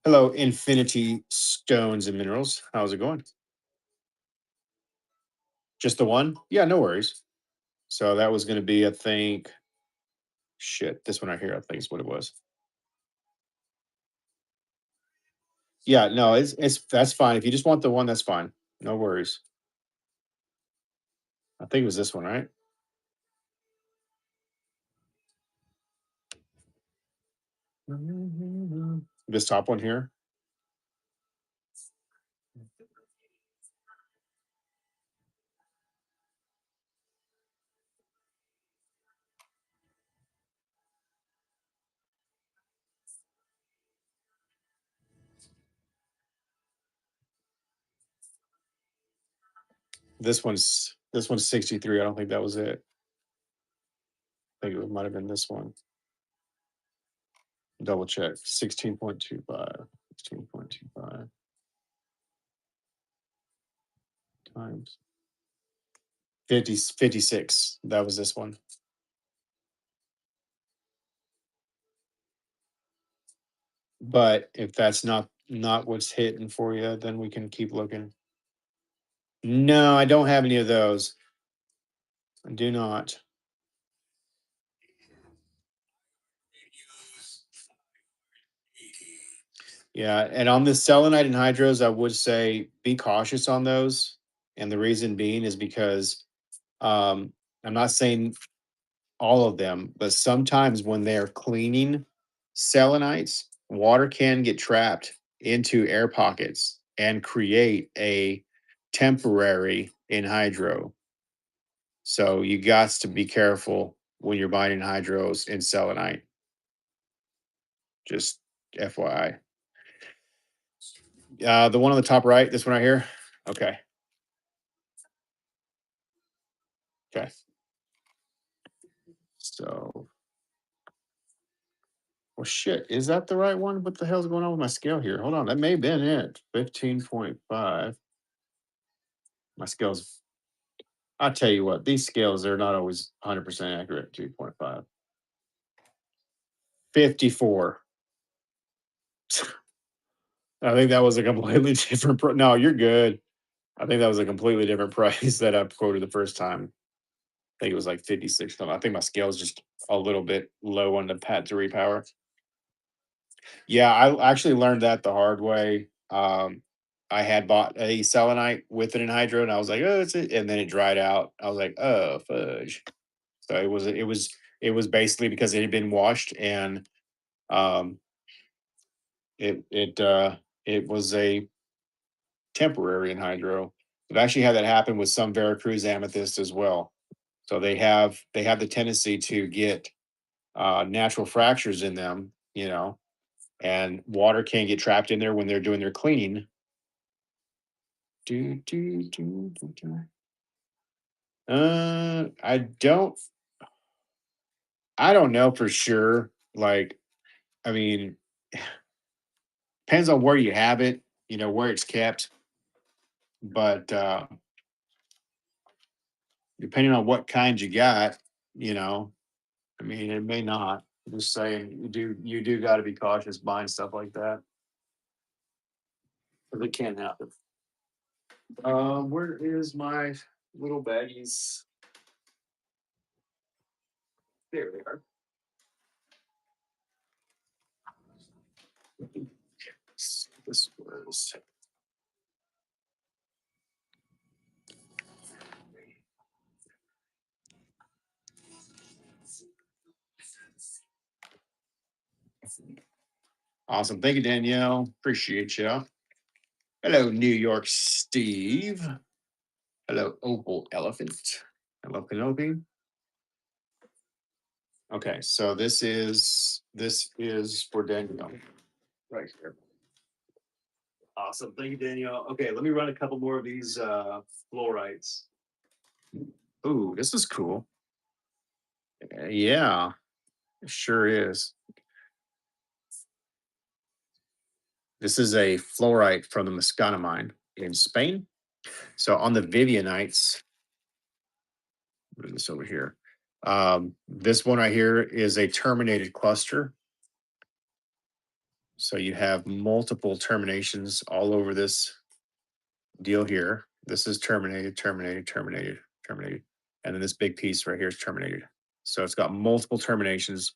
Hello, Infinity Stones and Minerals. How's it going? Just the one? Yeah, no worries. So that was going to be, I think, shit, this one right here, I think is what it was. Yeah, no, it's that's fine. If you just want the one, that's fine. No worries. I think it was this one, right? This top one here. This one's 63. I don't think that was it. I think it might have been this one. Double check. 16.25. 16.25 times 56. That was this one. But if that's not what's hitting for you, then we can keep looking. No, I don't have any of those. I do not. Yeah, and on the selenite and hydros, I would say be cautious on those. And the reason being is because I'm not saying all of them, but sometimes when they're cleaning selenites, water can get trapped into air pockets and create a temporary anhydro. So you got to be careful when you're buying hydros in selenite. Just FYI. The one on the top right, this one right here. Okay. Okay. So, well, shit. Is that the right one? What the hell's going on with my scale here? Hold on. That may have been it. 15.5. My scales. I'll tell you what, these scales, they're not always 100% accurate. 2.5. 54. I think that was a completely different no, you're good. I think that was a completely different price that I quoted the first time. I think it was like 56 something. I think my scale is just a little bit low on the pat to repower. Yeah, I actually learned that the hard way. I had bought a selenite with it in hydro, and I was like, "Oh, it's it," and then it dried out. I was like, "Oh, fudge." So it was basically because it had been washed, and um, it it uh, it was a temporary in hydro. I've actually had that happen with some Veracruz amethyst as well. So they have the tendency to get natural fractures in them, and water can get trapped in there when they're doing their cleaning. Do, do, do, do, do. I don't know for sure. Like, I mean, depends on where you have it, where it's kept. But depending on what kind you got, you know, I mean, it may not. I'm just saying, you do got to be cautious buying stuff like that because it can happen. Where is my little baggies? There they are. This was awesome. Thank you, Danielle. Appreciate you. Hello, New York Steve. Hello, Opal Elephant. Hello, Penelope. Okay, so this is for Danielle right here. Awesome. Thank you, Danielle. Okay, let me run a couple more of these fluorites. Ooh, this is cool. Yeah, it sure is. This is a fluorite from the Moscana mine in Spain. So on the Vivianites, this over here. This one right here is a terminated cluster. So you have multiple terminations all over this deal here. This is terminated, terminated, terminated, terminated. And then this big piece right here is terminated. So it's got multiple terminations.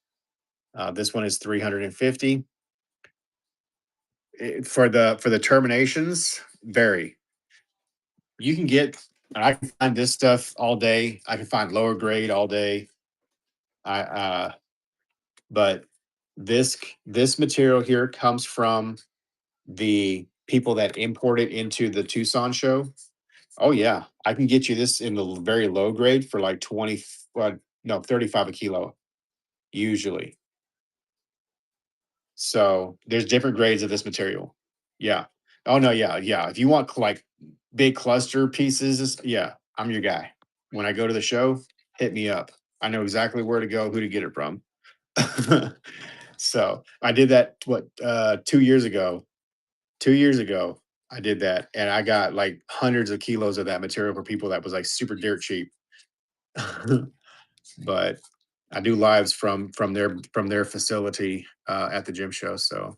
This one is 350. For the terminations, vary. You can get, I can find this stuff all day. I can find lower grade all day. I but this material here comes from the people that import it into the Tucson show. Oh yeah, I can get you this in the very low grade for like 20, no, 35 a kilo usually. So there's different grades of this material. Yeah. Oh no, yeah, yeah. If you want like big cluster pieces, yeah, I'm your guy. When I go to the show, hit me up. I know exactly where to go, who to get it from. So I did that 2 years ago. 2 years ago, I did that, and I got like hundreds of kilos of that material for people that was like super dirt cheap. But I do lives from their facility at the gym show, so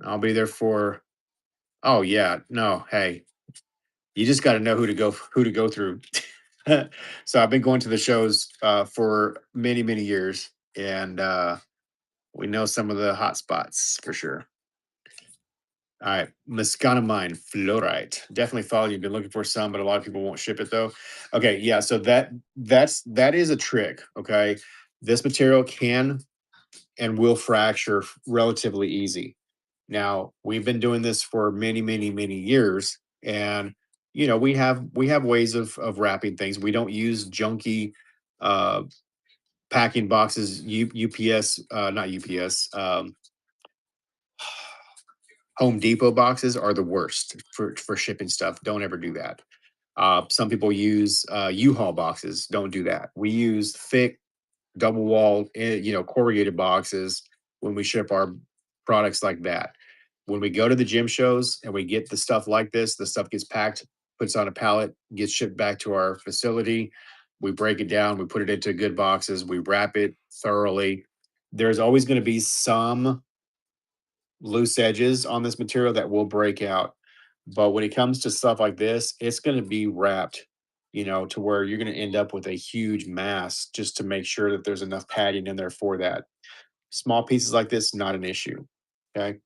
I'll be there for. Oh yeah, no, hey, you just got to know who to go through. So I've been going to the shows for many many years, and we know some of the hot spots for sure. All right, Muscanamine fluorite. Definitely follow. You've been looking for some, but a lot of people won't ship it though. Okay, yeah. So that is a trick. Okay, this material can and will fracture relatively easy. Now we've been doing this for many, many, many years, and we have ways of wrapping things. We don't use junky uh, packing boxes. UPS, not UPS. Home Depot boxes are the worst for shipping stuff. Don't ever do that. Some people use U-Haul boxes. Don't do that. We use thick, double walled, corrugated boxes when we ship our products like that. When we go to the gym shows and we get the stuff like this, the stuff gets packed, puts on a pallet, gets shipped back to our facility. We break it down, we put it into good boxes, we wrap it thoroughly. There's always going to be some loose edges on this material that will break out. But when it comes to stuff like this, it's going to be wrapped, to where you're going to end up with a huge mass just to make sure that there's enough padding in there for that. Small pieces like this, not an issue. Okay.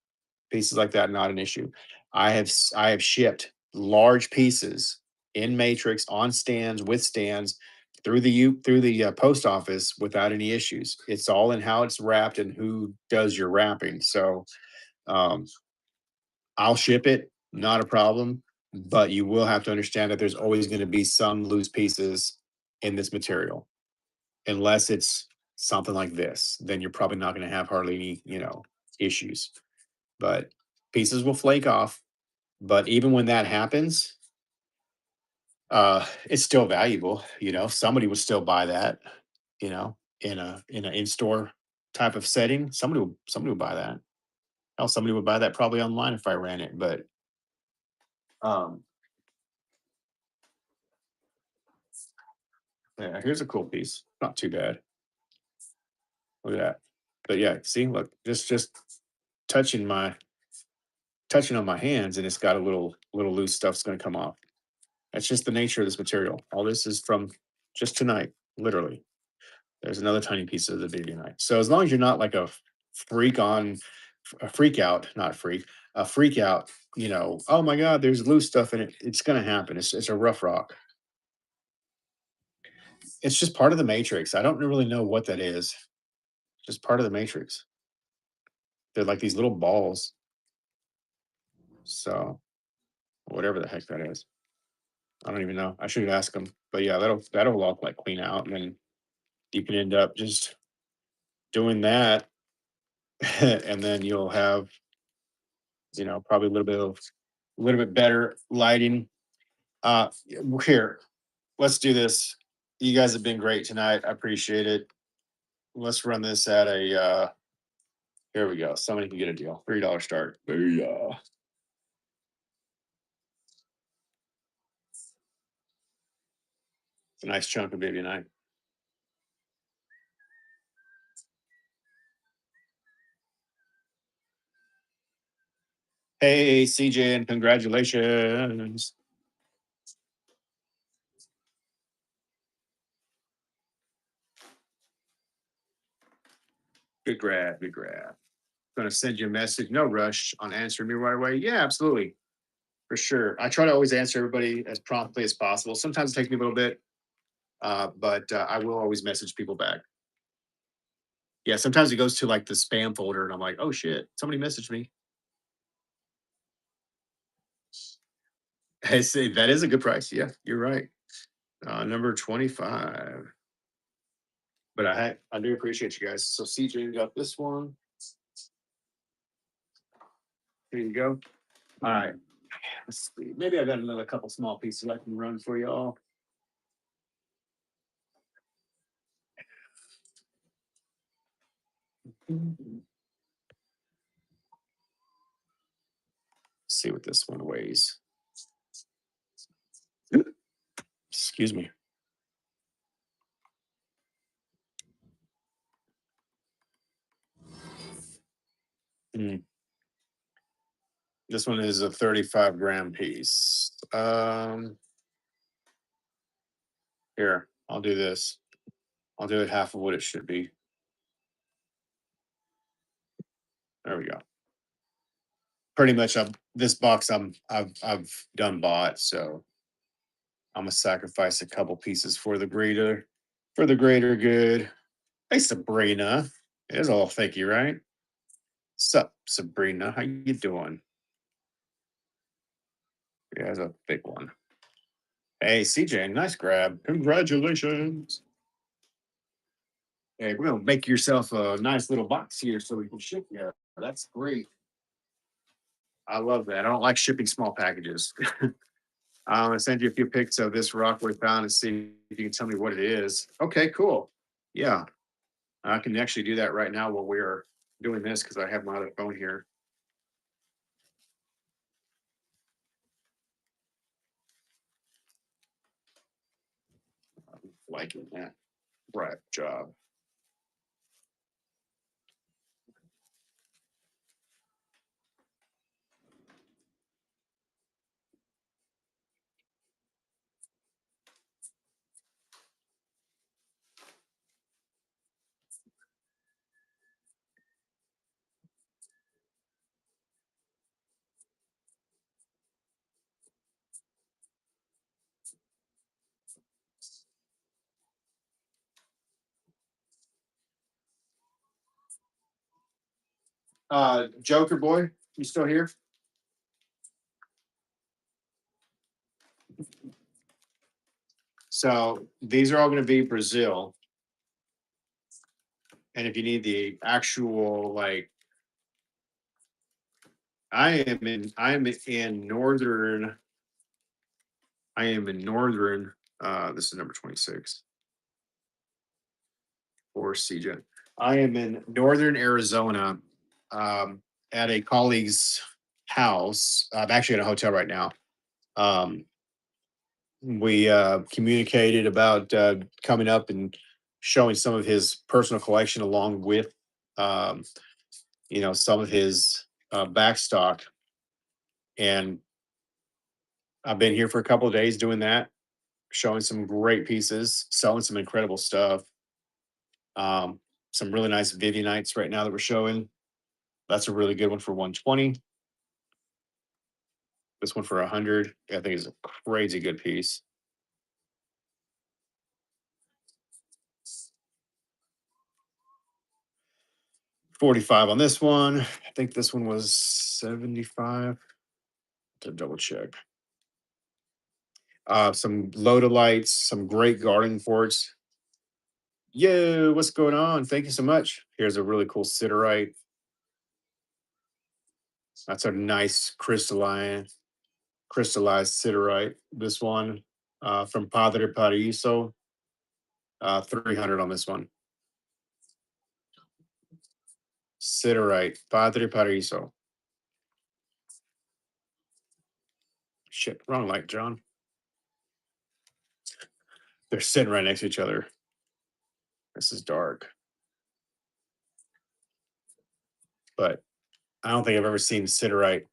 Pieces like that, not an issue. I have shipped large pieces in matrix on stands with stands through the post office without any issues. It's all in how it's wrapped and who does your wrapping. So um, I'll ship it, not a problem. But you will have to understand that there's always going to be some loose pieces in this material, unless it's something like this. Then you're probably not going to have hardly any, issues. But pieces will flake off. But even when that happens, it's still valuable. Somebody would still buy that. In an in-store type of setting, somebody would buy that. Hell, somebody would buy that probably online if I ran it. But um, yeah, here's a cool piece. Not too bad. Look at that. But yeah, see, look, just touching my touching on my hands, and it's got a little loose stuff's going to come off. That's just the nature of this material. All this is from just tonight, literally. There's another tiny piece of the baby knife. So as long as you're not like freak on a freak out, not freak, a freak out, oh my God, there's loose stuff in it. It's gonna happen. It's a rough rock. It's just part of the matrix. I don't really know what that is. Just part of the matrix. They're like these little balls. So whatever the heck that is. I don't even know. I should ask them. But yeah, that'll all like clean out, and then you can end up just doing that, and then you'll have probably a little bit better lighting. Here, let's do this. You guys have been great tonight. I appreciate it. Let's run this at a here we go. Somebody can get a deal. $3 start. Booyah. It's a nice chunk of baby night. Hey CJ, and congratulations. Good grab, good grab. Gonna send you a message. No rush on answering me right away. Yeah, absolutely. For sure. I try to always answer everybody as promptly as possible. Sometimes it takes me a little bit, but I will always message people back. Yeah, sometimes it goes to like the spam folder, and I'm like, oh shit, somebody messaged me. Hey, say that is a good price. Yeah, you're right. Number 25. But I do appreciate you guys. So CJ got this one. Here you go. All right. Let's see. Maybe I got another couple small pieces I can run for y'all. See what this one weighs. Excuse me. Mm, This one is a 35-gram piece. Here, I'll do this. I'll do it half of what it should be. There we go. Pretty much, this box I've done bought, so I'm gonna sacrifice a couple pieces for the greater good. Hey, Sabrina, it's all thank you, right? Sup, Sabrina? How you doing? Yeah, it's a big one. Hey, CJ, nice grab. Congratulations. Hey, we're gonna make yourself a nice little box here so we can ship you. That's great. I love that. I don't like shipping small packages. I'm gonna send you a few pics of this rock we found and see if you can tell me what it is. Okay, cool. Yeah, I can actually do that right now while we're doing this because I have my other phone here. I'm liking that. Right job. Joker boy, you still here? So these are all going to be Brazil, and if you need the actual like, I'm in northern. I am in northern. This is number 26 for CJ. I am in northern Arizona, um, at a colleague's house. I'm actually in a hotel right now. Um, we communicated about coming up and showing some of his personal collection along with, um, some of his backstock. And I've been here for a couple of days doing that, showing some great pieces, selling some incredible stuff. Um, some really nice Vivianites right now that we're showing. That's a really good one for 120. This one for 100, I think is a crazy good piece. 45 on this one. I think this one was 75. To double check. Some Lodolites, some great garden quartz. Yo, what's going on? Thank you so much. Here's a really cool siderite. That's a nice crystallized siderite. This one from Padre Paraiso, 300 on this one. Siderite, Padre Paraiso. Shit, wrong light, John. They're sitting right next to each other. This is dark, but I don't think I've ever seen siderite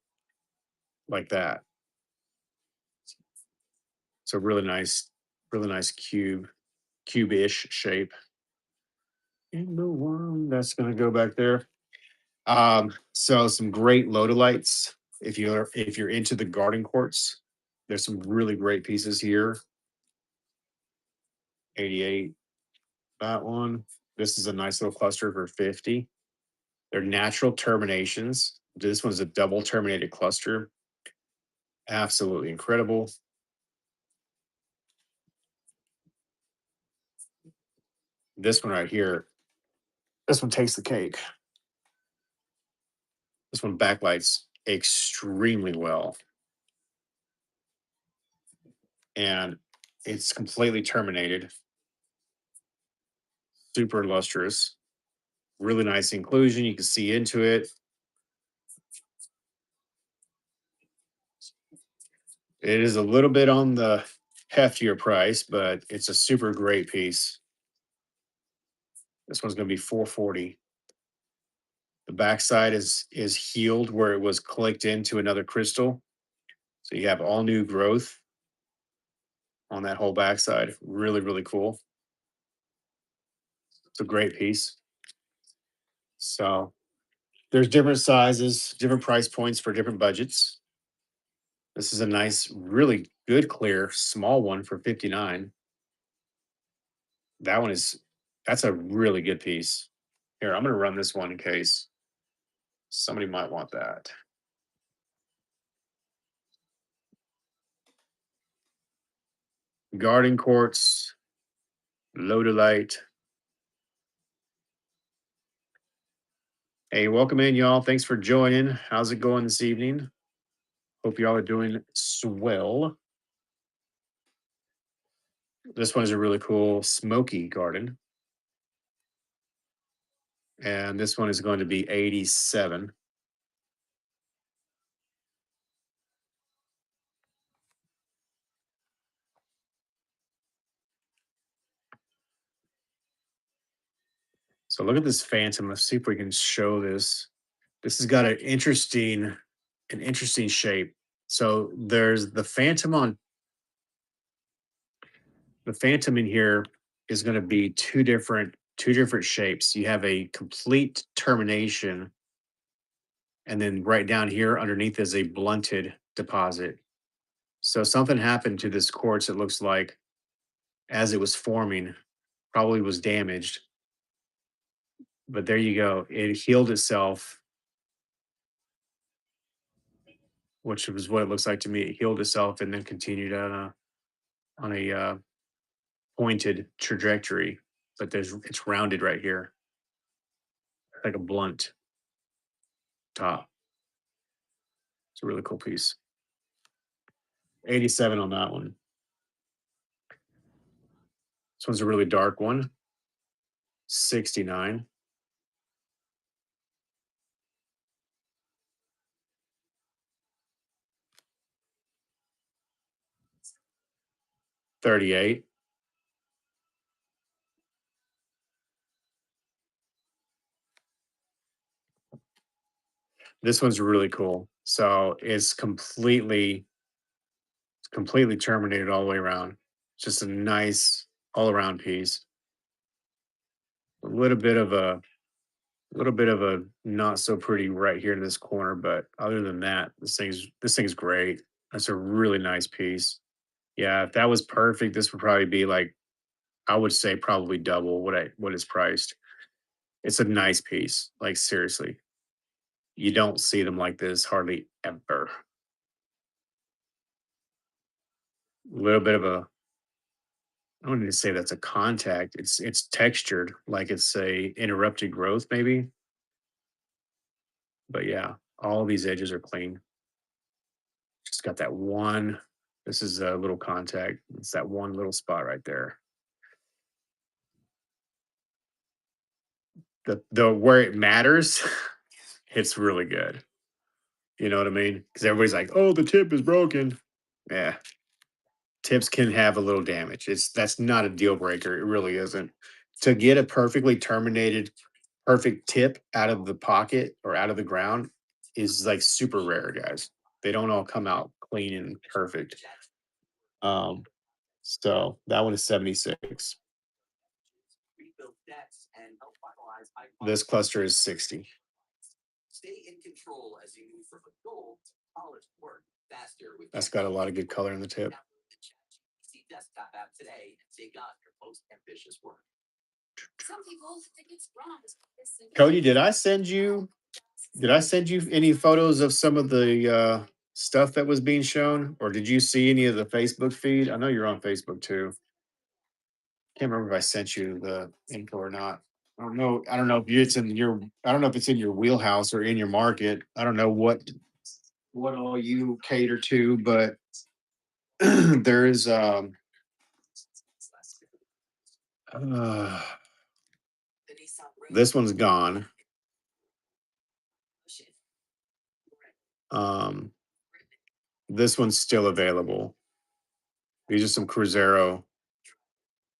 like that. It's a really nice cube-ish shape. And the one that's gonna go back there. So some great lodolites. If you're into the garden quartz, there's some really great pieces here. 88, that one. This is a nice little cluster for 50. They're natural terminations. This one's a double terminated cluster. Absolutely incredible. This one right here, this one takes the cake. This one backlights extremely well. And it's completely terminated, super lustrous, really nice inclusion. You can see into it. It is a little bit on the heftier price, but it's a super great piece. This one's going to be 440. The backside is healed where it was clicked into another crystal. So you have all new growth on that whole backside. Really, really cool. It's a great piece. So there's different sizes, different price points for different budgets. This is a nice, really good, clear, small one for 59. That one is, that's a really good piece. Here, I'm going to run this one in case somebody might want that. Garden quartz, lodolite. Hey, welcome in, y'all. Thanks for joining. How's it going this evening? Hope y'all are doing swell. This one is a really cool smoky garden. And this one is going to be 87. So look at this phantom. Let's see if we can show this. This has got an interesting shape. So there's the phantom in here is going to be two different shapes. You have a complete termination, and then right down here underneath is a blunted deposit. So something happened to this quartz. It looks like as it was forming, probably was damaged. But there you go. It healed itself which was what it looks like to me. It healed itself and then continued on a pointed trajectory, but it's rounded right here, like a blunt top. It's a really cool piece. 87 on that one. This one's a really dark one. 69. 38. This one's really cool. So it's completely terminated all the way around. Just a nice all around piece. A little bit of a not so pretty right here in this corner, but other than that, this thing's great. That's a really nice piece. Yeah, if that was perfect, this would probably be like, I would say probably double what it's priced. It's a nice piece. Like seriously. You don't see them like this hardly ever. A little bit of a, I don't need to say that's a contact. It's textured like it's a interrupted growth maybe. But yeah, all these edges are clean. Just got that one. This is a little contact. It's that one little spot right there. The where it matters, it's really good. You know what I mean? Because everybody's like, "Oh, the tip is broken." Yeah, tips can have a little damage. That's not a deal breaker. It really isn't. To get a perfectly terminated, perfect tip out of the pocket or out of the ground is like super rare, guys. They don't all come out clean and perfect. Um, so that one is 76. This cluster is 60. That's got a lot of good color in the tip. Cody, did I send you any photos of some of the stuff that was being shown, or did you see any of the Facebook feed? I know you're on Facebook too. Can't remember if I sent you the info or not. I don't know if it's in your. I don't know if it's in your wheelhouse or in your market. I don't know what all you cater to, but there is uh, this one's gone. Um, this one's still available. These are some Cruzeiro.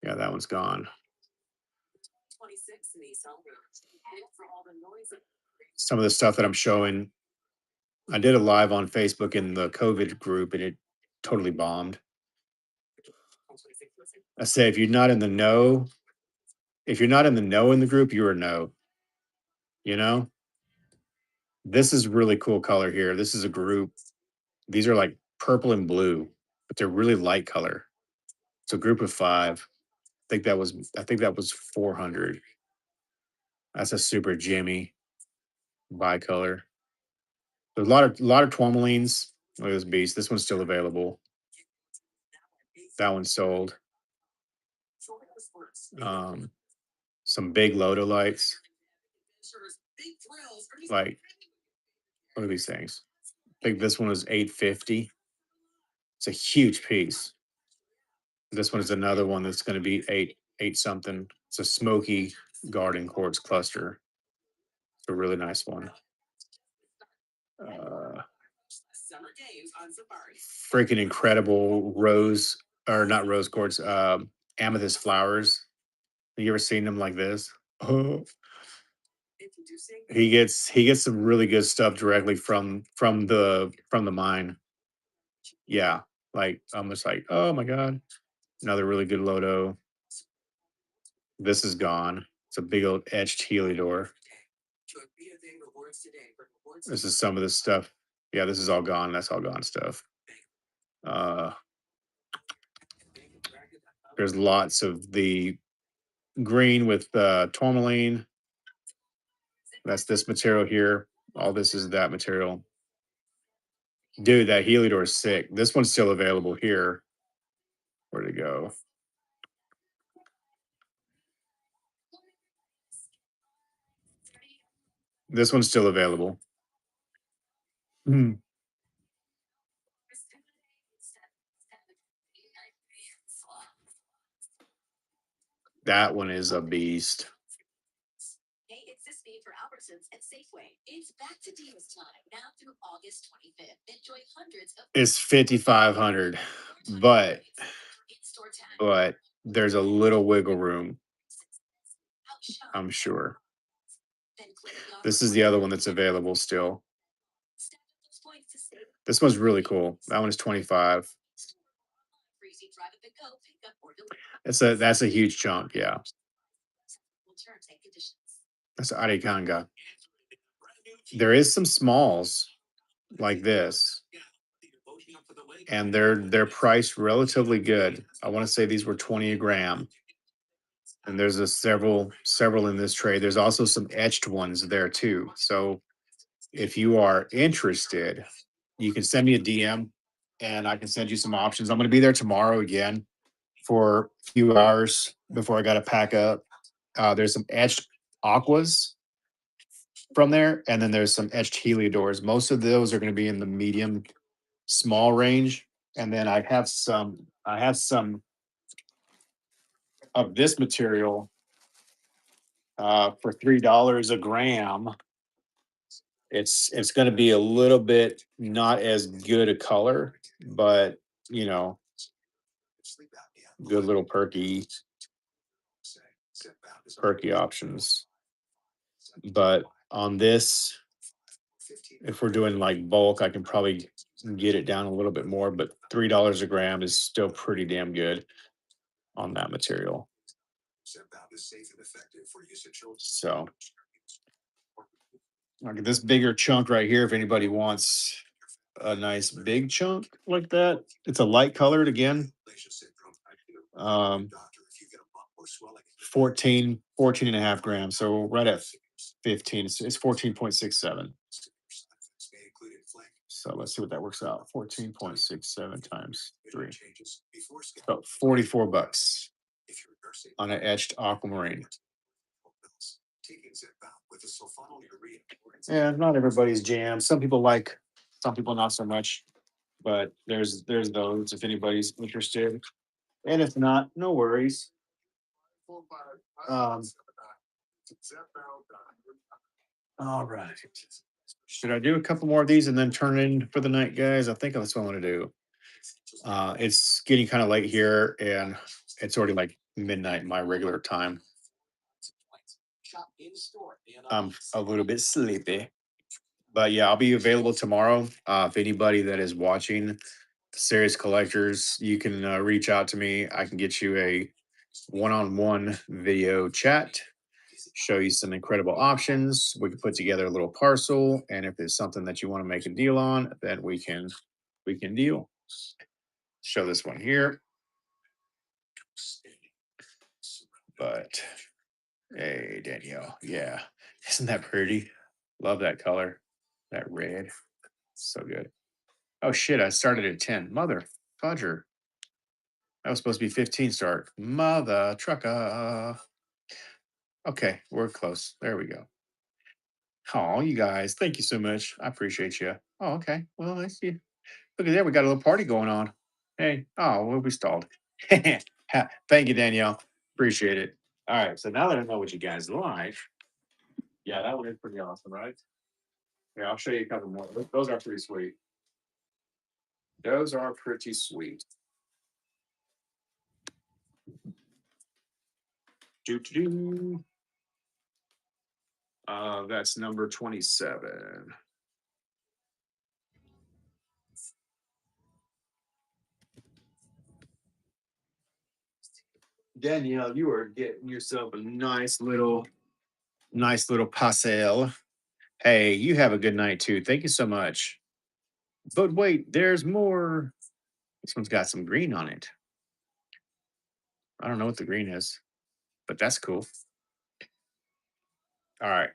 Yeah, that one's gone. Some of the stuff that I'm showing, I did a live on Facebook in the COVID group, and it totally bombed. I say if you're not in the know, if you're not in the know in the group, you're a no. You know, this is really cool color here. This is a group. These are like purple and blue, but they're really light color. It's a group of five. I think that was 400. That's a super jammy bicolor. There's a lot of tourmalines. Look at this beast. This one's still available. That one's sold. Um, some big Lodo lights. Like, look at these things. I think this one is 850. It's a huge piece. This one is another one that's going to be eight something. It's a smoky garden quartz cluster. It's a really nice one. Uh, Freaking incredible rose, or not rose quartz, amethyst flowers. You ever seen them like this? Oh, he gets some really good stuff directly from the mine. Yeah, like almost like, oh my god, another really good Lodo. This is gone. It's a big old etched heliodor. This is some of this stuff. Yeah, this is all gone. That's all gone stuff. Uh, there's lots of the green with tourmaline. That's this material here. All this is that material. Dude, that Heliodor is sick. This one's still available here. Where'd it go? This one's still available. Hmm. That one is a beast. It's 5,500, but but there's a little wiggle room, I'm sure. This is the other one that's available still. This one's really cool. That one is 25. That's a huge chunk. Yeah, that's Arekanga. There is some smalls like this, and they're priced relatively good. I want to say these were 20 a gram, and there's a several in this tray. There's also some etched ones there too. So if you are interested, you can send me a DM, and I can send you some options. I'm going to be there tomorrow again for a few hours before I got to pack up. There's some etched aquas from there, and then there's some etched heliodors. Most of those are going to be in the medium small range, and then I have some of this material for $3 a gram. It's going to be a little bit not as good a color, but you know, good little perky options. But on this, if we're doing like bulk, I can probably get it down a little bit more, but $3 a gram is still pretty damn good on that material. So like this bigger chunk right here, if anybody wants a nice big chunk like that, it's a light colored again. 14 and a half grams. So right at 15, it's 14.67. So let's see what that works out. 14.67 times three. About 44 bucks on an etched aquamarine. Yeah, not everybody's jam. Some people like, some people not so much. But there's those if anybody's interested. And if not, no worries. Um, all right. Should I do a couple more of these and then turn in for the night, guys? I think that's what I want to do. It's getting kind of late here, and it's already like midnight my regular time. I'm a little bit sleepy, but yeah, I'll be available tomorrow. If anybody that is watching, the serious collectors, you can reach out to me. I can get you a one-on-one video chat, show you some incredible options. We can put together a little parcel, and if there's something that you want to make a deal on, then we can deal. Show this one here, but hey, Danielle, yeah, isn't that pretty? Love that color, that red, so good. Oh shit, I started at 10. Mother fudger. That was supposed to be 15 start. Mother trucker. Okay, we're close. There we go. Oh, you guys, thank you so much. I appreciate you. Oh, okay. Well, I see. Look at that. We got a little party going on. Hey, oh, well, we stalled. Thank you, Danielle. Appreciate it. All right. So now that I know what you guys like, yeah, that one is pretty awesome, right? Yeah, I'll show you a couple more. Those are pretty sweet. Those are pretty sweet. Do. That's number 27. Danielle, you are getting yourself a nice little pastel. Hey, you have a good night too. Thank you so much. But wait, there's more. This one's got some green on it. I don't know what the green is, but that's cool. All right.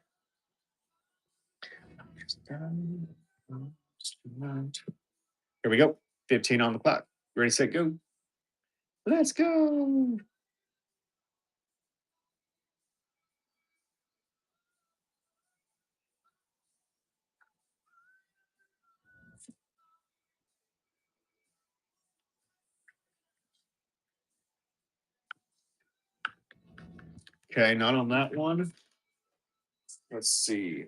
Here we go. 15 on the clock. Ready, set, go. Let's go. Okay, not on that one. Let's see.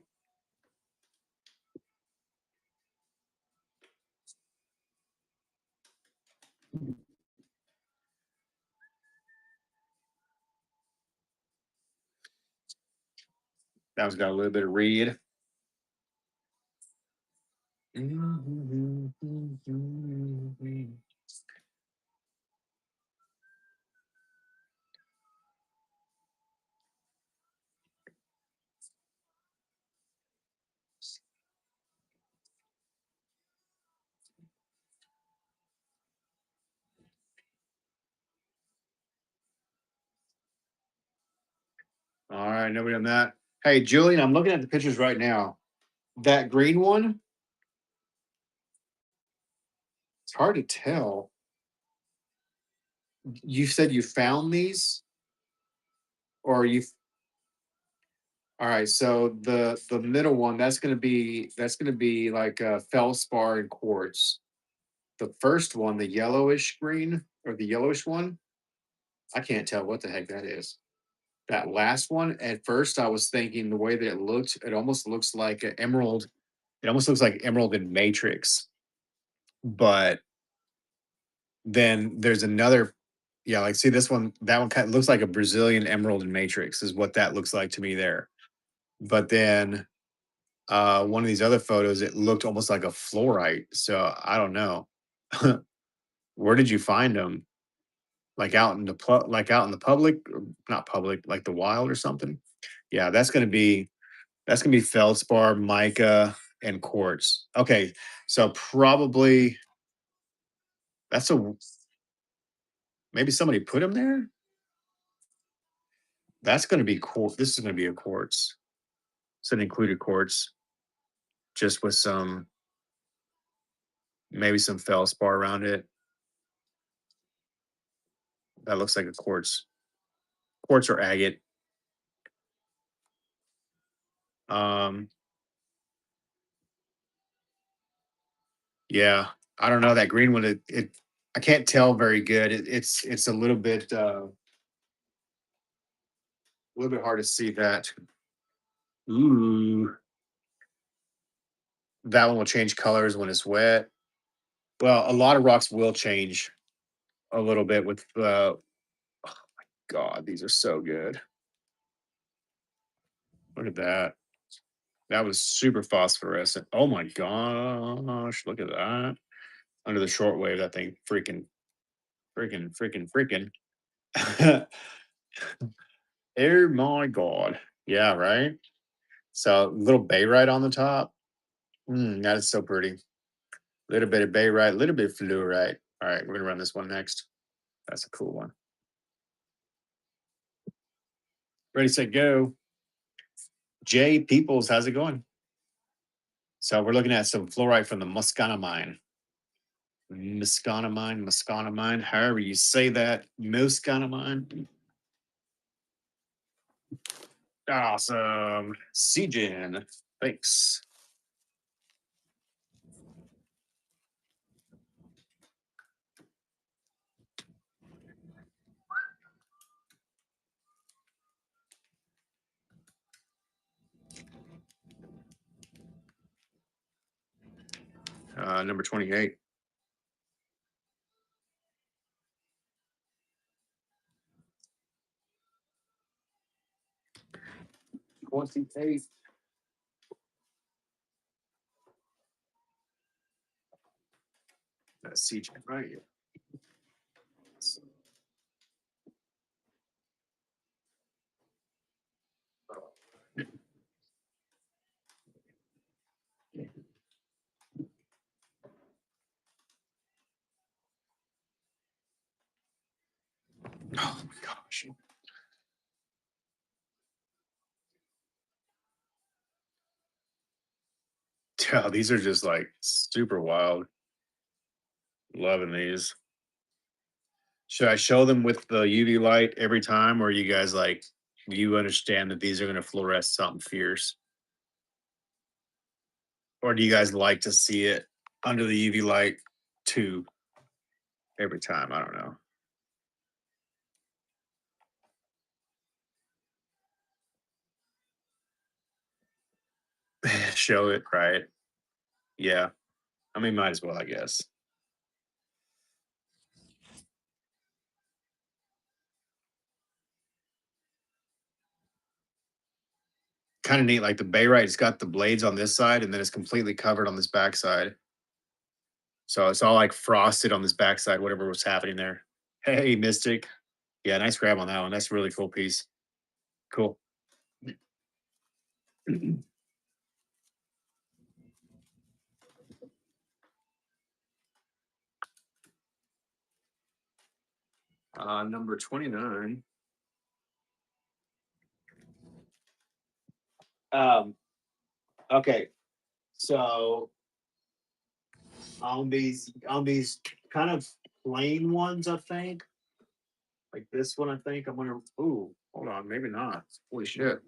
That one's got a little bit of reed. All right, nobody on that. Hey, Julian, I'm looking at the pictures right now. That green one, it's hard to tell. You said you found these, or you? All right, so the middle one, that's gonna be like feldspar and quartz. The first one, the yellowish green or the yellowish one, I can't tell what the heck that is. That last one, at first, I was thinking the way that it looked, it almost looks like an emerald. It almost looks like emerald in Matrix, but then there's another. Yeah, like see this one, that one kind of looks like a Brazilian emerald in Matrix, is what that looks like to me there. But then one of these other photos, it looked almost like a fluorite. So I don't know. Where did you find them? Like out in the like out in the public, or not public, like the wild or something? Yeah, that's gonna be feldspar, mica, and quartz. Okay, so probably that's a maybe somebody put them there. That's gonna be quartz. This is gonna be a quartz. It's an included quartz, just with some maybe some feldspar around it. That looks like a quartz or agate. Um, yeah, I don't know that green one. It I can't tell very good. It's a little bit hard to see that. Ooh, that one will change colors when it's wet. Well, a lot of rocks will change a little bit with God, these are so good. Look at that. That was super phosphorescent. Oh my gosh, look at that. Under the shortwave, that thing freaking. Oh my God. Yeah, right. So little bayrite on the top. That is so pretty. Little bit of bayrite, little bit of fluorite. All right, we're gonna run this one next. That's a cool one. Ready, set, go. Jay Peoples, how's it going? So we're looking at some fluorite from the Muscana mine. Muscana mine, however you say that. Muscana mine. Awesome. CGen. Thanks. 28. 28. That's CGen right here. Oh my gosh. Yeah, these are just like super wild. Loving these. Should I show them with the UV light every time, or you guys like you understand that these are going to fluoresce something fierce, or do you guys like to see it under the UV light too every time? I don't know. Show it, right? Yeah. I mean, might as well, I guess. Kind of neat. Like the Bayrite's got the blades on this side, and then it's completely covered on this backside. So it's all like frosted on this backside, whatever was happening there. Hey, Mystic. Yeah, nice grab on that one. That's a really cool piece. Cool. Number 29. Um, okay. So on these kind of plain ones, I think, like this one, I think I'm gonna ooh, hold on, maybe not. Holy shit.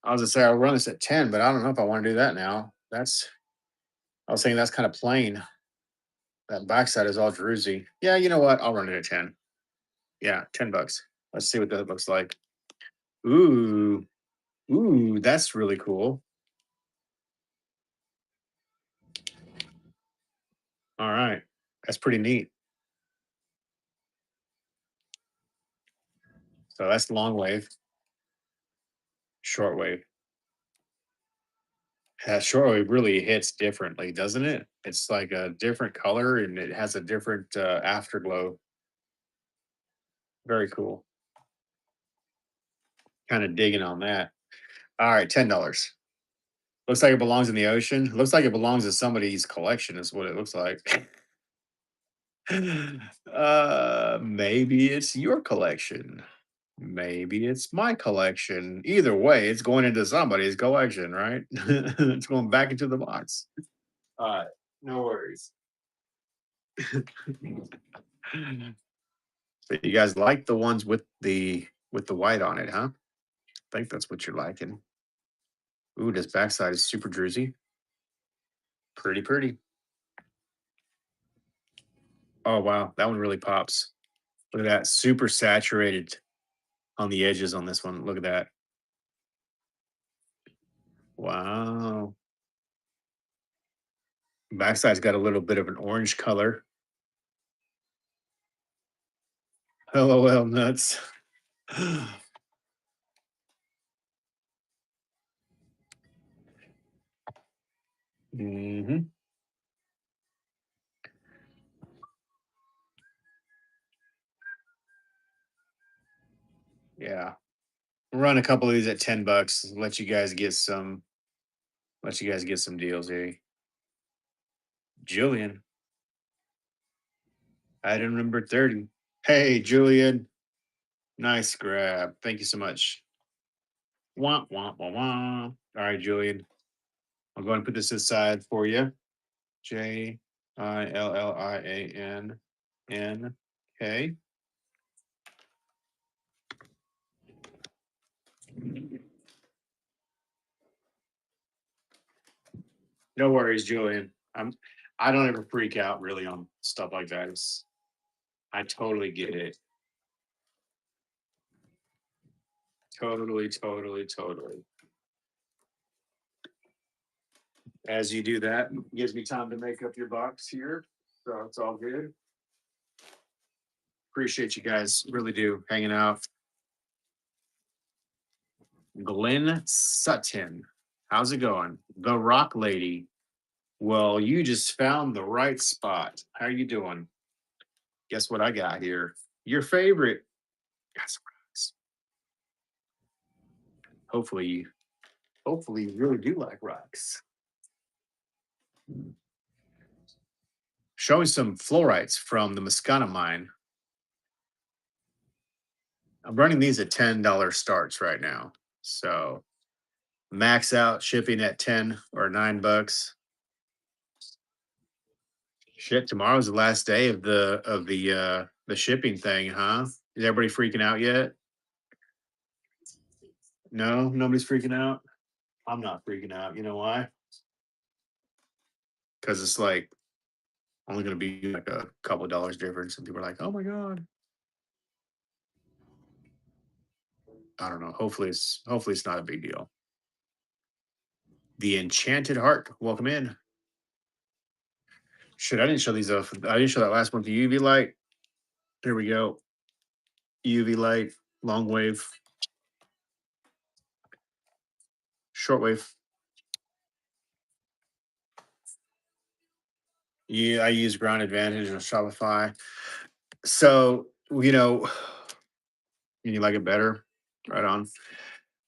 I was gonna say I'll run this at 10, but I don't know if I want to do that now. That's I was saying that's kind of plain. That backside is all druzy. Yeah, you know what? I'll run it at 10. Yeah, $10. Let's see what that looks like. Ooh, ooh, that's really cool. All right. That's pretty neat. So that's long wave, short wave. Yeah, short wave really hits differently, doesn't it? It's like a different color and it has a different afterglow. Very cool. Kind of digging on that. All right, $10. Looks like it belongs in the ocean. Looks like it belongs in somebody's collection, is what it looks like. Maybe it's your collection. Maybe it's my collection. Either way, it's going into somebody's collection, right? It's going back into the box. All right, no worries. So you guys like the ones with the white on it, huh? I think that's what you're liking. Ooh, this backside is super druzy. Pretty pretty. Oh wow, that one really pops. Look at that, super saturated on the edges on this one. Look at that. Wow. Backside's got a little bit of an orange color. LOL nuts. Hmm. Yeah. Run a couple of these at $10. Let you guys get some deals here. Julian, item number 30. Hey, Julian. Nice grab. Thank you so much. Wah, wah, wah, wah. All right, Julian. I'll go and put this aside for you. JILLIANNK. No worries, Julian. I don't ever freak out really on stuff like that. I totally get it. Totally, totally, totally. As you do that, gives me time to make up your box here. So it's all good. Appreciate you guys. Really do hanging out. Glenn Sutton. How's it going? The Rock Lady. Well, you just found the right spot. How you doing? Guess what I got here? Your favorite. Got some rocks. Hopefully, hopefully you really do like rocks. Showing some fluorites from the Muscana mine. I'm running these at $10 starts right now. So max out shipping at 10 or $9. Shit, tomorrow's the last day of the shipping thing, huh? Is everybody freaking out yet? No, nobody's freaking out. I'm not freaking out. You know why? Because it's like only going to be like a couple of dollars difference, and people are like, "Oh my god." I don't know. Hopefully it's not a big deal. The Enchanted Heart, welcome in. Shit, I didn't show these off. I didn't show that last one. The UV light. Here we go. UV light, long wave, short wave. Yeah, I use Ground Advantage on Shopify. So, you like it better? Right on.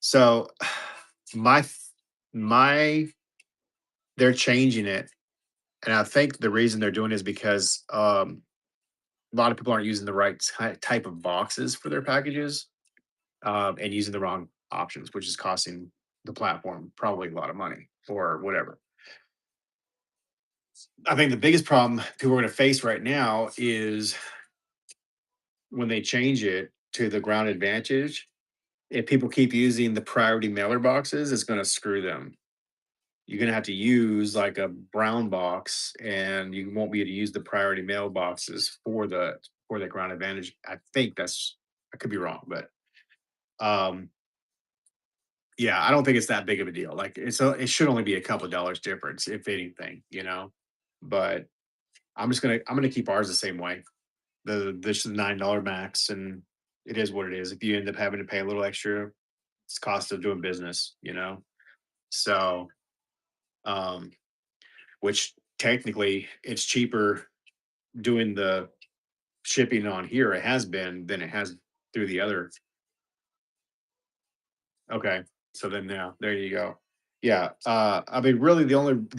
So, my my they're changing it, and I think the reason they're doing it is because a lot of people aren't using the right type of boxes for their packages, and using the wrong options, which is costing the platform probably a lot of money or whatever. I think the biggest problem people are going to face right now is when they change it to the Ground Advantage. If people keep using the priority mailer boxes, it's going to screw them. You're going to have to use like a brown box, and you won't be able to use the priority mail boxes for the Ground Advantage. I think I could be wrong, but um, yeah, I don't think it's that big of a deal. Like it should only be a couple of dollars difference, if anything, But I'm gonna keep ours the same way. This is $9 max, and it is what it is. If you end up having to pay a little extra, it's cost of doing business. So, um, which technically it's cheaper doing the shipping on here. It has been than it has through the other. Okay, so then now there you go. Yeah, I mean, really, the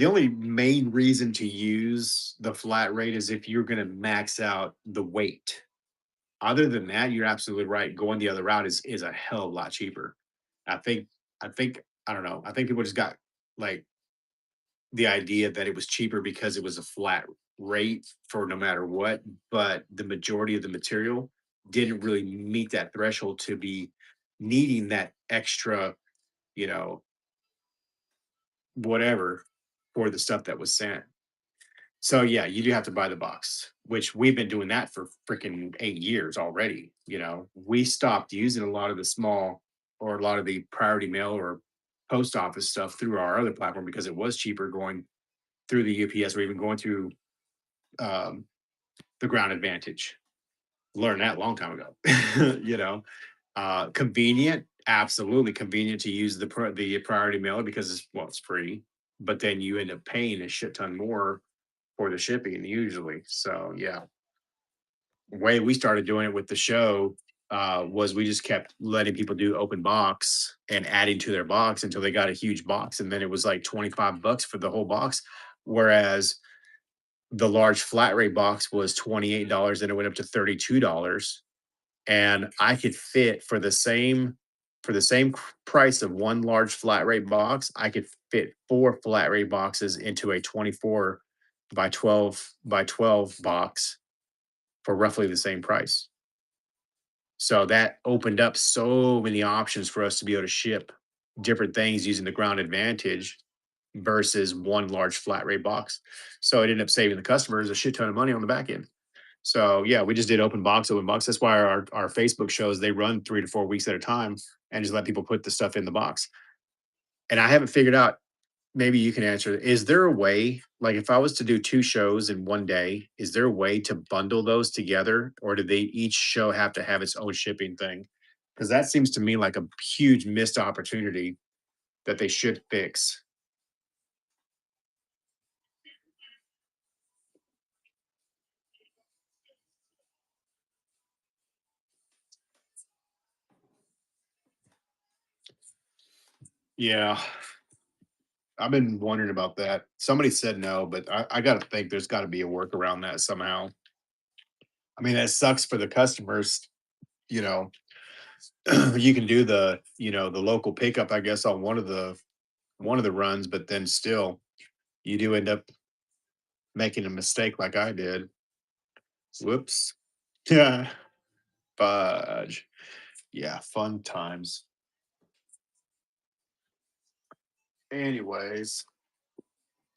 only main reason to use the flat rate is if you're going to max out the weight. Other than that, you're absolutely right. Going the other route is a hell of a lot cheaper. I think I don't know. I think people just got like the idea that it was cheaper because it was a flat rate for no matter what, but the majority of the material didn't really meet that threshold to be needing that extra, you know, whatever for the stuff that was sent. So yeah, you do have to buy the box, which we've been doing that for freaking 8 years already. We stopped using a lot of the small or a lot of the priority mail or post office stuff through our other platform because it was cheaper going through the UPS or even going through um, the Ground Advantage. Learned that a long time ago. Convenient, absolutely convenient to use the priority mailer because it's free, but then you end up paying a shit ton more for the shipping usually. So yeah, the way we started doing it with the show was we just kept letting people do open box and adding to their box until they got a huge box, and then it was like $25 for the whole box. Whereas the large flat rate box was $28, and it went up to $32, and I could fit for the same price of one large flat rate box, I could fit four flat rate boxes into a 24 by 12 box for roughly the same price. So that opened up so many options for us to be able to ship different things using the Ground Advantage versus one large flat rate box. So it ended up saving the customers a shit ton of money on the back end. So yeah, we just did open box. That's why our Facebook shows they run 3 to 4 weeks at a time and just let people put the stuff in the box. And I haven't figured out. Maybe you can answer. Is there a way, like if I was to do two shows in one day, is there a way to bundle those together, or do they each show have to have its own shipping thing? Because that seems to me like a huge missed opportunity that they should fix. Yeah, I've been wondering about that. Somebody said no, but I got to think there's got to be a work around that somehow. I mean, that sucks for the customers. You know, you can do the local pickup, I guess, on one of the runs, but then still, you do end up. making a mistake like I did. Whoops. Yeah. Fudge. Yeah, fun times. Anyways,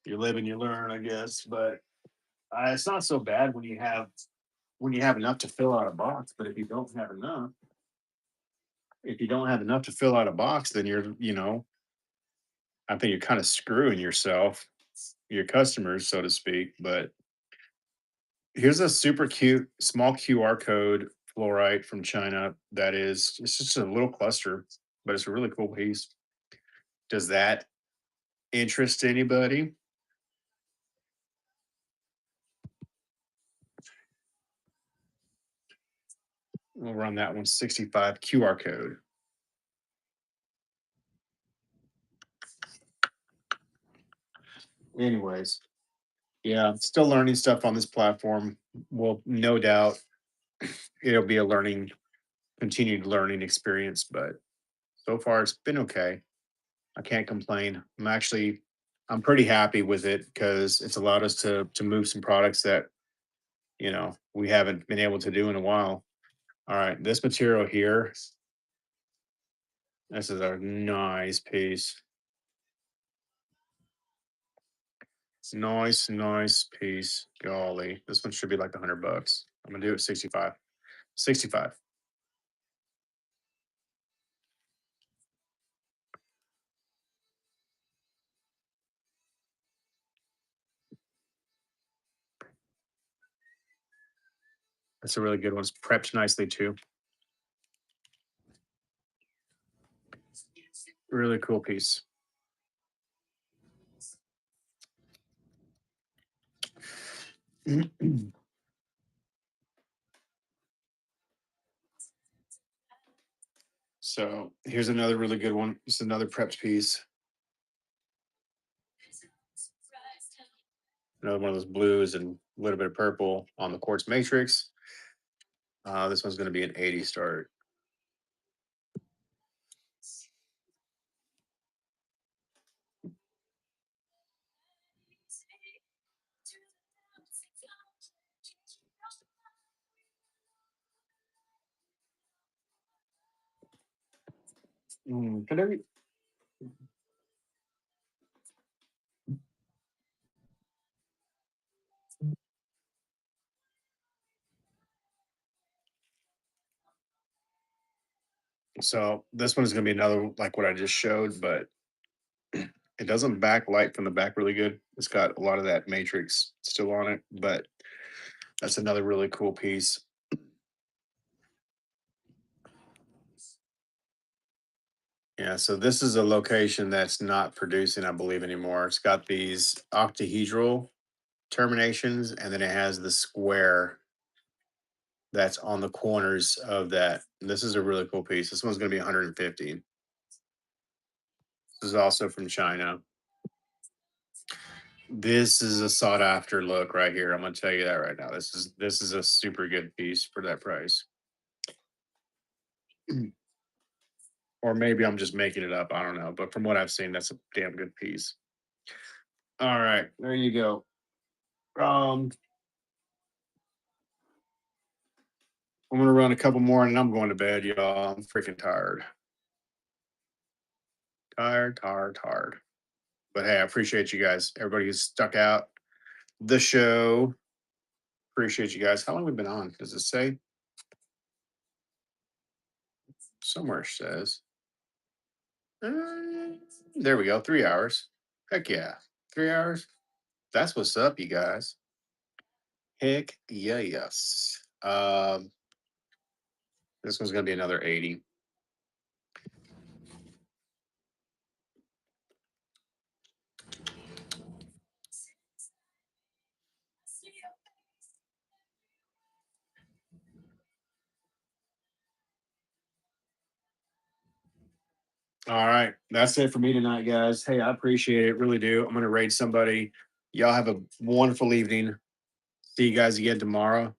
you live and you learn, I guess. But it's not so bad when you have enough to fill out a box. But if you don't have enough to fill out a box, then I think you're kind of screwing yourself, your customers, so to speak. But here's a super cute small QR code fluorite from China that is it's just a little cluster, but it's a really cool piece. Does that interest anybody? We'll run that one 65 QR code. Anyways, yeah, I'm still learning stuff on this platform. Well, no doubt it'll be a continued learning experience, but so far it's been okay. I can't complain. I'm pretty happy with it because it's allowed us to move some products that we haven't been able to do in a while. All right, this material here, this is a nice piece. Nice piece. Golly, this one should be like $100. I'm gonna do it 65. 65. That's a really good one. It's prepped nicely too. Really cool piece. So here's another really good one. It's another prepped piece. Another one of those blues and a little bit of purple on the quartz matrix. This one's going to be an 80 start. Could I So this one is going to be another like what I just showed, but it doesn't backlight from the back really good. It's got a lot of that matrix still on it, but that's another really cool piece. Yeah, so this is a location that's not producing, I believe, anymore. It's got these octahedral terminations, and then it has the square that's on the corners of that. This is a really cool piece. This one's going to be 150. This is also from China. This is a sought after look right here. I'm going to tell you that right now. This is a super good piece for that price. Or maybe I'm just making it up. I don't know. But from what I've seen, that's a damn good piece. All right, there you go. Um, I'm gonna run a couple more and I'm going to bed, y'all. I'm freaking tired. Tired. But hey, I appreciate you guys. Everybody who's stuck out the show. Appreciate you guys. How long we been on? Does it say? Somewhere it says. There we go. 3 hours. Heck yeah. 3 hours. That's what's up, you guys. Heck yeah, yes. This one's gonna be another 80. All right. That's it for me tonight, guys. Hey, I appreciate it. Really do. I'm gonna raid somebody. Y'all have a wonderful evening. See you guys again tomorrow.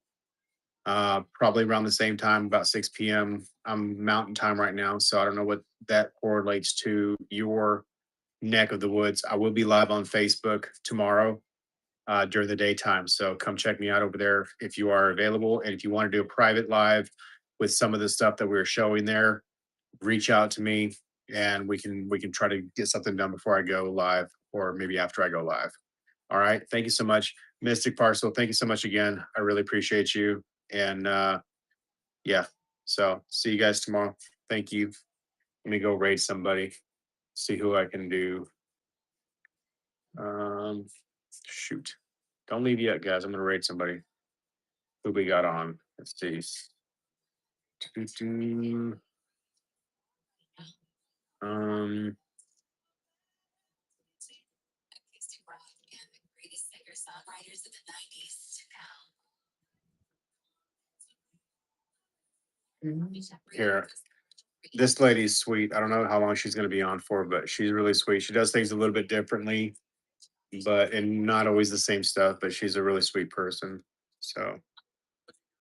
Probably around the same time, about 6 p.m. I'm mountain time right now, so I don't know what that correlates to your neck of the woods. I will be live on Facebook tomorrow. during the daytime. So come check me out over there if you are available. And if you want to do a private live with some of the stuff that we are showing there, reach out to me and we can try to get something done before I go live or maybe after I go live. All right. Thank you so much, Mystic Parcel. Thank you so much again. I really appreciate you. And yeah. So see you guys tomorrow. Thank you. Let me go raid somebody. See who I can do. Um Shoot. Don't leave yet, guys. I'm gonna raid somebody. Who we got on? Let's see. Doo-doo. Um Here. This lady's sweet. I don't know how long she's gonna be on for, but she's really sweet. She does things a little bit differently, but and not always the same stuff, but she's a really sweet person. So